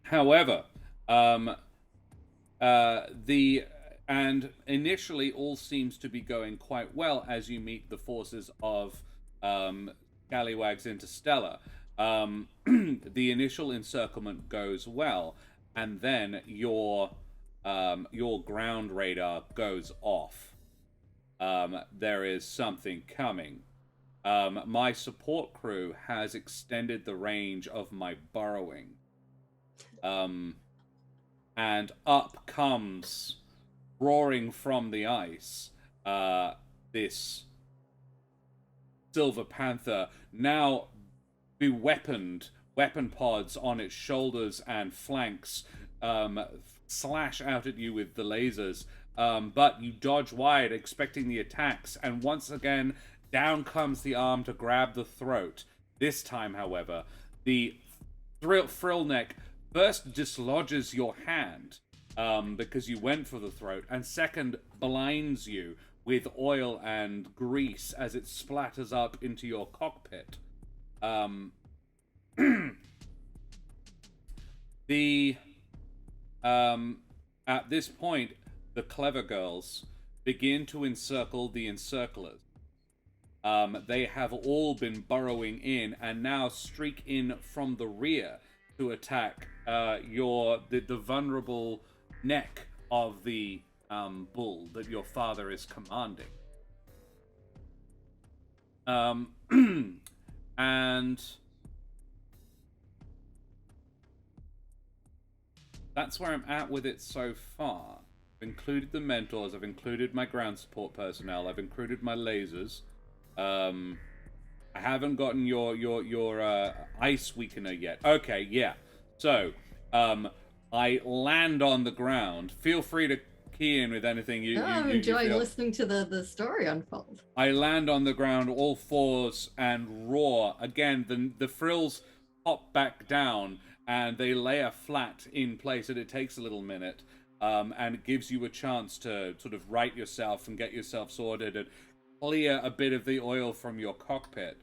Speaker 1: However, initially all seems to be going quite well as you meet the forces of Scallywags Interstellar. The initial encirclement goes well, and then your ground radar goes off. There is something coming. My support crew has extended the range of my burrowing. And up comes, roaring from the ice, this Silver Panther, now be-weaponed, weapon pods on its shoulders and flanks, slash out at you with the lasers, but you dodge wide, expecting the attacks, and once again, down comes the arm to grab the throat. This time, however, the frill neck first dislodges your hand, because you went for the throat, and second, blinds you with oil and grease as it splatters up into your cockpit. At this point, the clever girls begin to encircle the encirclers. They have all been burrowing in and now streak in from the rear to attack the vulnerable neck of the bull that your father is commanding. And that's where I'm at with it so far. I've included the mentors, I've included my ground support personnel, I've included my lasers. I haven't gotten your ice weakener yet. Okay, yeah. So, I land on the ground. Feel free to key in with anything you
Speaker 2: I'm enjoying listening to the story unfold.
Speaker 1: I land on the ground, all fours, and roar. Again, the frills pop back down, and they layer flat in place, and it takes a little minute. And it gives you a chance to sort of right yourself and get yourself sorted and clear a bit of the oil from your cockpit.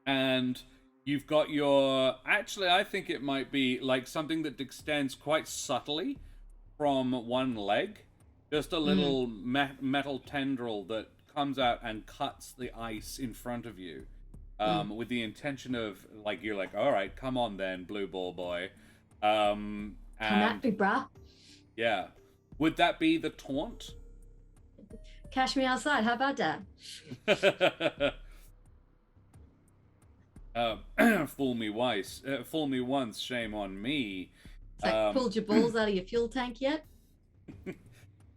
Speaker 1: And you've got your... Actually, I think it might be like something that extends quite subtly from one leg. Just a little metal tendril that comes out and cuts the ice in front of you. With the intention of, like, you're like, all right, come on then, blue ball boy.
Speaker 2: Come at me, brah.
Speaker 1: Yeah. Would that be the taunt?
Speaker 2: Cash me outside, how about that?
Speaker 1: Fool me once, shame on me.
Speaker 2: It's like, pulled your balls out of your fuel tank yet?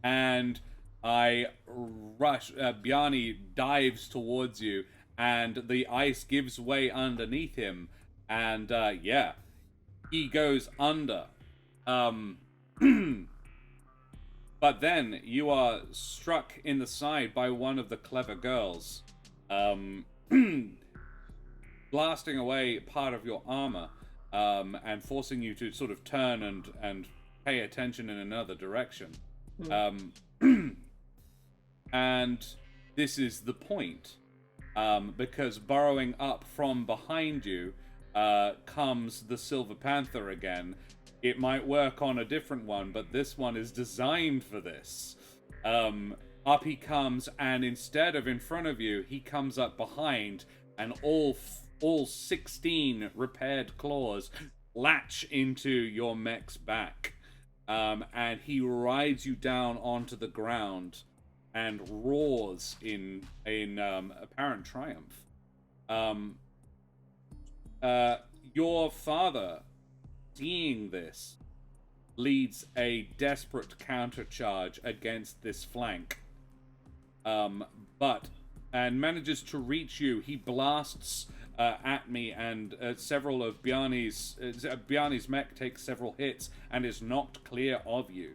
Speaker 1: And I rush, Bjarni dives towards you, and the ice gives way underneath him, and he goes under. But then you are struck in the side by one of the clever girls, blasting away part of your armor, and forcing you to sort of turn and pay attention in another direction. And this is the point. because burrowing up from behind you comes the Silver Panther again. It might work on a different one, but this one is designed for this. Up he comes, and instead of in front of you, he comes up behind, and all 16 repaired claws latch into your mech's back. And he rides you down onto the ground and roars in apparent triumph. Your father, seeing this, leads a desperate countercharge against this flank, and manages to reach you. He blasts at me, and several of Bjarni's mech takes several hits and is knocked clear of you,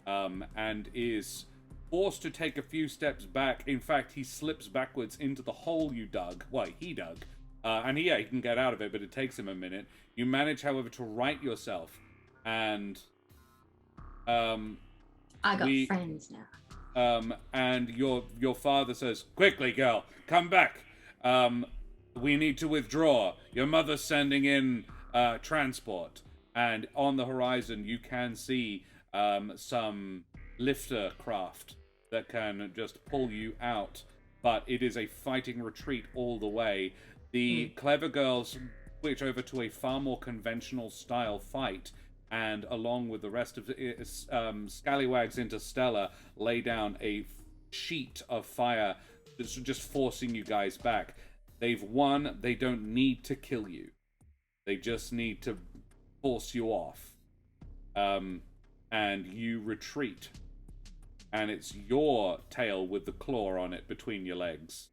Speaker 1: and is forced to take a few steps back. In fact, he slips backwards into the hole you dug. Well, he dug. And he can get out of it, but it takes him a minute. You manage, however, to right yourself, and
Speaker 2: I got friends now.
Speaker 1: And your father says, "Quickly, girl, come back. We need to withdraw. Your mother's sending in transport." And on the horizon, you can see some lifter craft that can just pull you out, but it is a fighting retreat all the way. The clever girls switch over to a far more conventional style fight, and along with the rest of Scallywags Interstellar, lay down a sheet of fire that's just forcing you guys back. They've won. They don't need to kill you. They just need to force you off. And you retreat. And it's your tail with the claw on it between your legs.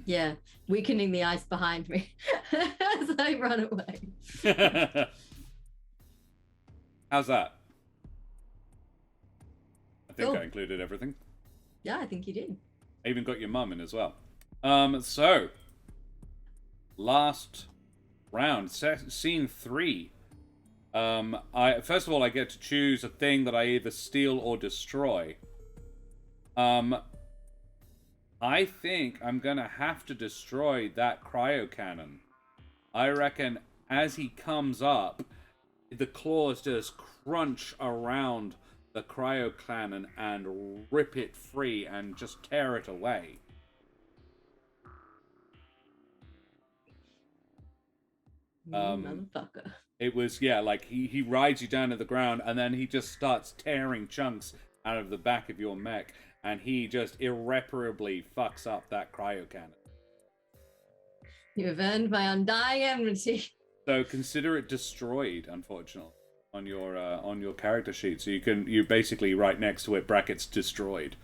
Speaker 2: Yeah, weakening the ice behind me as I run away.
Speaker 1: How's that? I think
Speaker 2: Cool.
Speaker 1: I included everything.
Speaker 2: Yeah, I think you did.
Speaker 1: I even got your mum in as well. So, last round, scene 3. First of all, I get to choose a thing that I either steal or destroy. I think I'm gonna have to destroy that cryo cannon. I reckon as he comes up, the claws just crunch around the cryo cannon and rip it free and just tear it away.
Speaker 2: Motherfucker.
Speaker 1: It was, yeah, like he rides you down to the ground, and then he just starts tearing chunks out of the back of your mech, and he just irreparably fucks up that cryo cannon.
Speaker 2: You have earned my undying enmity.
Speaker 1: So consider it destroyed, unfortunately, on your character sheet. So you basically write next to it brackets destroyed.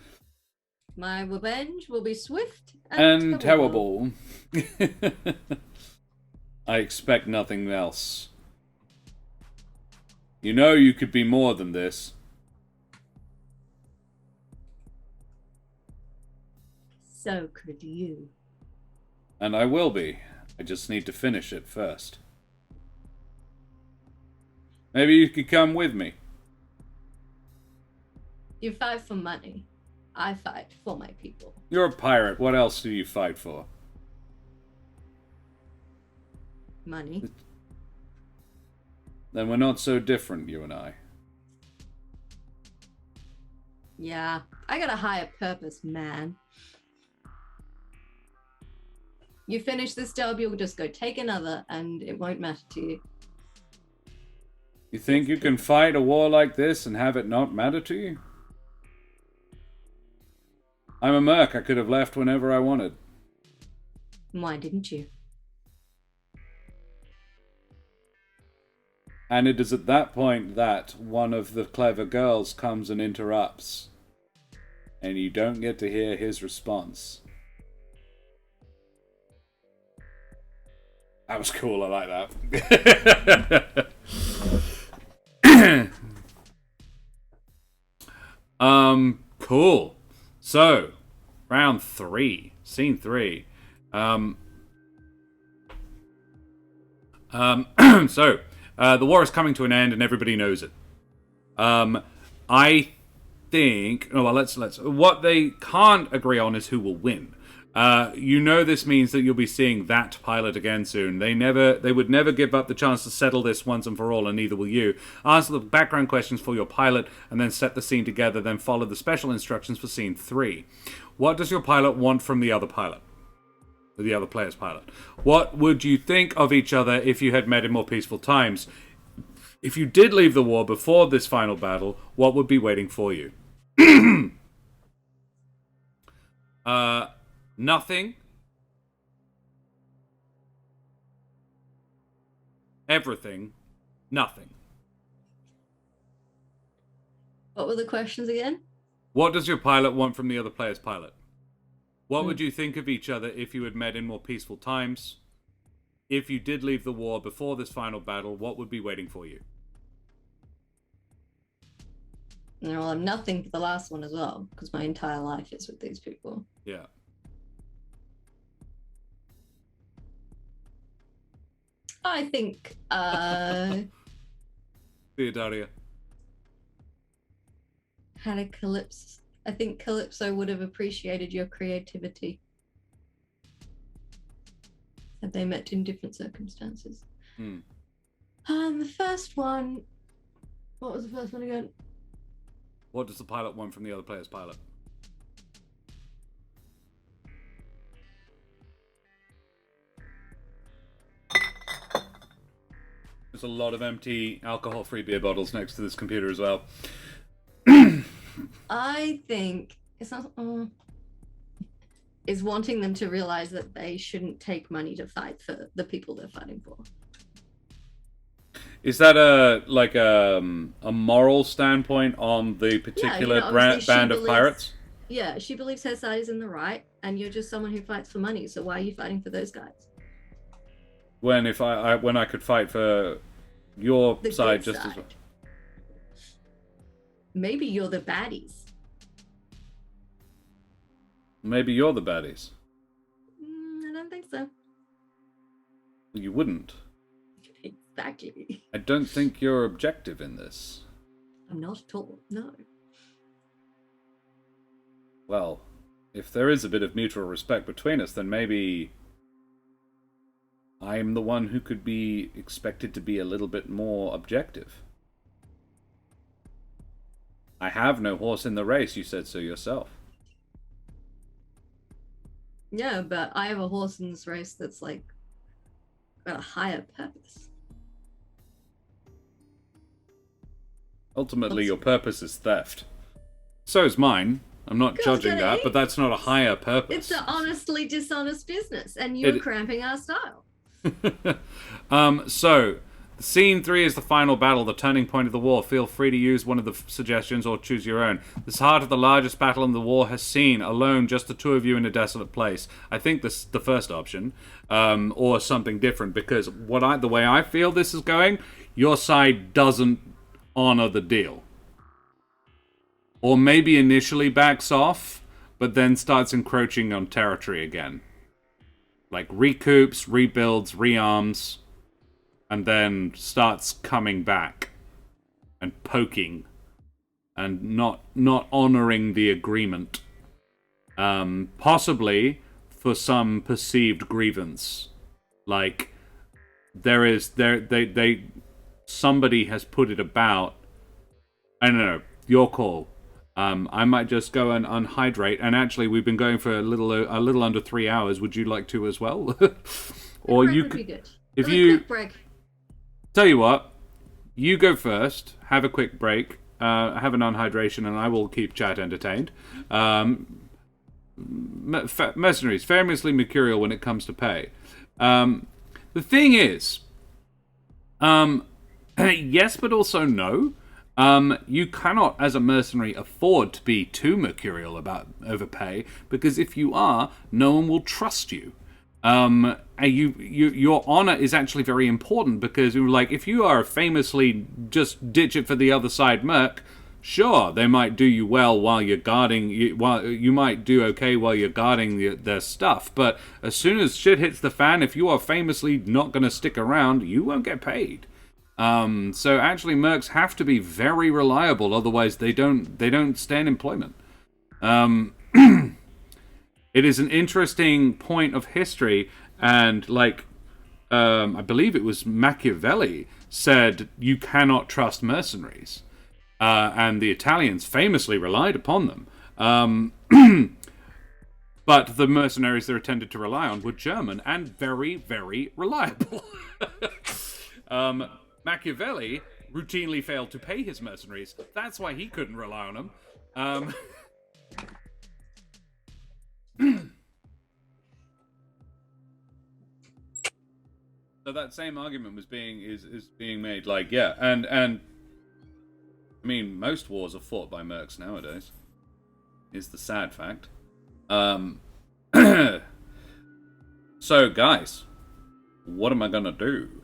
Speaker 2: My revenge will be swift
Speaker 1: and terrible. I expect nothing else. You know you could be more than this.
Speaker 2: So could you.
Speaker 1: And I will be. I just need to finish it first. Maybe you could come with me.
Speaker 2: You fight for money. I fight for my people.
Speaker 1: You're a pirate. What else do you fight for?
Speaker 2: Money.
Speaker 1: Then we're not so different, you and I.
Speaker 2: Yeah, I got a higher purpose, man. You finish this job, you'll just go take another, and it won't matter to you.
Speaker 1: You think you can fight a war like this and have it not matter to you? I'm a merc. I could have left whenever I wanted.
Speaker 2: Why didn't you?
Speaker 1: And it is at that point that one of the clever girls comes and interrupts. And you don't get to hear his response. That was cool, I like that. Cool. So, round 3, scene 3. The war is coming to an end and everybody knows it. I think... Oh, well, let's... What they can't agree on is who will win. This means that you'll be seeing that pilot again soon. They would never give up the chance to settle this once and for all, and neither will you. Answer the background questions for your pilot, and then set the scene together, then follow the special instructions for scene 3. What does your pilot want from the other pilot? The other player's pilot. What would you think of each other if you had met in more peaceful times? If you did leave the war before this final battle, what would be waiting for you? Nothing. Everything. Nothing.
Speaker 2: What were the questions again?
Speaker 1: What does your pilot want from the other player's pilot? What would you think of each other if you had met in more peaceful times? If you did leave the war before this final battle, what would be waiting for you?
Speaker 2: Well, I'm nothing for the last one as well, because my entire life is with these people.
Speaker 1: Yeah.
Speaker 2: I think,
Speaker 1: Theodaria.
Speaker 2: had a Calypso. I think Calypso would have appreciated your creativity had they met in different circumstances. The first one... What was the first one again?
Speaker 1: What does the pilot want from the other player's pilot? There's a lot of empty alcohol-free beer bottles next to this computer as well.
Speaker 2: I think it's not... is wanting them to realize that they shouldn't take money to fight for the people they're fighting for.
Speaker 1: Is that a moral standpoint on the particular band of pirates?
Speaker 2: Yeah, she believes her side is in the right, and you're just someone who fights for money. So why are you fighting for those guys?
Speaker 1: When I could fight for your
Speaker 2: The
Speaker 1: side
Speaker 2: good
Speaker 1: just as
Speaker 2: side.
Speaker 1: well.
Speaker 2: Maybe you're the baddies.
Speaker 1: Maybe you're the baddies.
Speaker 2: I don't think so.
Speaker 1: You wouldn't.
Speaker 2: Exactly.
Speaker 1: I don't think you're objective in this.
Speaker 2: I'm not at all. No.
Speaker 1: Well, if there is a bit of mutual respect between us, then maybe I'm the one who could be expected to be a little bit more objective. I have no horse in the race, you said so yourself.
Speaker 2: Yeah, but I have a horse in this race that's like got a higher purpose.
Speaker 1: Ultimately, your purpose is theft. So is mine. I'm not judging that, but that's not a higher purpose.
Speaker 2: It's an honestly dishonest business, and you're cramping our style.
Speaker 1: So, scene 3 is the final battle, the turning point of the war. Feel free to use one of the suggestions or choose your own. This heart of the largest battle in the war has seen, alone, just the two of you in a desolate place. I think this is the first option, or something different, because the way I feel this is going, your side doesn't honor the deal. Or maybe initially backs off, but then starts encroaching on territory again. Like recoups, rebuilds, rearms, and then starts coming back and poking and not honoring the agreement. Possibly for some perceived grievance. Like somebody has put it about. I don't know, your call. I might just go and unhydrate. And actually, we've been going for a little under 3 hours. Would you like to as well? Or you could,
Speaker 2: good.
Speaker 1: if
Speaker 2: Really
Speaker 1: you
Speaker 2: quick break.
Speaker 1: tell you what, you go first. Have a quick break. Have an unhydration, and I will keep chat entertained. Mercenaries, famously mercurial when it comes to pay. The thing is, yes, but also no. You cannot, as a mercenary, afford to be too mercurial about overpay, because if you are, no one will trust you. Your honor is actually very important, because if you are famously just ditch it for the other side merc, sure, they might do you well while you're guarding, while you might do okay while you're guarding their stuff, but as soon as shit hits the fan, if you are famously not going to stick around, you won't get paid. So actually, mercs have to be very reliable, otherwise they don't stay in employment. It is an interesting point of history, and like I believe it was Machiavelli said you cannot trust mercenaries, and the Italians famously relied upon them. But the mercenaries they tended to rely on were German and very, very reliable. Machiavelli routinely failed to pay his mercenaries. That's why he couldn't rely on them. So that same argument was is being made, like, yeah, and I mean, most wars are fought by mercs nowadays, is the sad fact. So guys, what am I gonna do?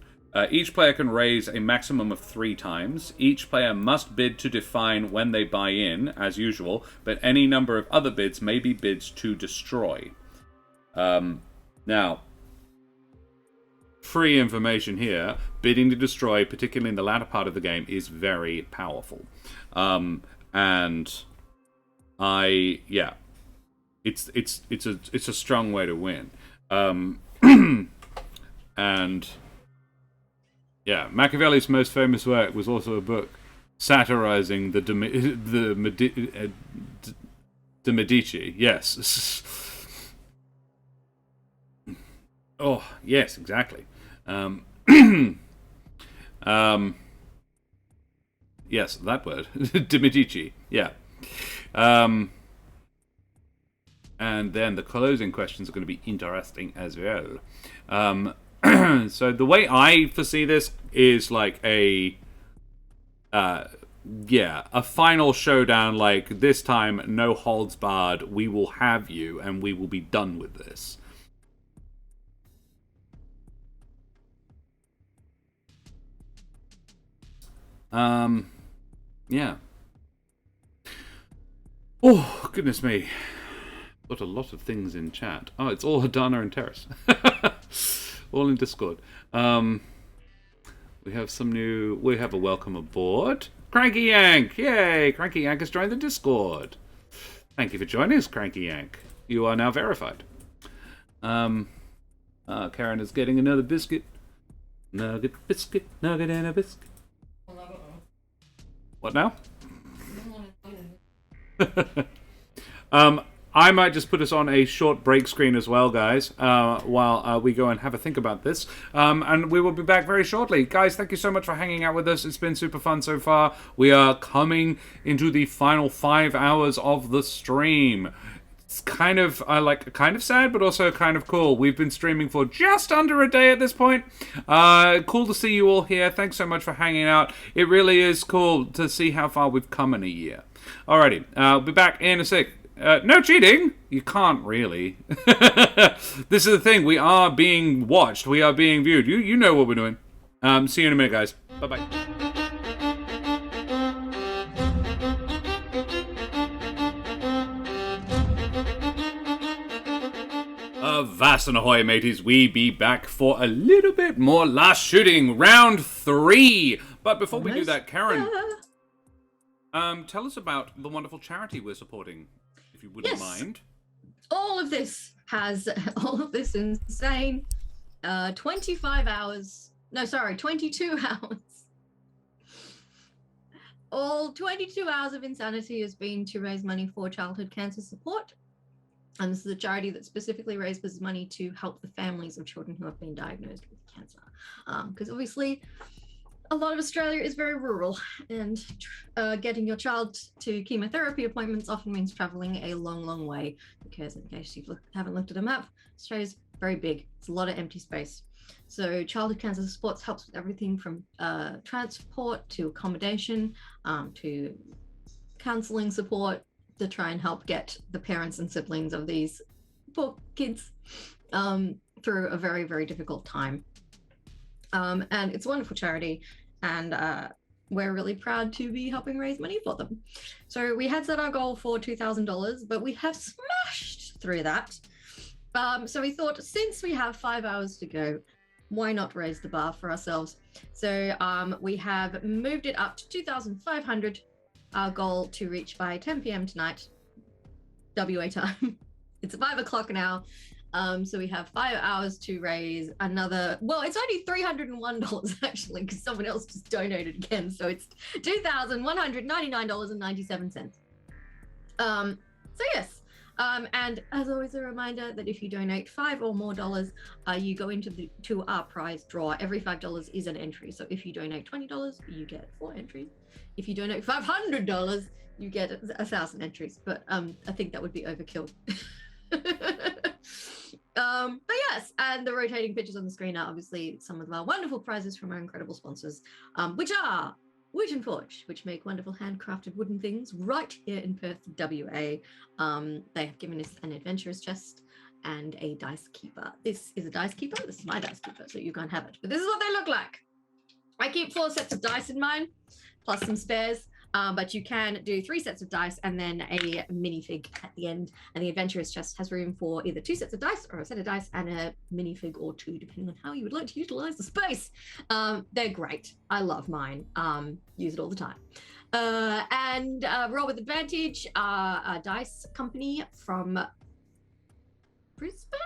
Speaker 1: Each player can raise a maximum of 3 times. Each player must bid to define when they buy in, as usual, but any number of other bids may be bids to destroy. Now, free information here, bidding to destroy, particularly in the latter part of the game, is very powerful. And it's a strong way to win. And yeah, Machiavelli's most famous work was also a book satirizing the Medici. Yes. Oh, yes, exactly. Yes, that word. De Medici. Yeah. And then the closing questions are going to be interesting as well. So the way I foresee this is like a final showdown, like this time, no holds barred, we will have you and we will be done with this. Yeah. Oh, goodness me. Got a lot of things in chat. Oh, it's all Hadana and Terrace. All in Discord. We have a welcome aboard. Cranky Yank! Yay! Cranky Yank has joined the Discord. Thank you for joining us, Cranky Yank. You are now verified. Karen is getting another biscuit. Nugget, biscuit, nugget, and a biscuit. What now? I might just put us on a short break screen as well, guys, while we go and have a think about this. And we will be back very shortly. Guys, thank you so much for hanging out with us. It's been super fun so far. We are coming into the final 5 hours of the stream. It's kind of sad, but also kind of cool. We've been streaming for just under a day at this point. Cool to see you all here. Thanks so much for hanging out. It really is cool to see how far we've come in a year. Alrighty, I'll be back in a sec. No cheating! You can't really. This is the thing. We are being watched. We are being viewed. You know what we're doing. See you in a minute, guys. Bye-bye. Vast and ahoy, mateys. We be back for a little bit more last shooting, round 3. But before we do that, Karen, tell us about the wonderful charity we're supporting, if you wouldn't mind.
Speaker 2: All of this insane 22 hours. All 22 hours of insanity has been to raise money for childhood cancer support. And this is a charity that specifically raises money to help the families of children who have been diagnosed with cancer. Because obviously, a lot of Australia is very rural, and getting your child to chemotherapy appointments often means traveling a long, long way. Because in case you haven't looked at a map, Australia's very big. It's a lot of empty space. So childhood cancer support helps with everything from transport to accommodation to counselling support, to try and help get the parents and siblings of these poor kids through a very, very difficult time. And it's a wonderful charity, and we're really proud to be helping raise money for them. So we had set our goal for $2,000, but we have smashed through that. So we thought, since we have 5 hours to go, why not raise the bar for ourselves? So we have moved it up to 2,500. Our goal to reach by 10 p.m. tonight, WA time. It's 5 o'clock now. So we have 5 hours to raise another. Well, it's only $301 actually, because someone else just donated again. So it's $2,199.97. So yes. And as always, a reminder that if you donate $5 or more, you go into our prize draw. Every $5 is an entry. So if you donate $20, you get 4 entries. If you donate $500, you get 1,000 entries. But I think that would be overkill. But yes, and the rotating pictures on the screen are obviously some of our wonderful prizes from our incredible sponsors, which are Wood and Forge, which make wonderful handcrafted wooden things right here in Perth, WA. They have given us an adventurer's chest and a dice keeper. This is a dice keeper. This is my dice keeper, so you can't have it. But this is what they look like. I keep 4 sets of dice in mine, plus some spares. But you can do 3 sets of dice and then a minifig at the end. And the adventurer's chest has room for either 2 sets of dice or a set of dice and a minifig or 2, depending on how you would like to utilize the space. They're great. I love mine. Use it all the time. And Roll with Advantage, a dice company from Brisbane?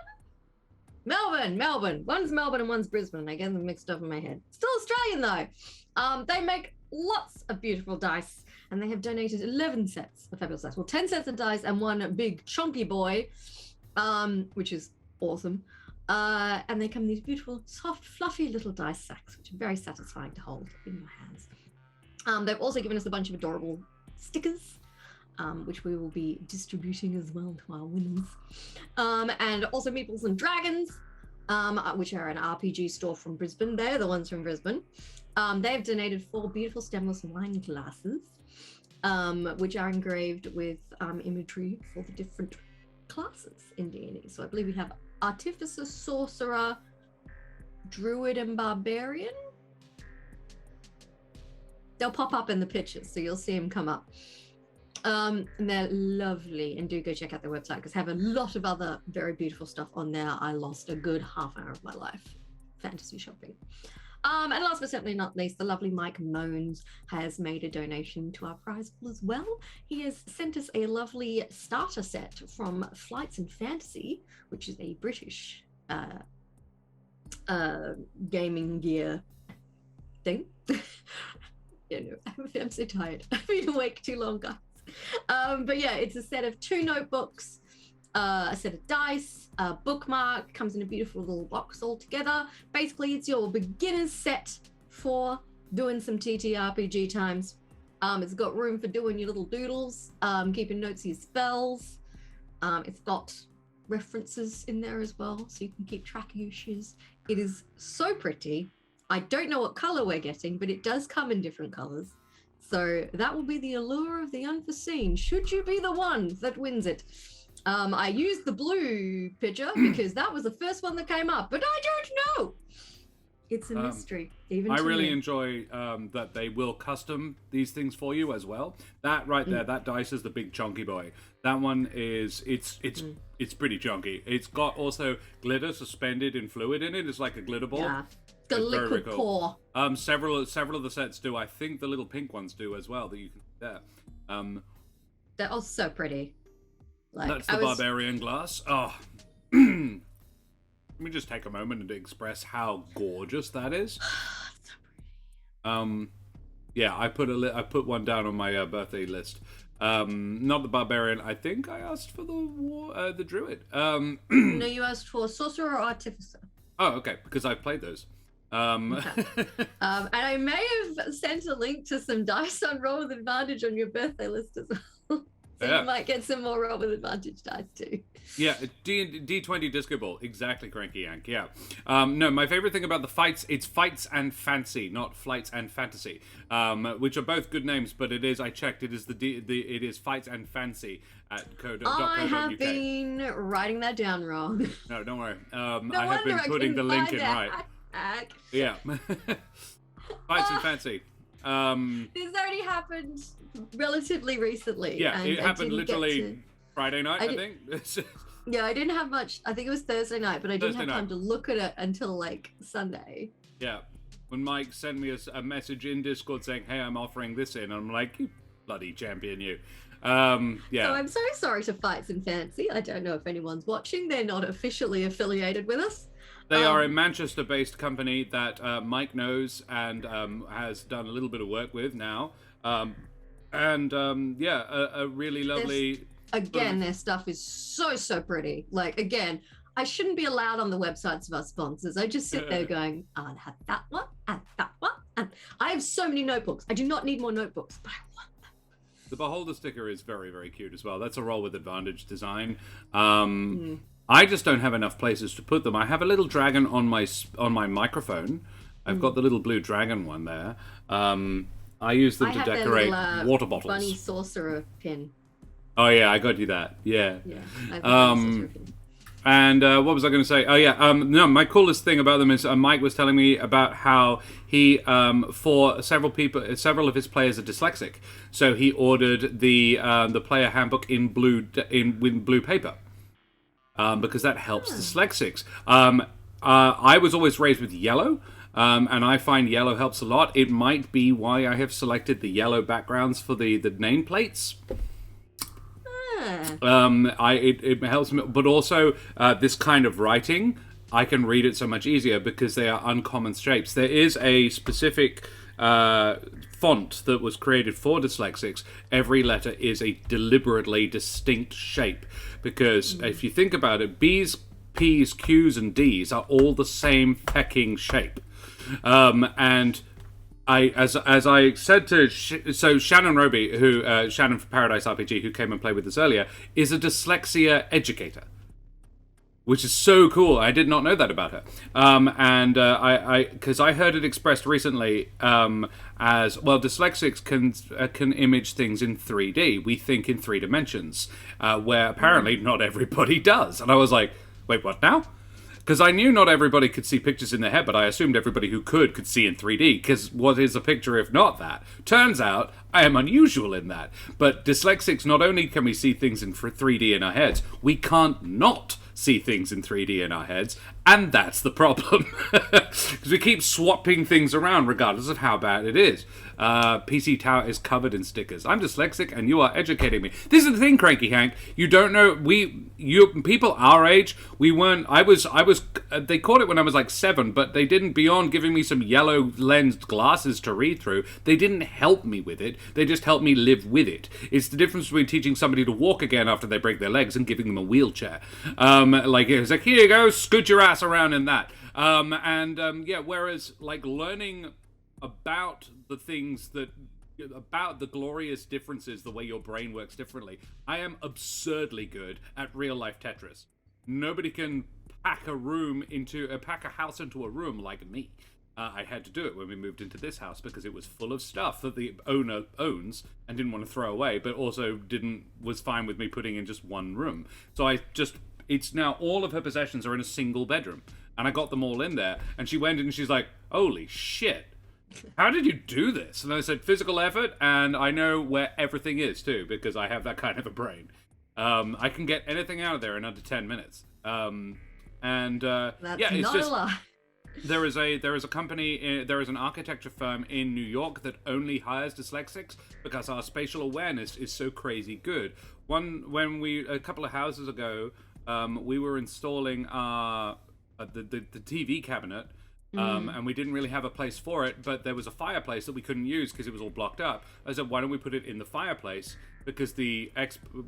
Speaker 2: Melbourne. One's Melbourne and one's Brisbane. I get them mixed up in my head. Still Australian though. They make lots of beautiful dice, and they have donated 11 sets of fabulous dice. Well, 10 sets of dice and one big chunky boy, which is awesome. And they come in these beautiful, soft, fluffy little dice sacks, which are very satisfying to hold in your hands. They've also given us a bunch of adorable stickers, which we will be distributing as well to our winners. And also Meeples and Dragons, which are an RPG store from Brisbane. They're the ones from Brisbane. They've donated 4 beautiful stemless wine glasses, which are engraved with imagery for the different classes in D&D. So I believe we have Artificer, Sorcerer, Druid, and Barbarian. They'll pop up in the pictures, so you'll see them come up. And they're lovely, and do go check out their website because they have a lot of other very beautiful stuff on there. I lost a good half hour of my life fantasy shopping. And last but certainly not least, the lovely Mike Moans has made a donation to our prize pool as well. He has sent us a lovely starter set from Flights and Fantasy, which is a British gaming gear thing. I'm so tired. I've been awake too long, guys. But yeah, it's a set of 2 notebooks, a set of dice, a bookmark, comes in a beautiful little box all together. Basically, it's your beginner's set for doing some TTRPG times. It's got room for doing your little doodles, keeping notes of your spells. It's got references in there as well, so you can keep track of your shiz. It is so pretty. I don't know what color we're getting, but it does come in different colors. So that will be the allure of the unforeseen, should you be the one that wins it. I used the blue picture because that was the first one that came up, but I don't know. It's a mystery, even
Speaker 1: I
Speaker 2: to
Speaker 1: really
Speaker 2: me.
Speaker 1: enjoy that they will custom these things for you as well. That right there, that dice is the big chunky boy. That one is, it's pretty chunky. It's got also glitter suspended in fluid in it. It's like a glitter ball.
Speaker 2: Yeah. The liquid core.
Speaker 1: Several of the sets do. I think the little pink ones do as well. That you can there.
Speaker 2: They're all so pretty. Like,
Speaker 1: that's the barbarian glass. Oh, let me just take a moment and express how gorgeous that is.
Speaker 2: So pretty.
Speaker 1: Yeah, I put one down on my birthday list. Not the barbarian. I think I asked for the druid.
Speaker 2: No, you asked for sorcerer or artificer.
Speaker 1: Oh, okay, because I've played those.
Speaker 2: Okay. And I may have sent a link to some dice on Roll with Advantage on your birthday list as well. So you might get some more Roll with Advantage dice too.
Speaker 1: Yeah, D20 Disco Ball. Exactly, Cranky Yank. Yeah. No, my favorite thing about the fights, it's Fights and Fancy, not Flights and Fantasy, which are both good names, but it is, I checked, it is Fights and Fancy at co.uk.
Speaker 2: I have been writing that down wrong.
Speaker 1: No, don't worry.
Speaker 2: No
Speaker 1: I have been putting the link in right. Yeah. Fights and Fancy.
Speaker 2: This already happened relatively recently.
Speaker 1: Yeah, it happened literally Friday night, I think.
Speaker 2: Yeah, I didn't have much. I think it was Thursday night, but I didn't
Speaker 1: Thursday
Speaker 2: have time
Speaker 1: night.
Speaker 2: to look at it until like Sunday.
Speaker 1: Yeah. When Mike sent me a message in Discord saying, "Hey, I'm offering this in," I'm like, "You bloody champion, you." Yeah.
Speaker 2: So I'm so sorry to Fights and Fancy. I don't know if anyone's watching. They're not officially affiliated with us.
Speaker 1: They are a Manchester-based company that Mike knows and has done a little bit of work with now. Yeah, a really lovely...
Speaker 2: Again, their stuff is so pretty. Like, again, I shouldn't be allowed on the websites of our sponsors. I just sit there going, I'll have that one and that one. And I have so many notebooks. I do not need more notebooks, but I want them.
Speaker 1: The Beholder sticker is very, very cute as well. That's a roll with advantage design. I just don't have enough places to put them. I have a little dragon on my microphone. I've got the little blue dragon one there. I use them to decorate water bottles.
Speaker 2: Bunny sorcerer pin.
Speaker 1: Oh yeah, I got you that. Yeah.
Speaker 2: Yeah. I've got bunny sorcerer pin.
Speaker 1: And what was I going to say? Oh yeah, no. My coolest thing about them is Mike was telling me about how he, for several of his players are dyslexic, so he ordered the player handbook in blue paper. Because that helps dyslexics. I was always raised with yellow, and I find yellow helps a lot. It might be why I have selected the yellow backgrounds for the nameplates. It helps me, but also this kind of writing, I can read it so much easier because they are uncommon shapes. There is a specific font that was created for dyslexics. Every letter is a deliberately distinct shape because if you think about it, B's, P's, Q's, and D's are all the same pecking shape. And as I said to Shannon Roby, who Shannon for Paradise RPG, who came and played with us earlier, is a dyslexia educator, which is so cool. I did not know that about her. Because I heard it expressed recently as well. Dyslexics can image things in 3D. We think in 3 dimensions, where apparently not everybody does. And I was like, wait, what now? Because I knew not everybody could see pictures in their head, but I assumed everybody who could see in 3D, because what is a picture if not that? Turns out, I am unusual in that. But dyslexics, not only can we see things in 3D in our heads, we can't not see things in 3D in our heads, and that's the problem. Because we keep swapping things around regardless of how bad it is. PC Tower is covered in stickers. I'm dyslexic and you are educating me. This is the thing, Cranky Hank. You don't know, people our age, they caught it when I was like 7, but they didn't, beyond giving me some yellow lensed glasses to read through, they didn't help me with it. They just helped me live with it. It's the difference between teaching somebody to walk again after they break their legs and giving them a wheelchair. It was like, here you go, scoot your ass around in that. Whereas like learning about the things about the glorious differences, the way your brain works differently. I am absurdly good at real life Tetris. Nobody can pack a house into a room like me. I had to do it when we moved into this house because it was full of stuff that the owner owns and didn't want to throw away, but also was fine with me putting in just one room. So it's now all of her possessions are in a single bedroom. And I got them all in there. And she went in and she's like, holy shit. How did you do this? And I said, physical effort, and I know where everything is too, because I have that kind of a brain. I can get anything out of there in under 10 minutes.
Speaker 2: That's
Speaker 1: it's
Speaker 2: not
Speaker 1: just
Speaker 2: a lie.
Speaker 1: there is a company, there is an architecture firm in New York that only hires dyslexics because our spatial awareness is so crazy good. A couple of houses ago, we were installing the TV cabinet. And we didn't really have a place for it, but there was a fireplace that we couldn't use because it was all blocked up. I said, why don't we put it in the fireplace? Because we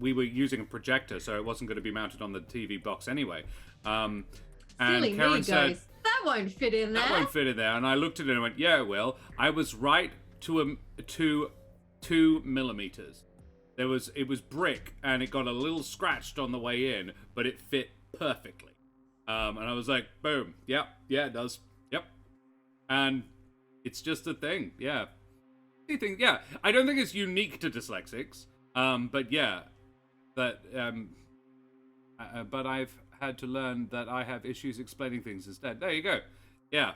Speaker 1: were using a projector, so it wasn't going to be mounted on the TV box anyway. And
Speaker 2: Silly
Speaker 1: Karen
Speaker 2: me
Speaker 1: said,
Speaker 2: that won't fit in there.
Speaker 1: That won't fit in there. And I looked at it and went, yeah, it will. I was right to 2 millimeters. It was brick, and it got a little scratched on the way in, but it fit perfectly. And I was like, boom, yeah, it does. And it's just a thing, yeah. I don't think it's unique to dyslexics, but yeah, but I've had to learn that I have issues explaining things instead. There you go, yeah.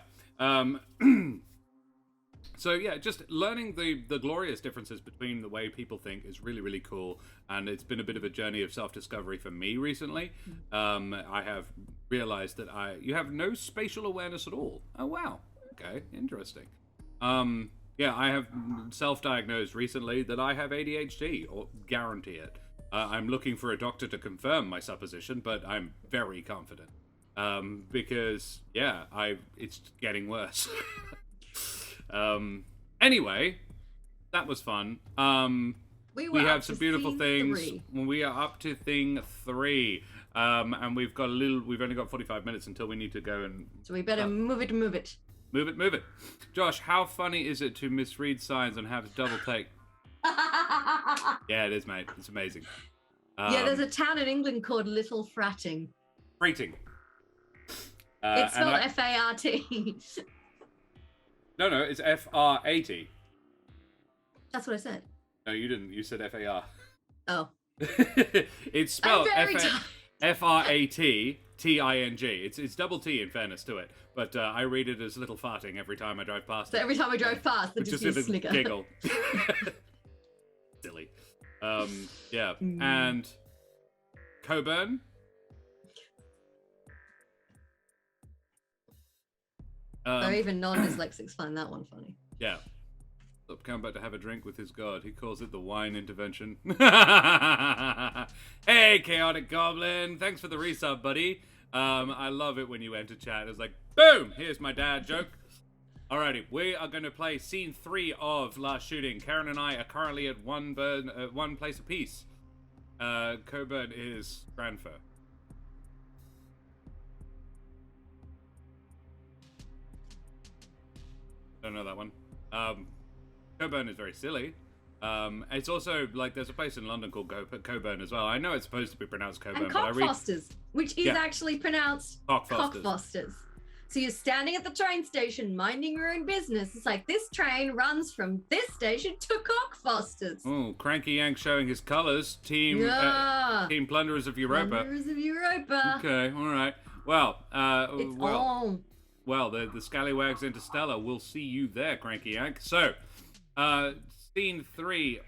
Speaker 1: So yeah, just learning the glorious differences between the way people think is really, really cool, and it's been a bit of a journey of self-discovery for me recently. I have realized that you have no spatial awareness at all. Oh wow, okay, interesting. Yeah, I have self-diagnosed recently that I have ADHD, or guarantee it. I'm looking for a doctor to confirm my supposition, but I'm very confident. Because, yeah, it's getting worse. Anyway, that was fun. We have some beautiful things.
Speaker 2: 3.
Speaker 1: We are up to thing 3. And we've only got 45 minutes until we need to go and...
Speaker 2: So we better move it.
Speaker 1: Move it. Josh, how funny is it to misread signs and have to double take? Yeah, it is, mate. It's amazing.
Speaker 2: Yeah, there's a town in England called Little Fratting.
Speaker 1: Freighting.
Speaker 2: It's spelled F-A-R-T.
Speaker 1: No, it's F-R-A-T.
Speaker 2: That's what I said.
Speaker 1: No, you didn't. You said F-A-R.
Speaker 2: Oh.
Speaker 1: It's spelled F-R-A-T-T-I-N-G. It's double T in fairness to it. But I read it as little farting every time I drive past it.
Speaker 2: So every time I drove past, they just use
Speaker 1: a
Speaker 2: snigger.
Speaker 1: giggle. Silly. Yeah. And Coburn.
Speaker 2: So even non-dyslexics find that one funny.
Speaker 1: Yeah. Come back to have a drink with his god. He calls it the wine intervention. Hey, Chaotic Goblin. Thanks for the resub, buddy. I love it when you enter chat. It's like, boom! Here's my dad joke. Alrighty, we are going to play scene 3 of Last Shooting. Karen and I are currently at one place apiece. Coburn is Cranfur. Don't know that one. Coburn is very silly. It's also like there's a place in London called Coburn as well. I know it's supposed to be pronounced Coburn,
Speaker 2: And
Speaker 1: but I read
Speaker 2: Cockfosters, which is actually pronounced Cockfosters. So you're standing at the train station, minding your own business. It's like, this train runs from this station to Cockfosters.
Speaker 1: Oh, Cranky Yank showing his colours. Team Plunderers of Europa.
Speaker 2: Plunderers of Europa.
Speaker 1: Okay, all right. Well,
Speaker 2: It's on.
Speaker 1: Well, the Scallywags Interstellar. We'll see you there, Cranky Yank. So, scene 3.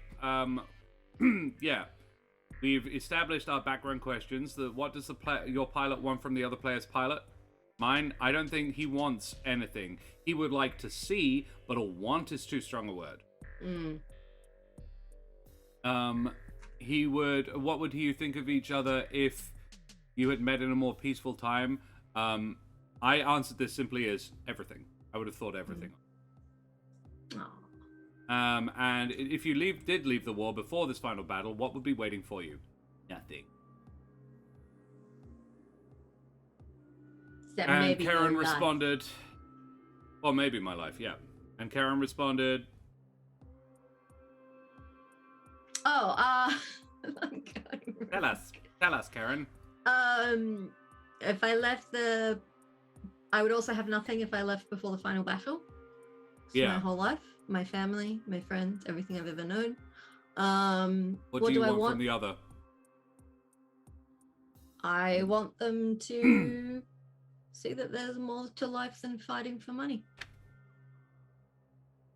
Speaker 1: Yeah, we've established our background questions. What does your pilot want from the other player's pilot? Mine, I don't think he wants anything. He would like to see, but a want is too strong a word. He would. What would you think of each other if you had met in a more peaceful time? I answered this simply as everything. I would have thought everything. And if you did leave the war before this final battle, what would be waiting for you? Nothing. And Karen responded, or maybe my life, yeah. And Karen responded,
Speaker 2: Oh,
Speaker 1: Tell us, Karen.
Speaker 2: If I left I would also have nothing if I left before the final battle. So my whole life, my family, my friends, everything I've ever known.
Speaker 1: What do you want from the other?
Speaker 2: I want them to see that there's more to life than fighting for money.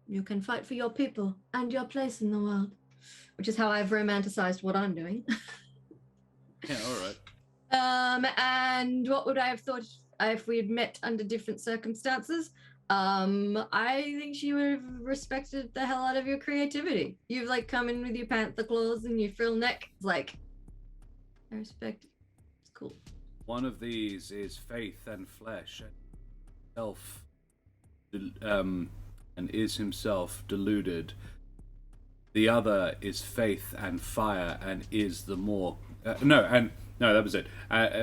Speaker 2: You can fight for your people and your place in the world, which is how I've romanticized what I'm doing.
Speaker 1: Yeah, all right.
Speaker 2: And what would I have thought if we had met under different circumstances? I think she would have respected the hell out of your creativity. You've like come in with your panther claws and your frill neck. It's like, I respect it. It's cool.
Speaker 1: One of these is faith and flesh, and and is himself deluded. The other is faith and fire, and is the more. No, that was it.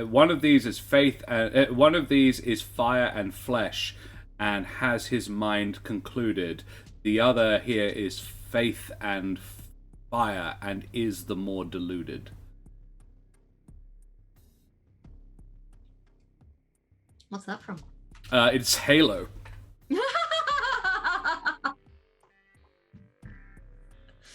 Speaker 1: One of these is faith, and one of these is fire and flesh, and has his mind concluded. The other here is faith and fire, and is the more deluded.
Speaker 2: What's that from?
Speaker 1: It's Halo.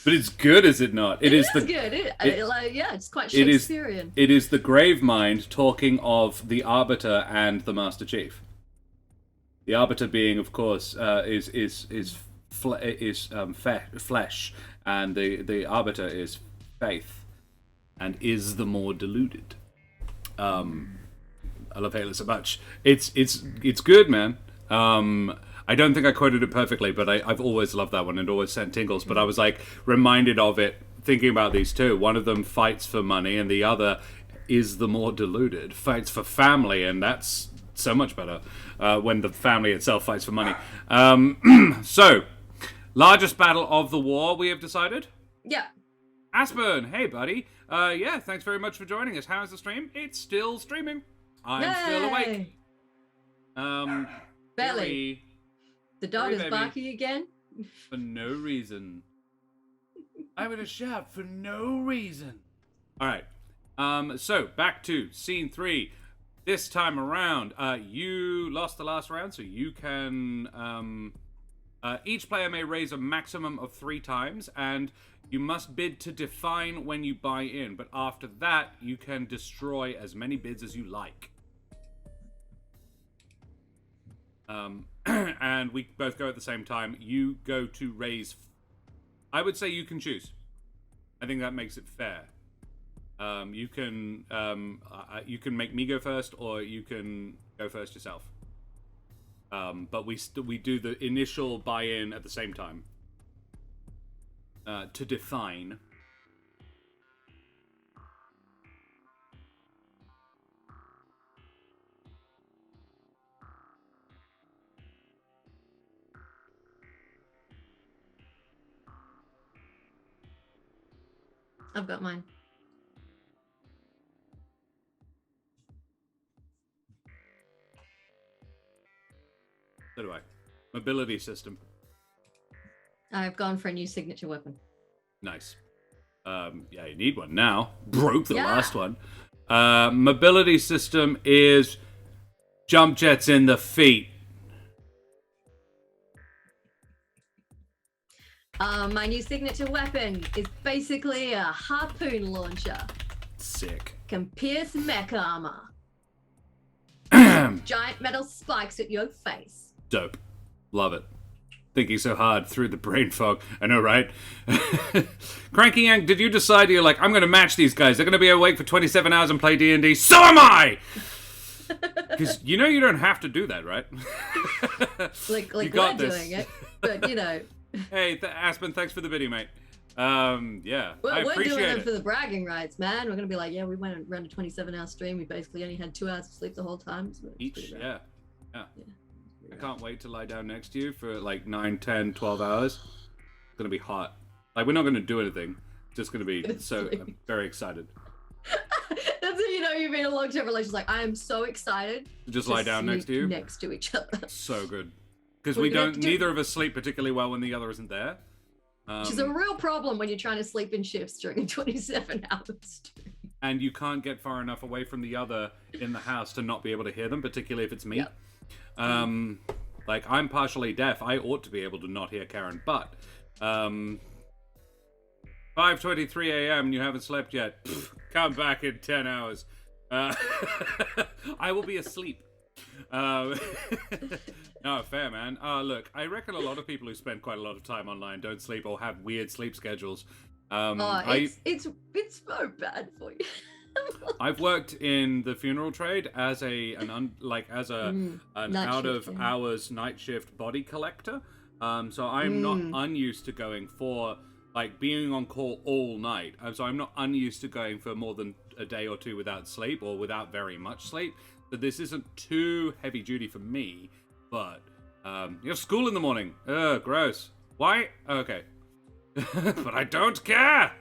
Speaker 1: But it's good, is it not? It is good.
Speaker 2: It's quite Shakespearean.
Speaker 1: It is the grave mind talking of the Arbiter and the Master Chief. The Arbiter being, of course, is flesh, and the arbiter is faith, and is the more deluded. I love Halo so much. It's good, man. I don't think I quoted it perfectly, but I've always loved that one and always sent tingles. But I was like reminded of it thinking about these two. One of them fights for money, and the other is the more deluded, fights for family, and that's so much better when the family itself fights for money. So, largest battle of the war, we have decided?
Speaker 2: Yeah.
Speaker 1: Aspen, hey buddy. Yeah, thanks very much for joining us. How's the stream? It's still streaming. I'm still awake.
Speaker 2: Belly. The dog is
Speaker 1: baby.
Speaker 2: barking again?
Speaker 1: For no reason. I'm gonna shout for no reason. Alright. So, back to scene 3. This time around, you lost the last round, so you can... each player may raise a maximum of 3 times, and you must bid to define when you buy in. But after that, you can destroy as many bids as you like. And we both go at the same time. You go to raise... I would say you can choose. I think that makes it fair. You can make me go first, or you can go first yourself. But we do the initial buy-in at the same time. To define.
Speaker 2: I've got mine.
Speaker 1: So do I. Mobility system.
Speaker 2: I've gone for a new signature weapon.
Speaker 1: Nice. Yeah, you need one now. Broke the last one. Mobility system is jump jets in the feet.
Speaker 2: My new signature weapon is basically a harpoon launcher.
Speaker 1: Sick.
Speaker 2: Can pierce mech armor. Giant metal spikes at your face.
Speaker 1: Dope. Love it. Thinking so hard through the brain fog. I know, right? Cranky Yank, did you decide you're like, I'm going to match these guys. They're going to be awake for 27 hours and play D&D. So am I! Because you know you don't have to do that, right?
Speaker 2: like we're doing it, but you know.
Speaker 1: Hey, Aspen, thanks for the video, mate. Yeah, I appreciate
Speaker 2: we're doing it
Speaker 1: it
Speaker 2: for the bragging rights, man. We're going to be like, yeah, we went and ran a 27-hour stream. We basically only had 2 hours of sleep the whole time. So
Speaker 1: each, yeah. I can't wait to lie down next to you for like 9, 10, 12 hours. It's gonna be hot. Like, we're not gonna do anything. It's just gonna be so... I'm very excited.
Speaker 2: That's when you know you've been in a long-term relationship. Like, I am so excited.
Speaker 1: Just lie down next to you?
Speaker 2: Next to each other.
Speaker 1: So good. Because we don't... Neither of us sleep particularly well when the other isn't there.
Speaker 2: Which is a real problem when you're trying to sleep in shifts during a 27-hour stream.
Speaker 1: And you can't get far enough away from the other in the house to not be able to hear them, particularly if it's me. Yep. Like, I'm partially deaf. I ought to be able to not hear Karen, but 5:23 a.m. You haven't slept yet. Pfft, come back in 10 hours. I will be asleep. No, fair, man. Look, I reckon a lot of people who spend quite a lot of time online don't sleep or have weird sleep schedules.
Speaker 2: It's so bad for you.
Speaker 1: I've worked in the funeral trade as an out of hours night shift body collector. So I'm not unused to going for like being on call all night. So I'm not unused to going for more than a day or two without sleep or without very much sleep. So this isn't too heavy duty for me. But you have school in the morning. Ugh, gross. Why? Okay. But I don't care.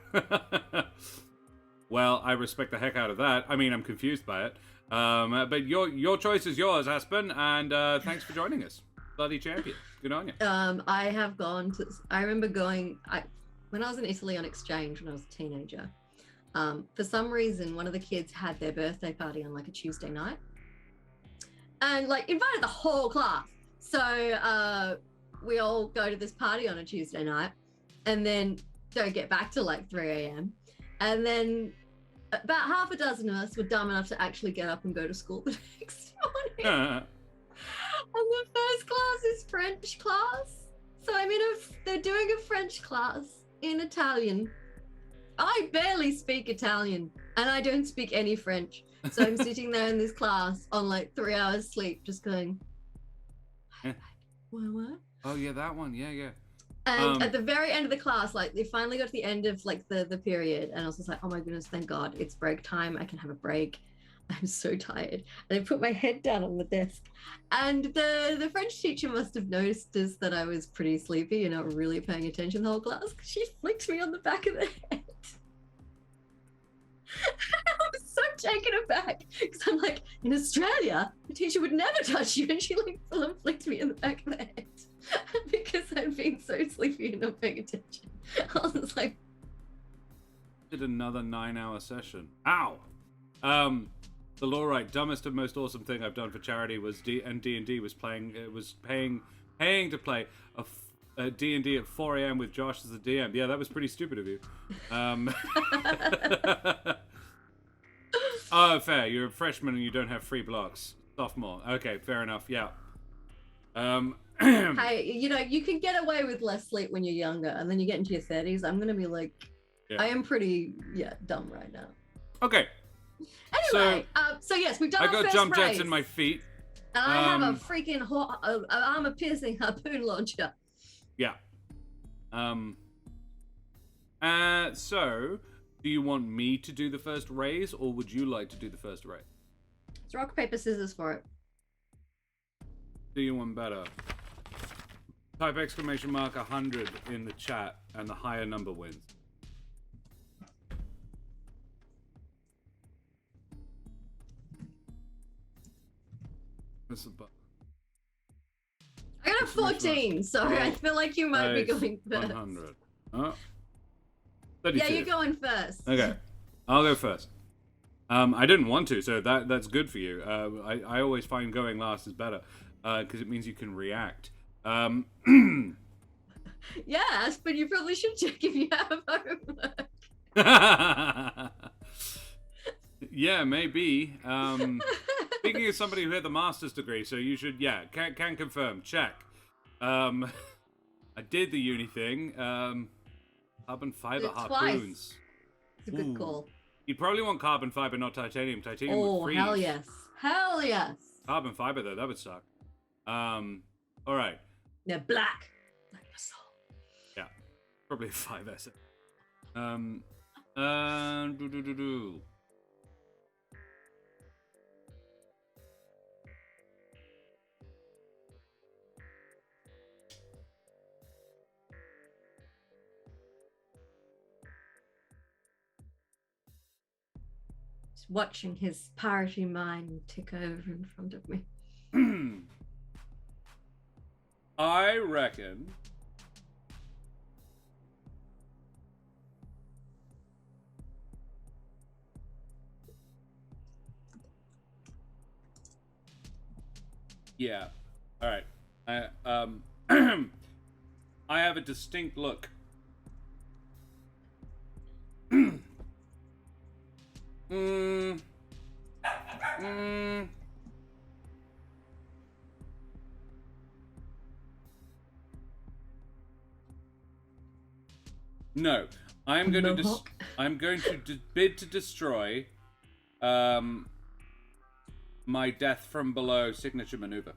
Speaker 1: Well, I respect the heck out of that. I mean, I'm confused by it. But your choice is yours, Aspen, and thanks for joining us. Bloody champion. Good on you.
Speaker 2: I have gone to... I remember going... when I was in Italy on exchange when I was a teenager, for some reason, one of the kids had their birthday party on like a Tuesday night. And like invited the whole class. So we all go to this party on a Tuesday night and then don't get back till like 3 a.m. And then about half a dozen of us were dumb enough to actually get up and go to school the next morning. And the first class is French class. So they're doing a French class in Italian. I barely speak Italian, and I don't speak any French. So I'm sitting there in this class on like 3 hours sleep, just going, what?
Speaker 1: Oh yeah, that one. Yeah.
Speaker 2: And at the very end of the class, like they finally got to the end of like the period, and I was just like, oh my goodness, thank God, it's break time. I can have a break. I'm so tired. And I put my head down on the desk. And the French teacher must have noticed that I was pretty sleepy and not really paying attention the whole class, because she flicked me on the back of the head. I was so taken aback, because I'm like, in Australia, the teacher would never touch you, and she like flicked me in the back of the head because I'd been so sleepy and not paying attention. I was like,
Speaker 1: did another 9-hour session. Ow! The Lawrite, dumbest and most awesome thing I've done for charity was D&D was paying to play a D&D at 4 a.m. with Josh as the DM. Yeah, that was pretty stupid of you. Oh, fair. You're a freshman and you don't have free blocks. Sophomore. Okay, fair enough. Yeah.
Speaker 2: Hey, you can get away with less sleep when you're younger, and then you get into your 30s. I'm gonna be like, yeah. I am pretty dumb right now.
Speaker 1: Okay.
Speaker 2: Anyway, so yes, we've done our first race.
Speaker 1: I got jump jets in my feet.
Speaker 2: And I have a freaking armor-piercing harpoon launcher.
Speaker 1: Yeah. So, do you want me to do the first raise, or would you like to do the first raise?
Speaker 2: It's rock, paper, scissors for it.
Speaker 1: Do you want better? Type exclamation mark 100 in the chat, and the higher number wins.
Speaker 2: I got a 14, so I feel like you might be going first.
Speaker 1: 100. 32.
Speaker 2: Yeah, you're going first.
Speaker 1: Okay, I'll go first. I didn't want to, so that's good for you. I always find going last is better, because it means you can react.
Speaker 2: Yes, but you probably should check if you have homework.
Speaker 1: Yeah, maybe. Speaking of somebody who had the master's degree, so you should, can confirm, check. I did the uni thing. Carbon fiber harpoons.
Speaker 2: It's a good call.
Speaker 1: You'd probably want carbon fiber, not titanium. Titanium would freeze.
Speaker 2: Hell yes. Hell yes.
Speaker 1: Carbon fiber, though, that would suck. All right.
Speaker 2: They're black. Like my soul.
Speaker 1: Yeah. Probably a 5S.
Speaker 2: Watching his piratey mind tick over in front of me.
Speaker 1: I reckon yeah. All right. I have a distinct look. No, I'm going to bid to destroy my death from below signature maneuver.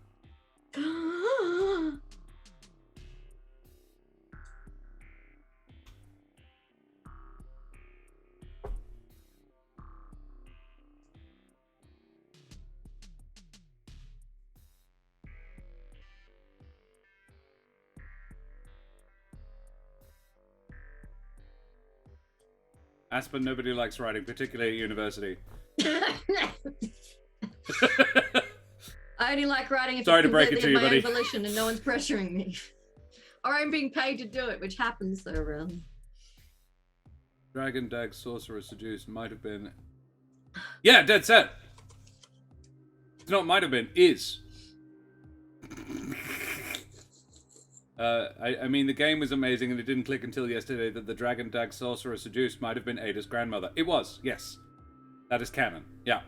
Speaker 1: Aspen, nobody likes writing, particularly at university.
Speaker 2: I only like writing if
Speaker 1: Sorry
Speaker 2: it's
Speaker 1: to break it to
Speaker 2: completely
Speaker 1: you,
Speaker 2: of my
Speaker 1: buddy.
Speaker 2: own volition and no one's pressuring me. Or I'm being paid to do it, which happens so rarely.
Speaker 1: Dragon Dag Sorcerer Seduced might have been... Yeah, dead set! It's not might have been, is. I mean, the game was amazing, and it didn't click until yesterday that the Dragon Dag Sorcerer Seduced might have been Ada's grandmother. It was, yes. That is canon, yeah.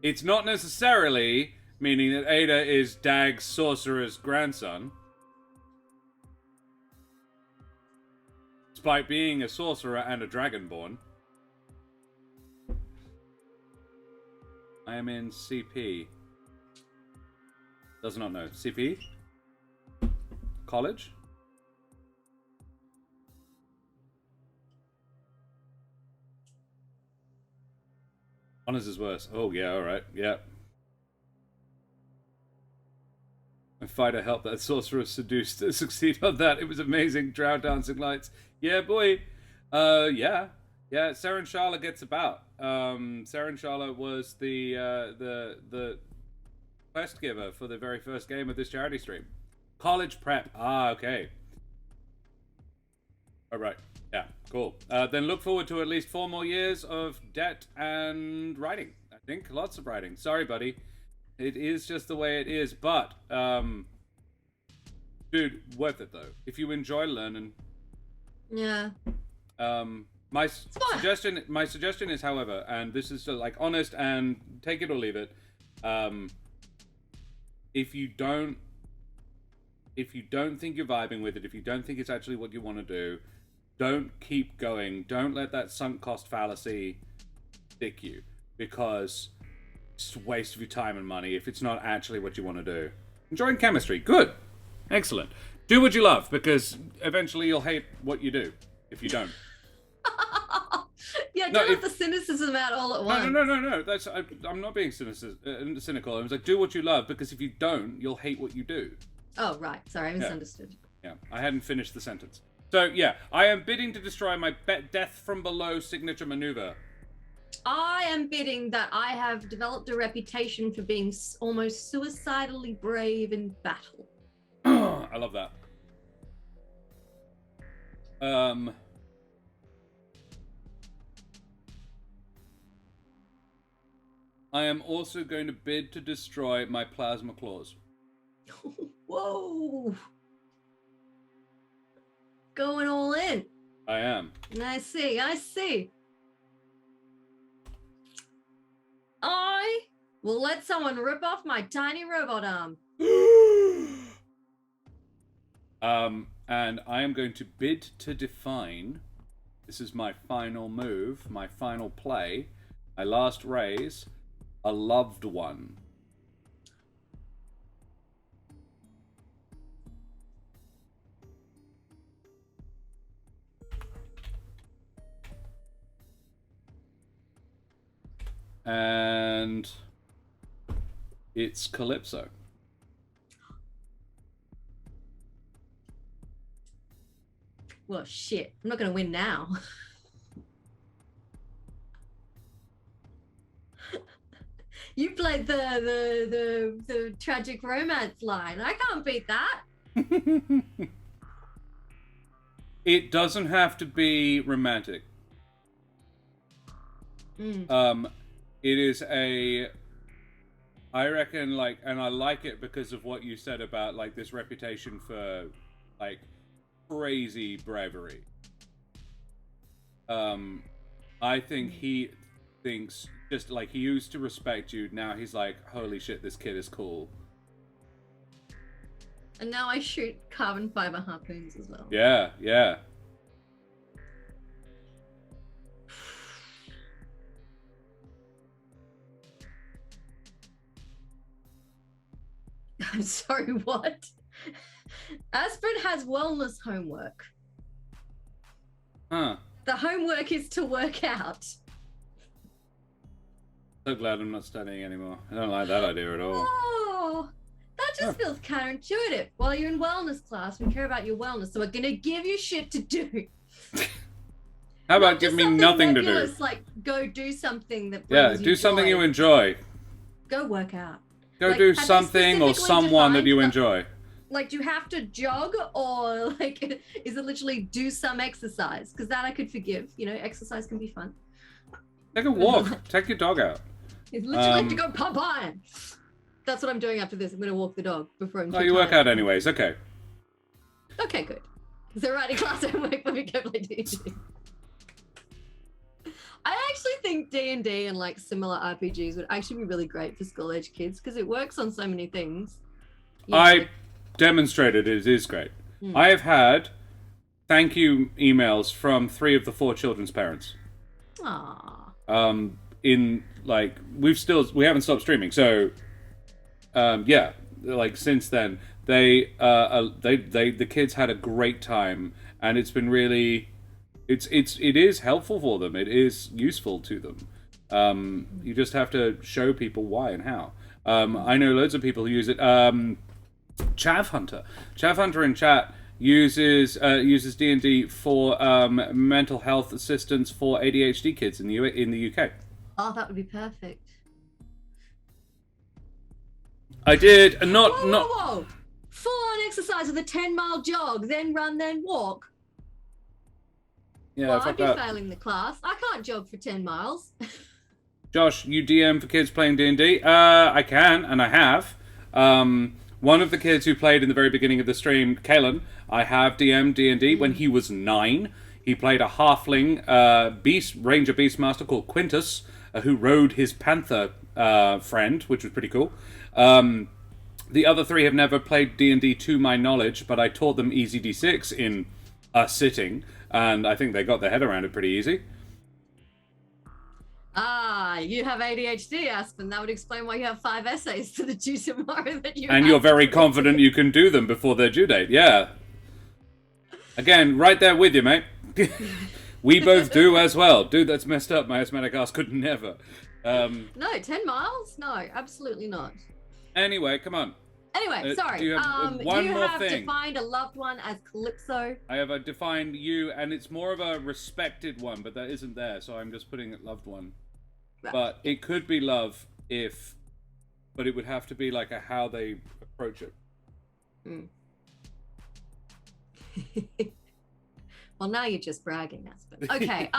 Speaker 1: It's not necessarily meaning that Ada is Dag's Sorcerer's grandson. Despite being a sorcerer and a dragonborn. I am in CP. Does not know. CP? College? Honors is worse. Oh, yeah, alright. Yeah. My fighter helped that sorcerer seduced to succeed on that. It was amazing. Drow dancing lights. Yeah, boy. Yeah. Yeah, Saren Shala gets about. Saren Shala was the quest giver for the very first game of this charity stream. College prep. Ah, okay. Alright. Yeah, cool. Then look forward to at least 4 more years of debt and writing. I think lots of writing. Sorry, buddy. It is just the way it is. But, dude, worth it though. If you enjoy learning.
Speaker 2: Yeah.
Speaker 1: My suggestion is, however, and this is like honest and take it or leave it. If you don't think you're vibing with it, if you don't think it's actually what you want to do, don't keep going. Don't let that sunk cost fallacy stick you, because it's a waste of your time and money if it's not actually what you want to do. Enjoying chemistry, good, excellent. Do what you love, because eventually you'll hate what you do if you don't.
Speaker 2: Yeah, don't let the cynicism out all at once.
Speaker 1: No. I'm not being cynical. I was like, do what you love, because if you don't, you'll hate what you do.
Speaker 2: Oh, right. Sorry, I misunderstood.
Speaker 1: Yeah, I hadn't finished the sentence. So, yeah, I am bidding to destroy my death from below signature maneuver.
Speaker 2: I am bidding that I have developed a reputation for being almost suicidally brave in battle.
Speaker 1: I love that. I am also going to bid to destroy my plasma claws.
Speaker 2: Whoa! Going all in.
Speaker 1: I am.
Speaker 2: I see. I will let someone rip off my tiny robot arm.
Speaker 1: And I am going to bid to define. This is my final move, my final play, my last raise. A loved one. And it's Calypso.
Speaker 2: Well, shit. I'm not going to win now. You played the tragic romance line. I can't beat that.
Speaker 1: It doesn't have to be romantic. It is I reckon, like, and I like it because of what you said about, like, this reputation for, like, crazy bravery. I think he thinks, just like, he used to respect you, now he's like, holy shit, this kid is cool.
Speaker 2: And now I shoot carbon fiber harpoons as well.
Speaker 1: Yeah.
Speaker 2: I'm sorry, what? Aspirin has wellness homework.
Speaker 1: Huh.
Speaker 2: The homework is to work out.
Speaker 1: So glad I'm not studying anymore. I don't like that idea at all.
Speaker 2: Oh, that just feels counterintuitive. While you're in wellness class, we care about your wellness, so we're gonna give you shit to do.
Speaker 1: How about give me nothing to do?
Speaker 2: Like, go do something that brings
Speaker 1: do something you enjoy.
Speaker 2: Go work out.
Speaker 1: Go do something or someone that you enjoy.
Speaker 2: Like, do you have to jog, or like, is it literally do some exercise? Because that I could forgive. You know, exercise can be fun.
Speaker 1: Take a walk. Take your dog out.
Speaker 2: It's literally like to go pump iron. That's what I'm doing after this. I'm going to walk the dog before I'm.
Speaker 1: Oh, you work out anyways. Okay.
Speaker 2: Okay, good. So writing class homework when we go play D&D. I actually think D&D and like similar RPGs would actually be really great for school-age kids because it works on so many things.
Speaker 1: I demonstrated it is great. I have had thank you emails from 3 of the 4 children's parents.
Speaker 2: Aww.
Speaker 1: In like we haven't stopped streaming, so yeah, like since then the kids had a great time, and it's been really it is helpful for them. It is useful to them. You just have to show people why and how. I know loads of people who use it. Chav Hunter in chat uses D&D for mental health assistance for ADHD kids in the UK.
Speaker 2: Oh, that would be perfect.
Speaker 1: I did
Speaker 2: Whoa. Full-on exercise with a 10-mile jog, then run, then walk.
Speaker 1: Yeah,
Speaker 2: well, I'd be failing the class. I can't jog for 10 miles.
Speaker 1: Josh, you DM for kids playing D&D? I can, and I have. One of the kids who played in the very beginning of the stream, Kalen, I have DM'd D&D when he was 9. He played a halfling ranger beastmaster called Quintus, who rode his panther friend, which was pretty cool. The other 3 have never played D&D to my knowledge, but I taught them Easy D6 in a sitting, and I think they got their head around it pretty easy.
Speaker 2: Ah, you have ADHD, Aspen. That would explain why you have 5 essays to the due tomorrow that you.
Speaker 1: And you're very confident you can do them before their due date. Yeah. Again, right there with you, mate. We both do as well. Dude, that's messed up. My asthmatic ass could never.
Speaker 2: No, 10 miles? No, absolutely not.
Speaker 1: Anyway, come on.
Speaker 2: Anyway, sorry.
Speaker 1: Do you have one more thing?
Speaker 2: Defined a loved one as Calypso?
Speaker 1: I have defined you, and it's more of a respected one, but that isn't there, so I'm just putting it loved one. Right. But it could be love but it would have to be like a how they approach it.
Speaker 2: Well, now you're just bragging, Aspen. Okay,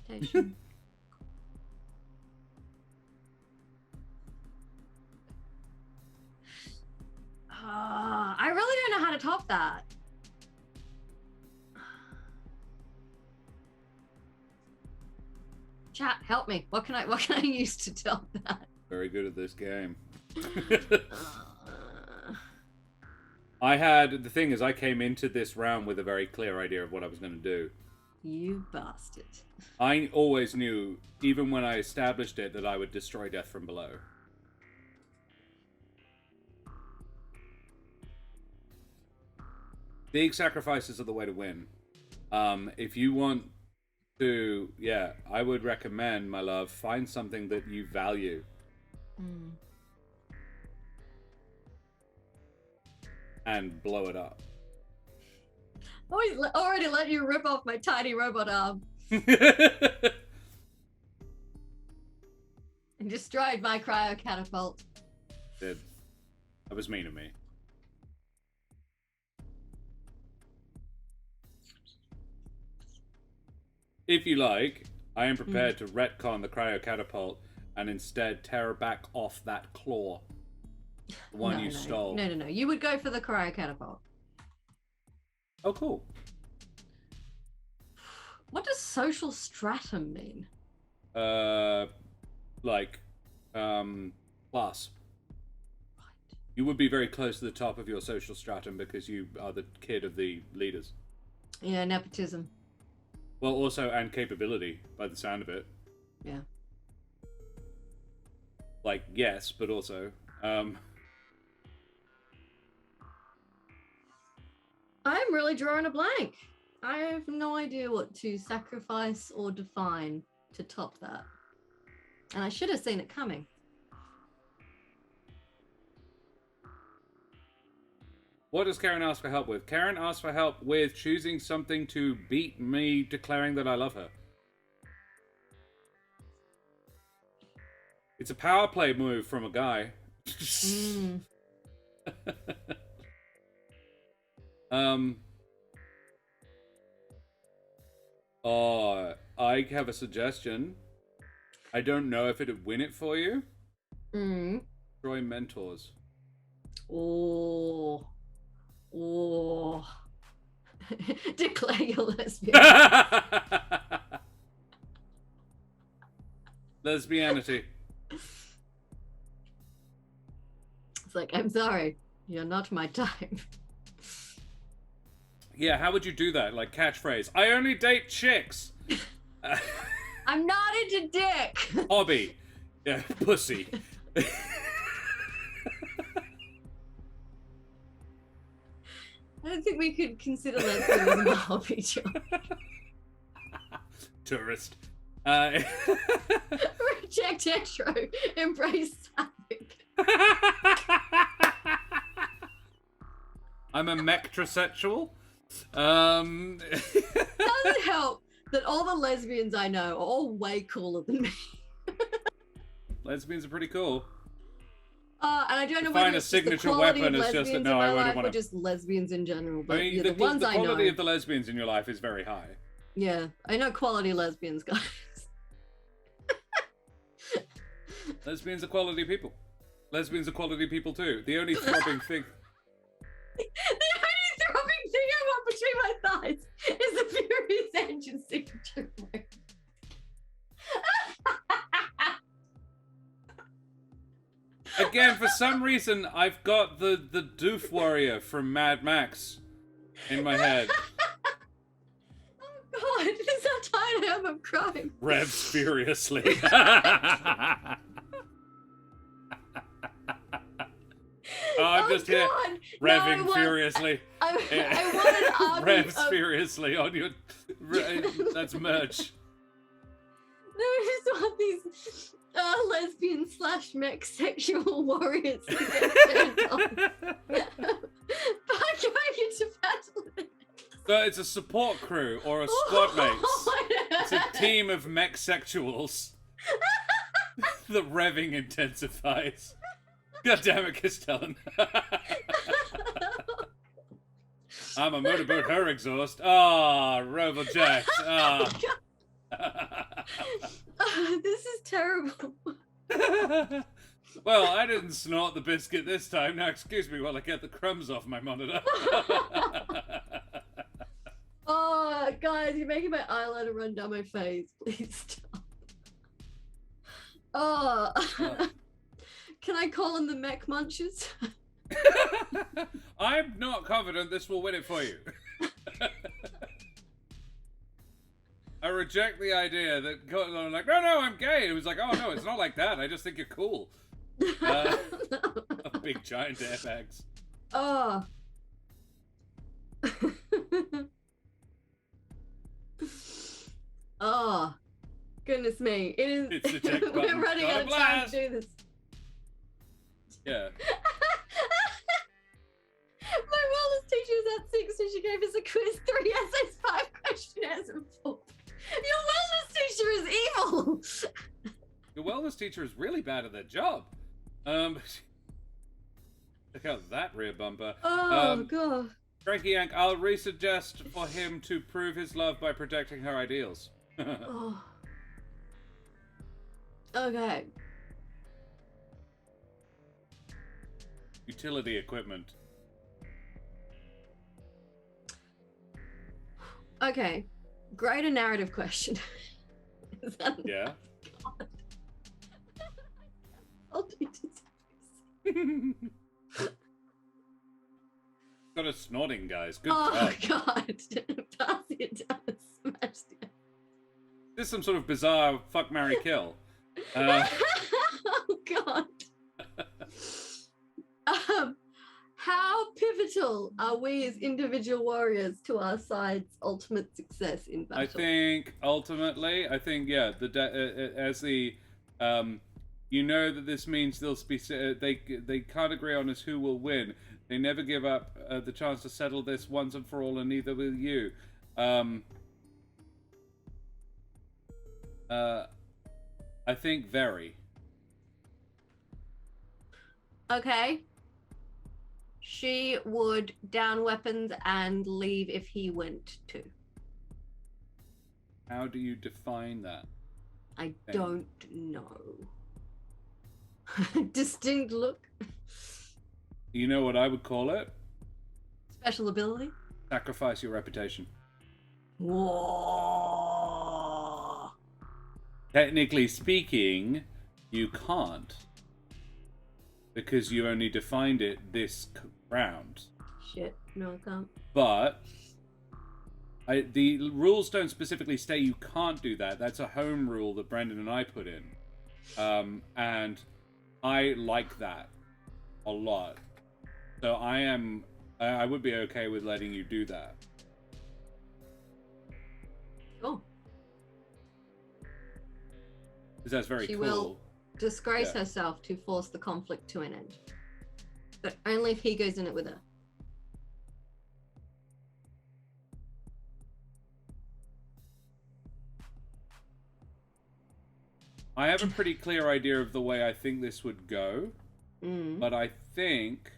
Speaker 2: reputation. I really don't know how to top that. Chat, help me. What can I use to top that?
Speaker 1: Very good at this game. The thing is, I came into this round with a very clear idea of what I was going to do.
Speaker 2: You bastard.
Speaker 1: I always knew, even when I established it, that I would destroy Death from Below. Big sacrifices are the way to win. If you want to, I would recommend, my love, find something that you value. And blow it up.
Speaker 2: Already let you rip off my tiny robot arm. And destroyed my cryo catapult.
Speaker 1: Did. That was mean of me. If you like, I am prepared to retcon the cryo catapult and instead tear her back off that claw. The one you stole.
Speaker 2: No. You would go for the cryo catapult.
Speaker 1: Oh, cool.
Speaker 2: What does social stratum mean?
Speaker 1: Class. Right. You would be very close to the top of your social stratum because you are the kid of the leaders.
Speaker 2: Yeah, nepotism.
Speaker 1: Well, also, and capability, by the sound of it.
Speaker 2: Yeah.
Speaker 1: Like, yes, but also,
Speaker 2: I'm really drawing a blank. I have no idea what to sacrifice or define to top that. And I should have seen it coming.
Speaker 1: What does Karen ask for help with? Karen asks for help with choosing something to beat me declaring that I love her. It's a power play move from a guy. I have a suggestion. I don't know if it'd win it for you. Destroy mentors.
Speaker 2: Oh. Declare you're lesbian.
Speaker 1: Lesbianity.
Speaker 2: like, I'm sorry, you're not my type.
Speaker 1: Yeah, how would you do that? Like, catchphrase. I only date chicks.
Speaker 2: I'm not into dick.
Speaker 1: Hobby. Yeah, pussy.
Speaker 2: I don't think we could consider lesbianism a hobby, John.
Speaker 1: Tourist.
Speaker 2: Reject hetero, embrace sapphic.
Speaker 1: I'm a mectrosexual.
Speaker 2: Doesn't help that all the lesbians I know are all way cooler than me.
Speaker 1: Lesbians are pretty cool.
Speaker 2: And I don't know
Speaker 1: Find
Speaker 2: whether
Speaker 1: a
Speaker 2: it's just the
Speaker 1: signature
Speaker 2: quality
Speaker 1: weapon
Speaker 2: of
Speaker 1: is just
Speaker 2: lesbians
Speaker 1: that, no,
Speaker 2: in
Speaker 1: I
Speaker 2: my
Speaker 1: wouldn't
Speaker 2: life,
Speaker 1: wanna-
Speaker 2: or just lesbians in general. But
Speaker 1: I mean,
Speaker 2: yeah,
Speaker 1: the
Speaker 2: the ones I know.
Speaker 1: quality of the lesbians in your life is very high.
Speaker 2: Yeah, I know quality lesbians, guys.
Speaker 1: Lesbians are quality people. Lesbians are quality people too. The only throbbing thing.
Speaker 2: The only throbbing thing I want between my thighs is the Furious Engine signature.
Speaker 1: Again, for some reason, I've got the Doof Warrior from Mad Max in my head.
Speaker 2: Oh God, this is how tired I am of crying.
Speaker 1: Revs furiously. I'm just here
Speaker 2: God.
Speaker 1: revving
Speaker 2: No,
Speaker 1: furiously.
Speaker 2: I want an army
Speaker 1: Revs
Speaker 2: of...
Speaker 1: furiously on your. That's merch.
Speaker 2: No, I just want these lesbian / mech sexual warriors to get turned on. By going into battle.
Speaker 1: So it's a support crew or a squad mates. It's a team of mech sexuals. The revving intensifies. God damn it, Castellan. I'm a motorboat her exhaust. Ah, Rover Jack. Ah.
Speaker 2: This is terrible.
Speaker 1: Well, I didn't snort the biscuit this time. Now, excuse me while I get the crumbs off my monitor.
Speaker 2: Oh, guys, you're making my eyeliner run down my face. Please stop. Oh. Can I call in the mech munchers?
Speaker 1: I'm not confident this will win it for you. I reject the idea that I'm like, no, I'm gay. It was like, oh no, it's not like that. I just think you're cool. Big giant airbags.
Speaker 2: Oh. Oh. Goodness me. It is.
Speaker 1: It's the check button.
Speaker 2: We're running
Speaker 1: Got a
Speaker 2: out of time
Speaker 1: blast.
Speaker 2: to do this.
Speaker 1: Yeah.
Speaker 2: My wellness teacher was at 6 and she gave us a quiz, 3 essays, 5 questionnaires, and 4. Your wellness teacher is evil!
Speaker 1: The wellness teacher is really bad at their job. Check out that rear bumper.
Speaker 2: Oh, God.
Speaker 1: Frankie Yank, I'll resuggest for him to prove his love by protecting her ideals.
Speaker 2: Oh. Okay.
Speaker 1: Utility equipment.
Speaker 2: Okay. Greater narrative question. Is that
Speaker 1: Yeah.
Speaker 2: I'll do this.
Speaker 1: Got a snorting, guys. Good
Speaker 2: Oh,
Speaker 1: job.
Speaker 2: God. Pass it down and smash it.
Speaker 1: This is some sort of bizarre fuck, marry, kill.
Speaker 2: Oh, God. How pivotal are we as individual warriors to our side's ultimate success in battle?
Speaker 1: I think ultimately, yeah, as the you know that this means they'll be they can't agree on as who will win. They never give up the chance to settle this once and for all, and neither will you. I think very.
Speaker 2: Okay. She would down weapons and leave if he went to.
Speaker 1: How do you define that?
Speaker 2: I don't know. Distinct look.
Speaker 1: You know what I would call it?
Speaker 2: Special ability.
Speaker 1: Sacrifice your reputation.
Speaker 2: Whoa.
Speaker 1: Technically speaking, you can't. because you only defined it this round.
Speaker 2: Shit. No, I can't.
Speaker 1: But the rules don't specifically state you can't do that. That's a home rule that Brendan and I put in. And I like that a lot. So I would be okay with letting you do that.
Speaker 2: Cool.
Speaker 1: Because that's very
Speaker 2: She
Speaker 1: cool.
Speaker 2: will disgrace herself to force the conflict to an end. But only if he goes in it with her.
Speaker 1: I have a pretty clear idea of the way I think this would go. But I think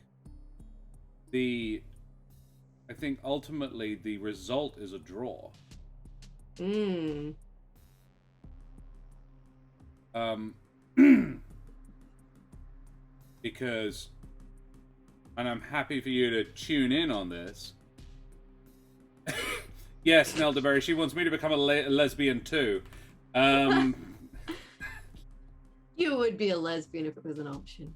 Speaker 1: ultimately the result is a draw. Because, and I'm happy for you to tune in on this. Yes, Nelderberry, she wants me to become a lesbian too.
Speaker 2: You would be a lesbian if it was an option.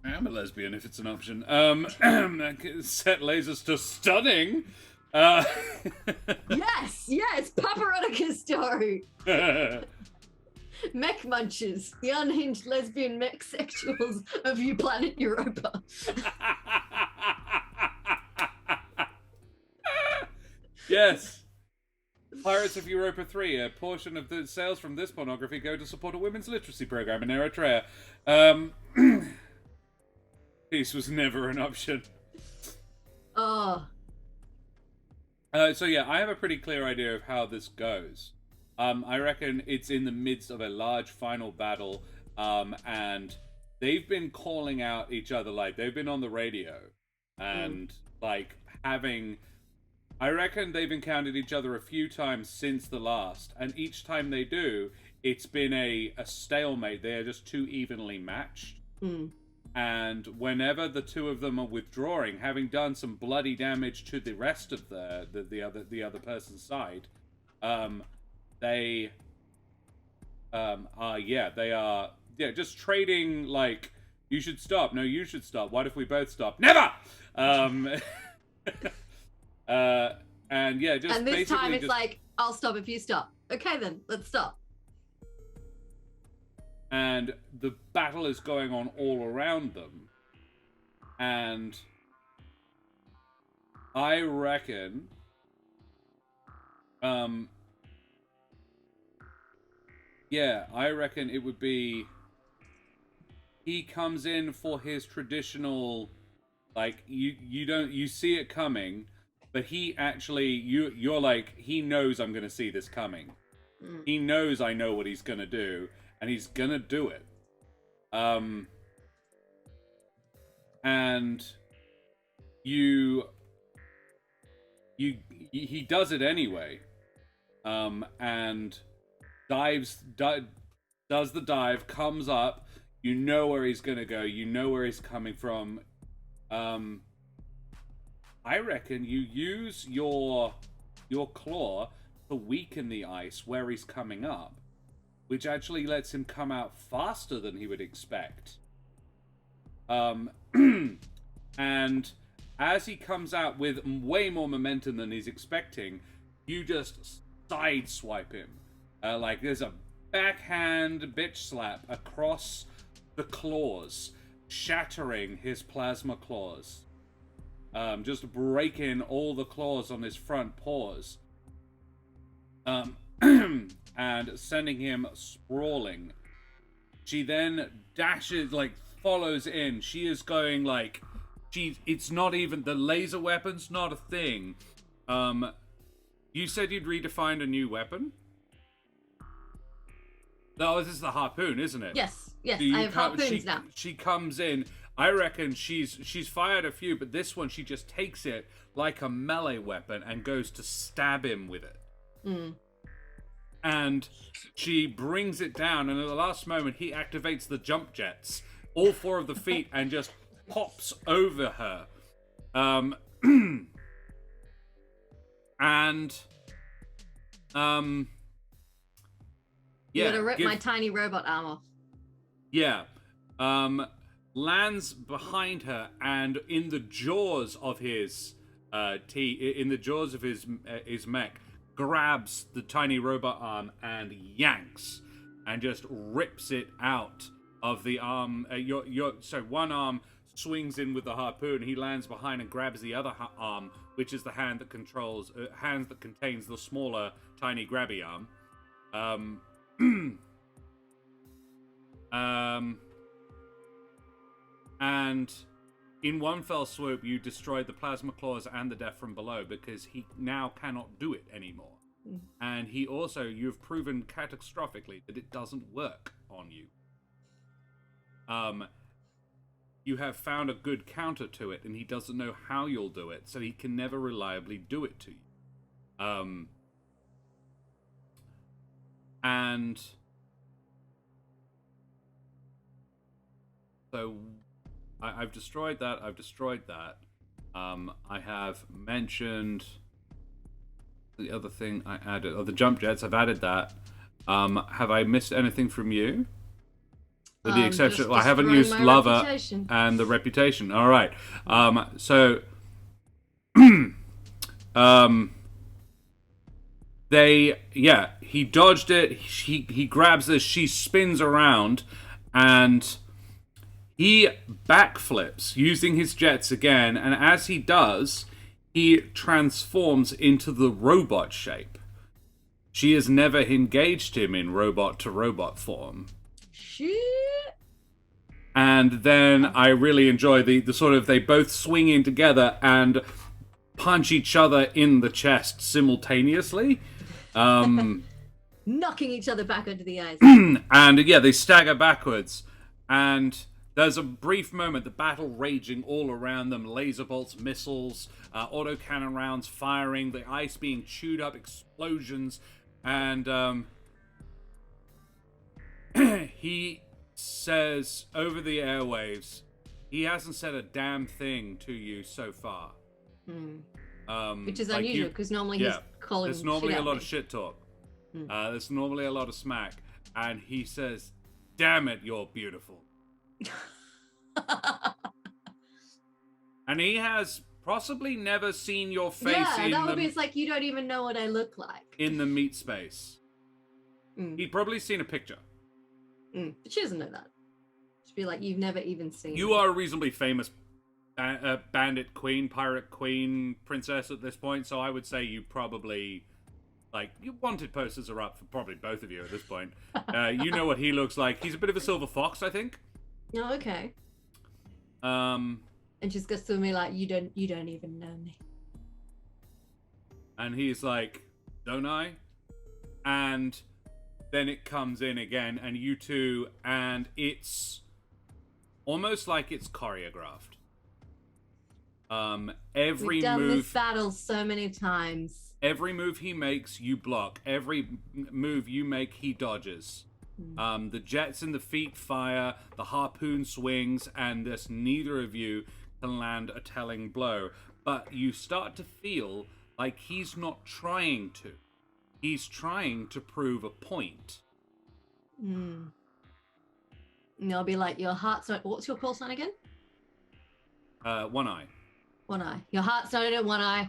Speaker 1: I am a lesbian if it's an option. Set lasers to stunning.
Speaker 2: Yes, Paparotica story. Mech munchers, the unhinged lesbian mech sexuals of you planet Europa.
Speaker 1: Yes. Pirates of Europa 3, a portion of the sales from this pornography go to support a women's literacy program in Eritrea. Peace was never an option.
Speaker 2: Oh.
Speaker 1: So yeah, I have a pretty clear idea of how this goes. I reckon it's in the midst of a large final battle, and they've been calling out each other, like, they've been on the radio, and, like, having... I reckon they've encountered each other a few times since the last, and each time they do, it's been a stalemate. They are just too evenly matched. And whenever the two of them are withdrawing, having done some bloody damage to the rest of the other person's side, they are just trading, like, you should stop. No, you should stop. What if we both stop? Never. And yeah, just
Speaker 2: and this
Speaker 1: basically
Speaker 2: time it's like, I'll stop if you stop. Okay then, let's stop.
Speaker 1: And the battle is going on all around them. And I reckon I reckon it would be, he comes in for his traditional, like, you see it coming, but he actually, you're like, he knows I'm gonna see this coming. He knows I know what he's gonna do, and he's gonna do it. And he does it anyway. And does the dive, comes up, you know where he's gonna go, you know where he's coming from. I reckon you use your claw to weaken the ice where he's coming up, which actually lets him come out faster than he would expect. And as he comes out with way more momentum than he's expecting, you just sideswipe him. Like there's a backhand bitch slap across the claws, shattering his plasma claws. Just breaking all the claws on his front paws. And sending him sprawling. She then dashes, like, follows in. She is going, like, it's not even, the laser weapon's not a thing. You said you'd redefined a new weapon? No, this is the harpoon, isn't it?
Speaker 2: Yes, I have harpoons now.
Speaker 1: She comes in. I reckon she's fired a few, but this one she just takes it like a melee weapon and goes to stab him with it. And she brings it down, and at the last moment he activates the jump jets, all four of the feet, and just pops over her.
Speaker 2: You gotta rip my tiny robot arm off.
Speaker 1: Yeah. lands behind her, and in the jaws of his his mech, grabs the tiny robot arm and yanks, and just rips it out of the arm. So one arm swings in with the harpoon. He lands behind and grabs the other arm, which is the hand that contains the smaller, tiny grabby arm. And in one fell swoop, you destroyed the plasma claws and the death from below, because he now cannot do it anymore. And you've proven catastrophically that it doesn't work on you. You have found a good counter to it, and he doesn't know how you'll do it, so he can never reliably do it to you. And so I've destroyed that. I have mentioned the other thing I added. The jump jets, I've added that. Have I missed anything from you? With the exception, I haven't used Lava and the reputation. All right. He dodged it. He grabs this. She spins around, and he backflips using his jets again. And as he does, he transforms into the robot shape. She has never engaged him in robot-to-robot form.
Speaker 2: Shit.
Speaker 1: And then I really enjoy the sort of, they both swing in together and punch each other in the chest simultaneously.
Speaker 2: Knocking each other back under the eyes.
Speaker 1: And they stagger backwards. And there's a brief moment, the battle raging all around them, laser bolts, missiles, autocannon rounds firing, the ice being chewed up, explosions, and he says over the airwaves, he hasn't said a damn thing to you so far.
Speaker 2: Which is unusual, because normally he's calling
Speaker 1: there's normally
Speaker 2: shit
Speaker 1: a lot
Speaker 2: at
Speaker 1: of shit talk. There's normally a lot of smack. And he says, damn it, you're beautiful. And he has possibly never seen your face
Speaker 2: it's like, you don't even know what I look like.
Speaker 1: In the meat space. He'd probably seen a picture.
Speaker 2: But she doesn't know that. She'd be like, you've never even seen
Speaker 1: You are a reasonably famous bandit queen, pirate queen, princess at this point, so I would say you probably, like, your wanted posters are up for probably both of you at this point. You know what he looks like. He's a bit of a silver fox, I think.
Speaker 2: Oh, okay. And she's goes to me like, you don't even know me.
Speaker 1: And he's like, don't I? And then it comes in again, and you two, and it's almost like it's choreographed. We've done this battle so many times. Every move he makes, you block. Every move you make, he dodges. The jets and the feet fire, the harpoon swings, and thus neither of you can land a telling blow. But you start to feel like he's not trying to. He's trying to prove a point.
Speaker 2: And I'll be like, your heart's not... What's your call sign again?
Speaker 1: One eye.
Speaker 2: One eye. Your heart's not in one eye.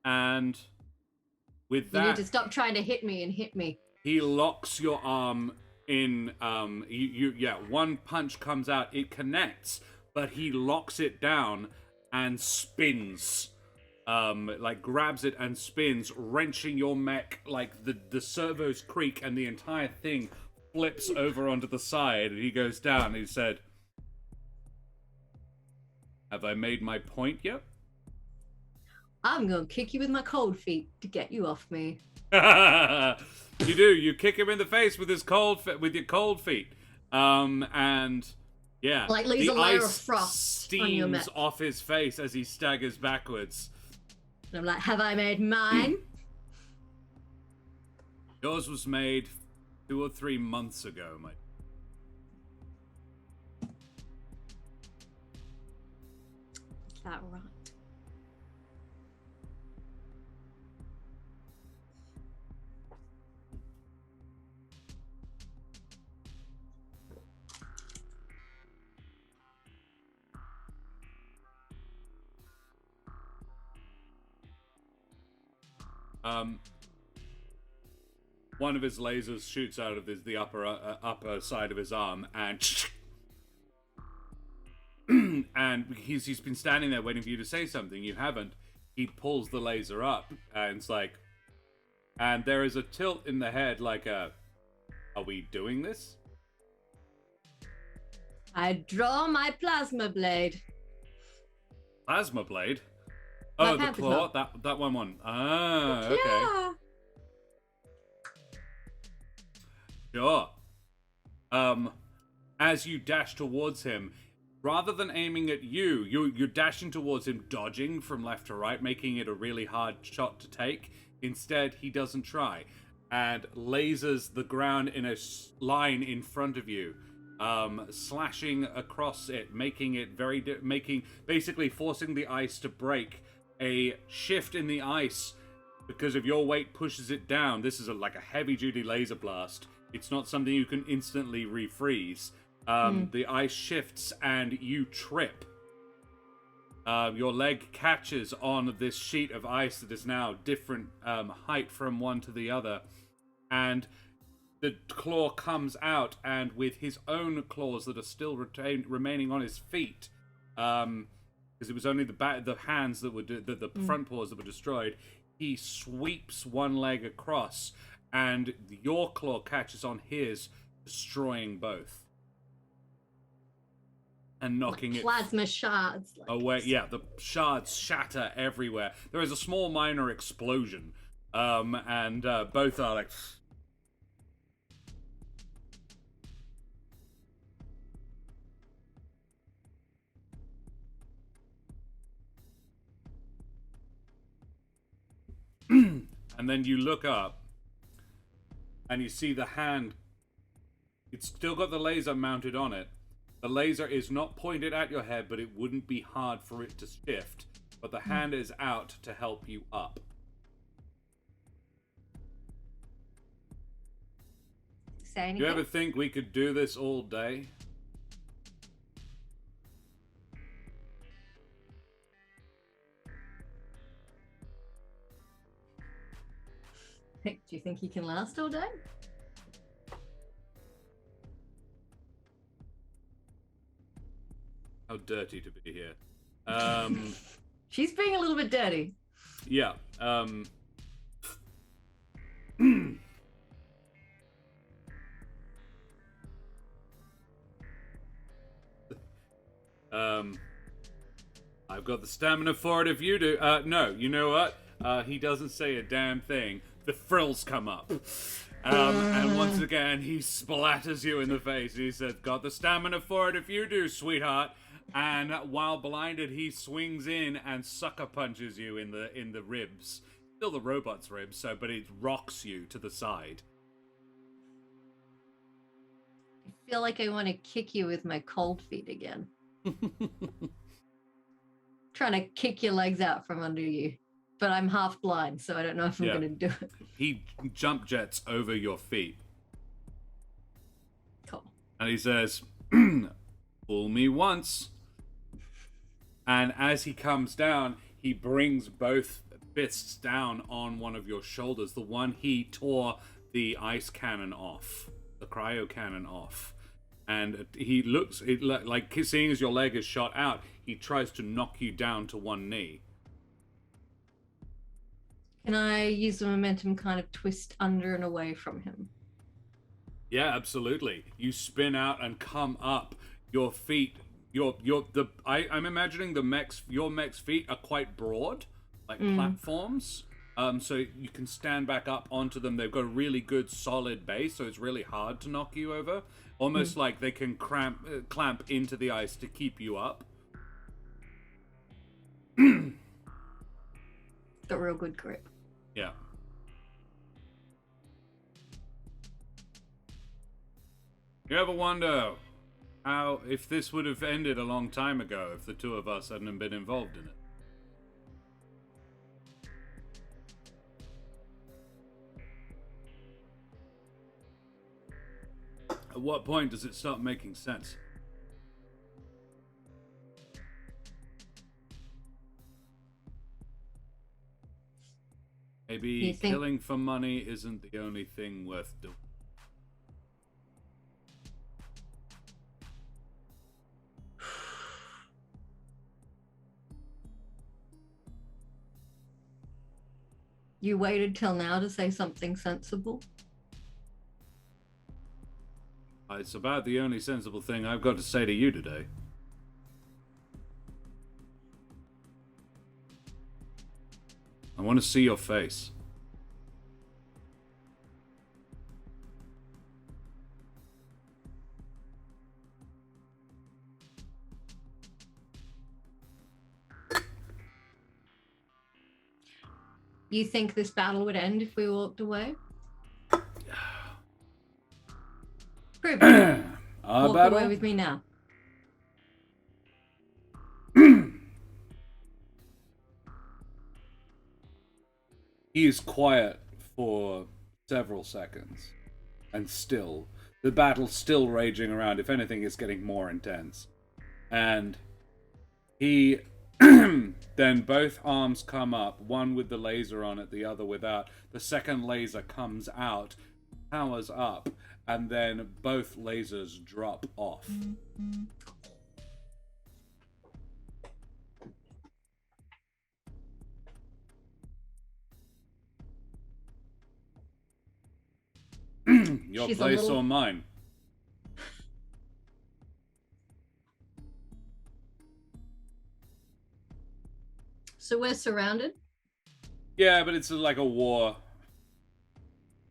Speaker 1: And with that...
Speaker 2: You need to stop trying to hit me and hit me.
Speaker 1: He locks your arm in... one punch comes out, it connects, but he locks it down and spins. Like grabs it and spins, wrenching your mech, like the servos creak and the entire thing flips over onto the side, and he goes down and he said, have I made my point yet?
Speaker 2: I'm gonna kick you with my cold feet to get you off me.
Speaker 1: You do. You kick him in the face with your cold feet. And yeah,
Speaker 2: like leaves
Speaker 1: the
Speaker 2: a layer
Speaker 1: ice
Speaker 2: of frost
Speaker 1: steams
Speaker 2: on your mech.
Speaker 1: off his face as he staggers backwards.
Speaker 2: And I'm like, have I made mine?
Speaker 1: Yours was made 2 or 3 months ago, mate.
Speaker 2: Is that right?
Speaker 1: One of his lasers shoots out of the upper side of his arm, and and he's been standing there waiting for you to say something. You haven't. He pulls the laser up, and it's like, and there is a tilt in the head, like are we doing this?
Speaker 2: I draw my plasma blade.
Speaker 1: Plasma blade?
Speaker 2: My
Speaker 1: Oh, the
Speaker 2: panther's
Speaker 1: claw?
Speaker 2: not.
Speaker 1: That one. Ah, okay.
Speaker 2: Yeah.
Speaker 1: Sure. As you dash towards him, rather than aiming at you, you're dashing towards him, dodging from left to right, making it a really hard shot to take. Instead, he doesn't try, and lasers the ground in a line in front of you, slashing across it, making it basically forcing the ice to break. A shift in the ice because of your weight pushes it down. This is like a heavy-duty laser blast. It's not something you can instantly refreeze. The ice shifts and you trip. Your leg catches on this sheet of ice that is now different height from one to the other. And the claw comes out, and with his own claws that are still remaining on his feet, because it was only the hands that were the front paws that were destroyed, he sweeps one leg across, and your claw catches on his, destroying both. And knocking
Speaker 2: plasma shards
Speaker 1: away. Yeah, the shards shatter everywhere. There is a small minor explosion, and both are like. And then you look up, and you see the hand. It's still got the laser mounted on it. The laser is not pointed at your head, but it wouldn't be hard for it to shift. But the hand is out to help you up.
Speaker 2: Say anything?
Speaker 1: Do you ever think we could do this all day?
Speaker 2: Do you think he can last all day?
Speaker 1: How dirty to be here.
Speaker 2: She's being a little bit dirty.
Speaker 1: Yeah. I've got the stamina for it if you do. No, you know what? He doesn't say a damn thing. The frills come up. And once again, he splatters you in the face. He says, got the stamina for it if you do, sweetheart. And while blinded, he swings in and sucker punches you in the ribs. Still the robot's ribs, but it rocks you to the side.
Speaker 2: I feel like I want to kick you with my cold feet again. Trying to kick your legs out from under you. But I'm half blind, so I don't know if I'm going to do it.
Speaker 1: He jump jets over your feet.
Speaker 2: Cool.
Speaker 1: And he says, fool me once. And as he comes down, he brings both fists down on one of your shoulders. The one he tore the ice cannon off, the cryo cannon off. And he looks, like seeing as your leg is shot out, he tries to knock you down to one knee.
Speaker 2: Can I use the momentum kind of twist under and away from him?
Speaker 1: Yeah, absolutely. You spin out and come up. Your feet, I'm imagining your mech's feet are quite broad, like platforms. So you can stand back up onto them. They've got a really good solid base, so it's really hard to knock you over. Almost like they can clamp into the ice to keep you up.
Speaker 2: Got real good grip.
Speaker 1: Yeah. You ever wonder how, if this would have ended a long time ago if the two of us hadn't been involved in it? At what point does it start making sense? Maybe killing for money isn't the only thing worth doing.
Speaker 2: You waited till now to say something sensible?
Speaker 1: It's about the only sensible thing I've got to say to you today. I want to see your face.
Speaker 2: You think this battle would end if we walked away? Prove it. Walk away with me now.
Speaker 1: He is quiet for several seconds, and still, the battle's still raging around. If anything, it's getting more intense. And he, then both arms come up, one with the laser on it, the other without. The second laser comes out, powers up, and then both lasers drop off. Your place or mine?
Speaker 2: So we're surrounded?
Speaker 1: Yeah, but it's like a war.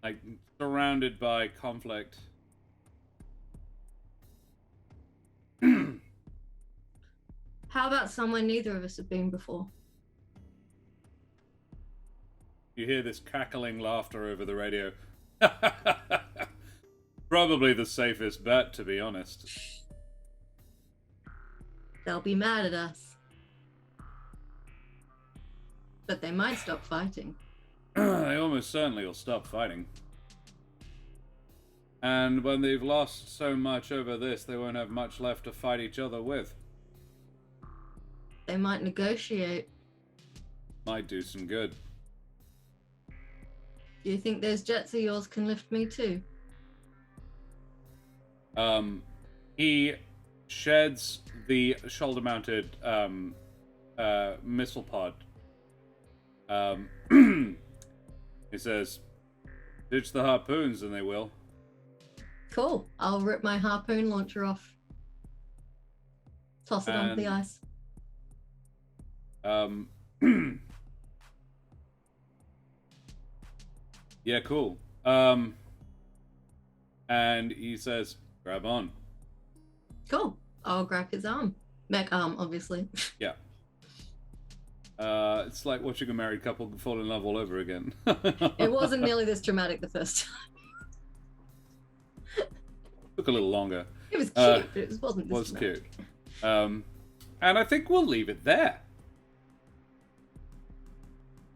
Speaker 1: Like, surrounded by conflict.
Speaker 2: How about somewhere neither of us have been before?
Speaker 1: You hear this cackling laughter over the radio. Probably the safest bet, to be honest.
Speaker 2: They'll be mad at us. But they might stop fighting.
Speaker 1: They almost certainly will stop fighting. And when they've lost so much over this, they won't have much left to fight each other with.
Speaker 2: They might negotiate.
Speaker 1: Might do some good.
Speaker 2: Do you think those jets of yours can lift me too?
Speaker 1: He sheds the shoulder-mounted missile pod. He says, ditch the harpoons and they will.
Speaker 2: Cool. I'll rip my harpoon launcher off. Toss it onto the ice.
Speaker 1: Yeah, cool. And he says, grab on.
Speaker 2: Cool. I'll grab his arm. Mech arm, obviously.
Speaker 1: Yeah. It's like watching a married couple fall in love all over again.
Speaker 2: It wasn't nearly this dramatic the first time.
Speaker 1: Took a little longer.
Speaker 2: It was cute, but it wasn't this dramatic.
Speaker 1: Cute. And I think we'll leave it there.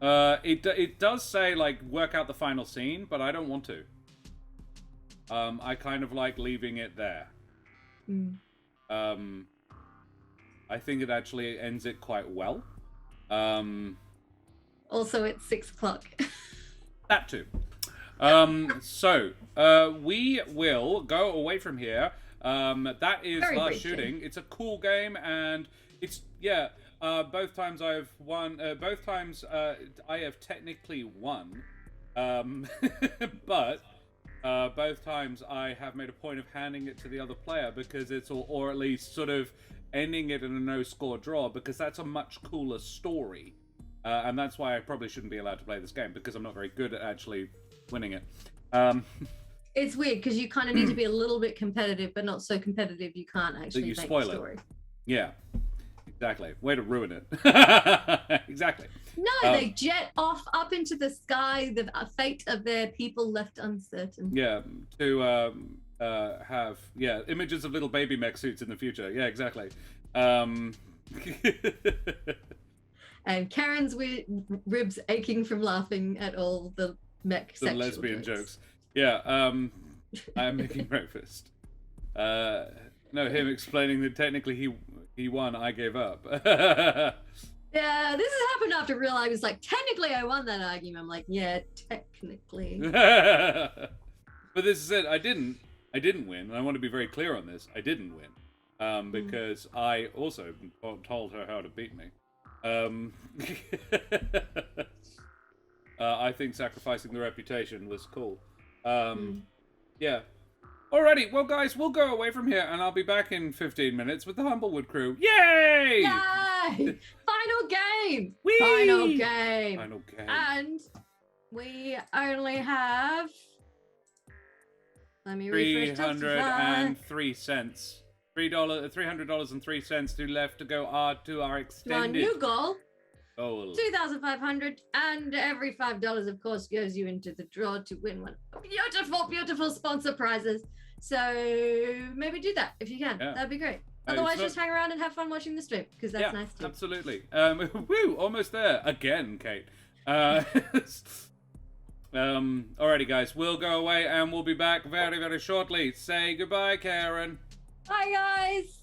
Speaker 1: It does say, like, work out the final scene, but I don't want to. I kind of like leaving it there. I think it actually ends it quite well.
Speaker 2: Also, it's 6 o'clock.
Speaker 1: That too. So, we will go away from here. That is
Speaker 2: Very
Speaker 1: Last
Speaker 2: briefly.
Speaker 1: Shooting. It's a cool game, and it's, yeah, both times I've won, both times I have technically won, but both times I have made a point of handing it to the other player because it's, or at least sort of ending it in a no-score draw, because that's a much cooler story. And that's why I probably shouldn't be allowed to play this game, because I'm not very good at actually winning it.
Speaker 2: It's weird, because you kind of need to be a little bit competitive, but not so competitive you can't actually
Speaker 1: you
Speaker 2: make
Speaker 1: spoil
Speaker 2: the story.
Speaker 1: it. Yeah, exactly. Way to ruin it. Exactly.
Speaker 2: No, they jet off up into the sky, the fate of their people left uncertain.
Speaker 1: Yeah, to have, yeah, images of little baby mech suits in the future. Yeah, exactly.
Speaker 2: And Karen's ribs aching from laughing at all the mech
Speaker 1: the
Speaker 2: sexual
Speaker 1: lesbian jokes. Yeah, I'm making breakfast. No, him explaining that technically he won, I gave up.
Speaker 2: Yeah, this has happened after real. I was like, technically, I won that argument. I'm like, yeah, technically.
Speaker 1: But this is it. I didn't win. And I want to be very clear on this. I didn't win. Because I also told her how to beat me. I think sacrificing the reputation was cool. Yeah. Alrighty, well guys, we'll go away from here and I'll be back in 15 minutes with the Humblewood crew. Yay!
Speaker 2: Yay! Final game!
Speaker 1: Whee!
Speaker 2: Final game!
Speaker 1: Final game.
Speaker 2: And we only have... Let me refresh.
Speaker 1: 303 cents. $300.03 to left to go to our
Speaker 2: Our
Speaker 1: extended
Speaker 2: new goal,
Speaker 1: goal.
Speaker 2: 2,500, and every $5, of course, goes you into the draw to win one. Beautiful, beautiful sponsor prizes. So maybe do that if you can.
Speaker 1: Yeah.
Speaker 2: That'd be great. Otherwise, just hang around and have fun watching the stream because that's nice too.
Speaker 1: Absolutely. Woo! Almost there again, Kate. Alrighty, guys, we'll go away and we'll be back very, very shortly. Say goodbye, Karen.
Speaker 2: Bye, guys.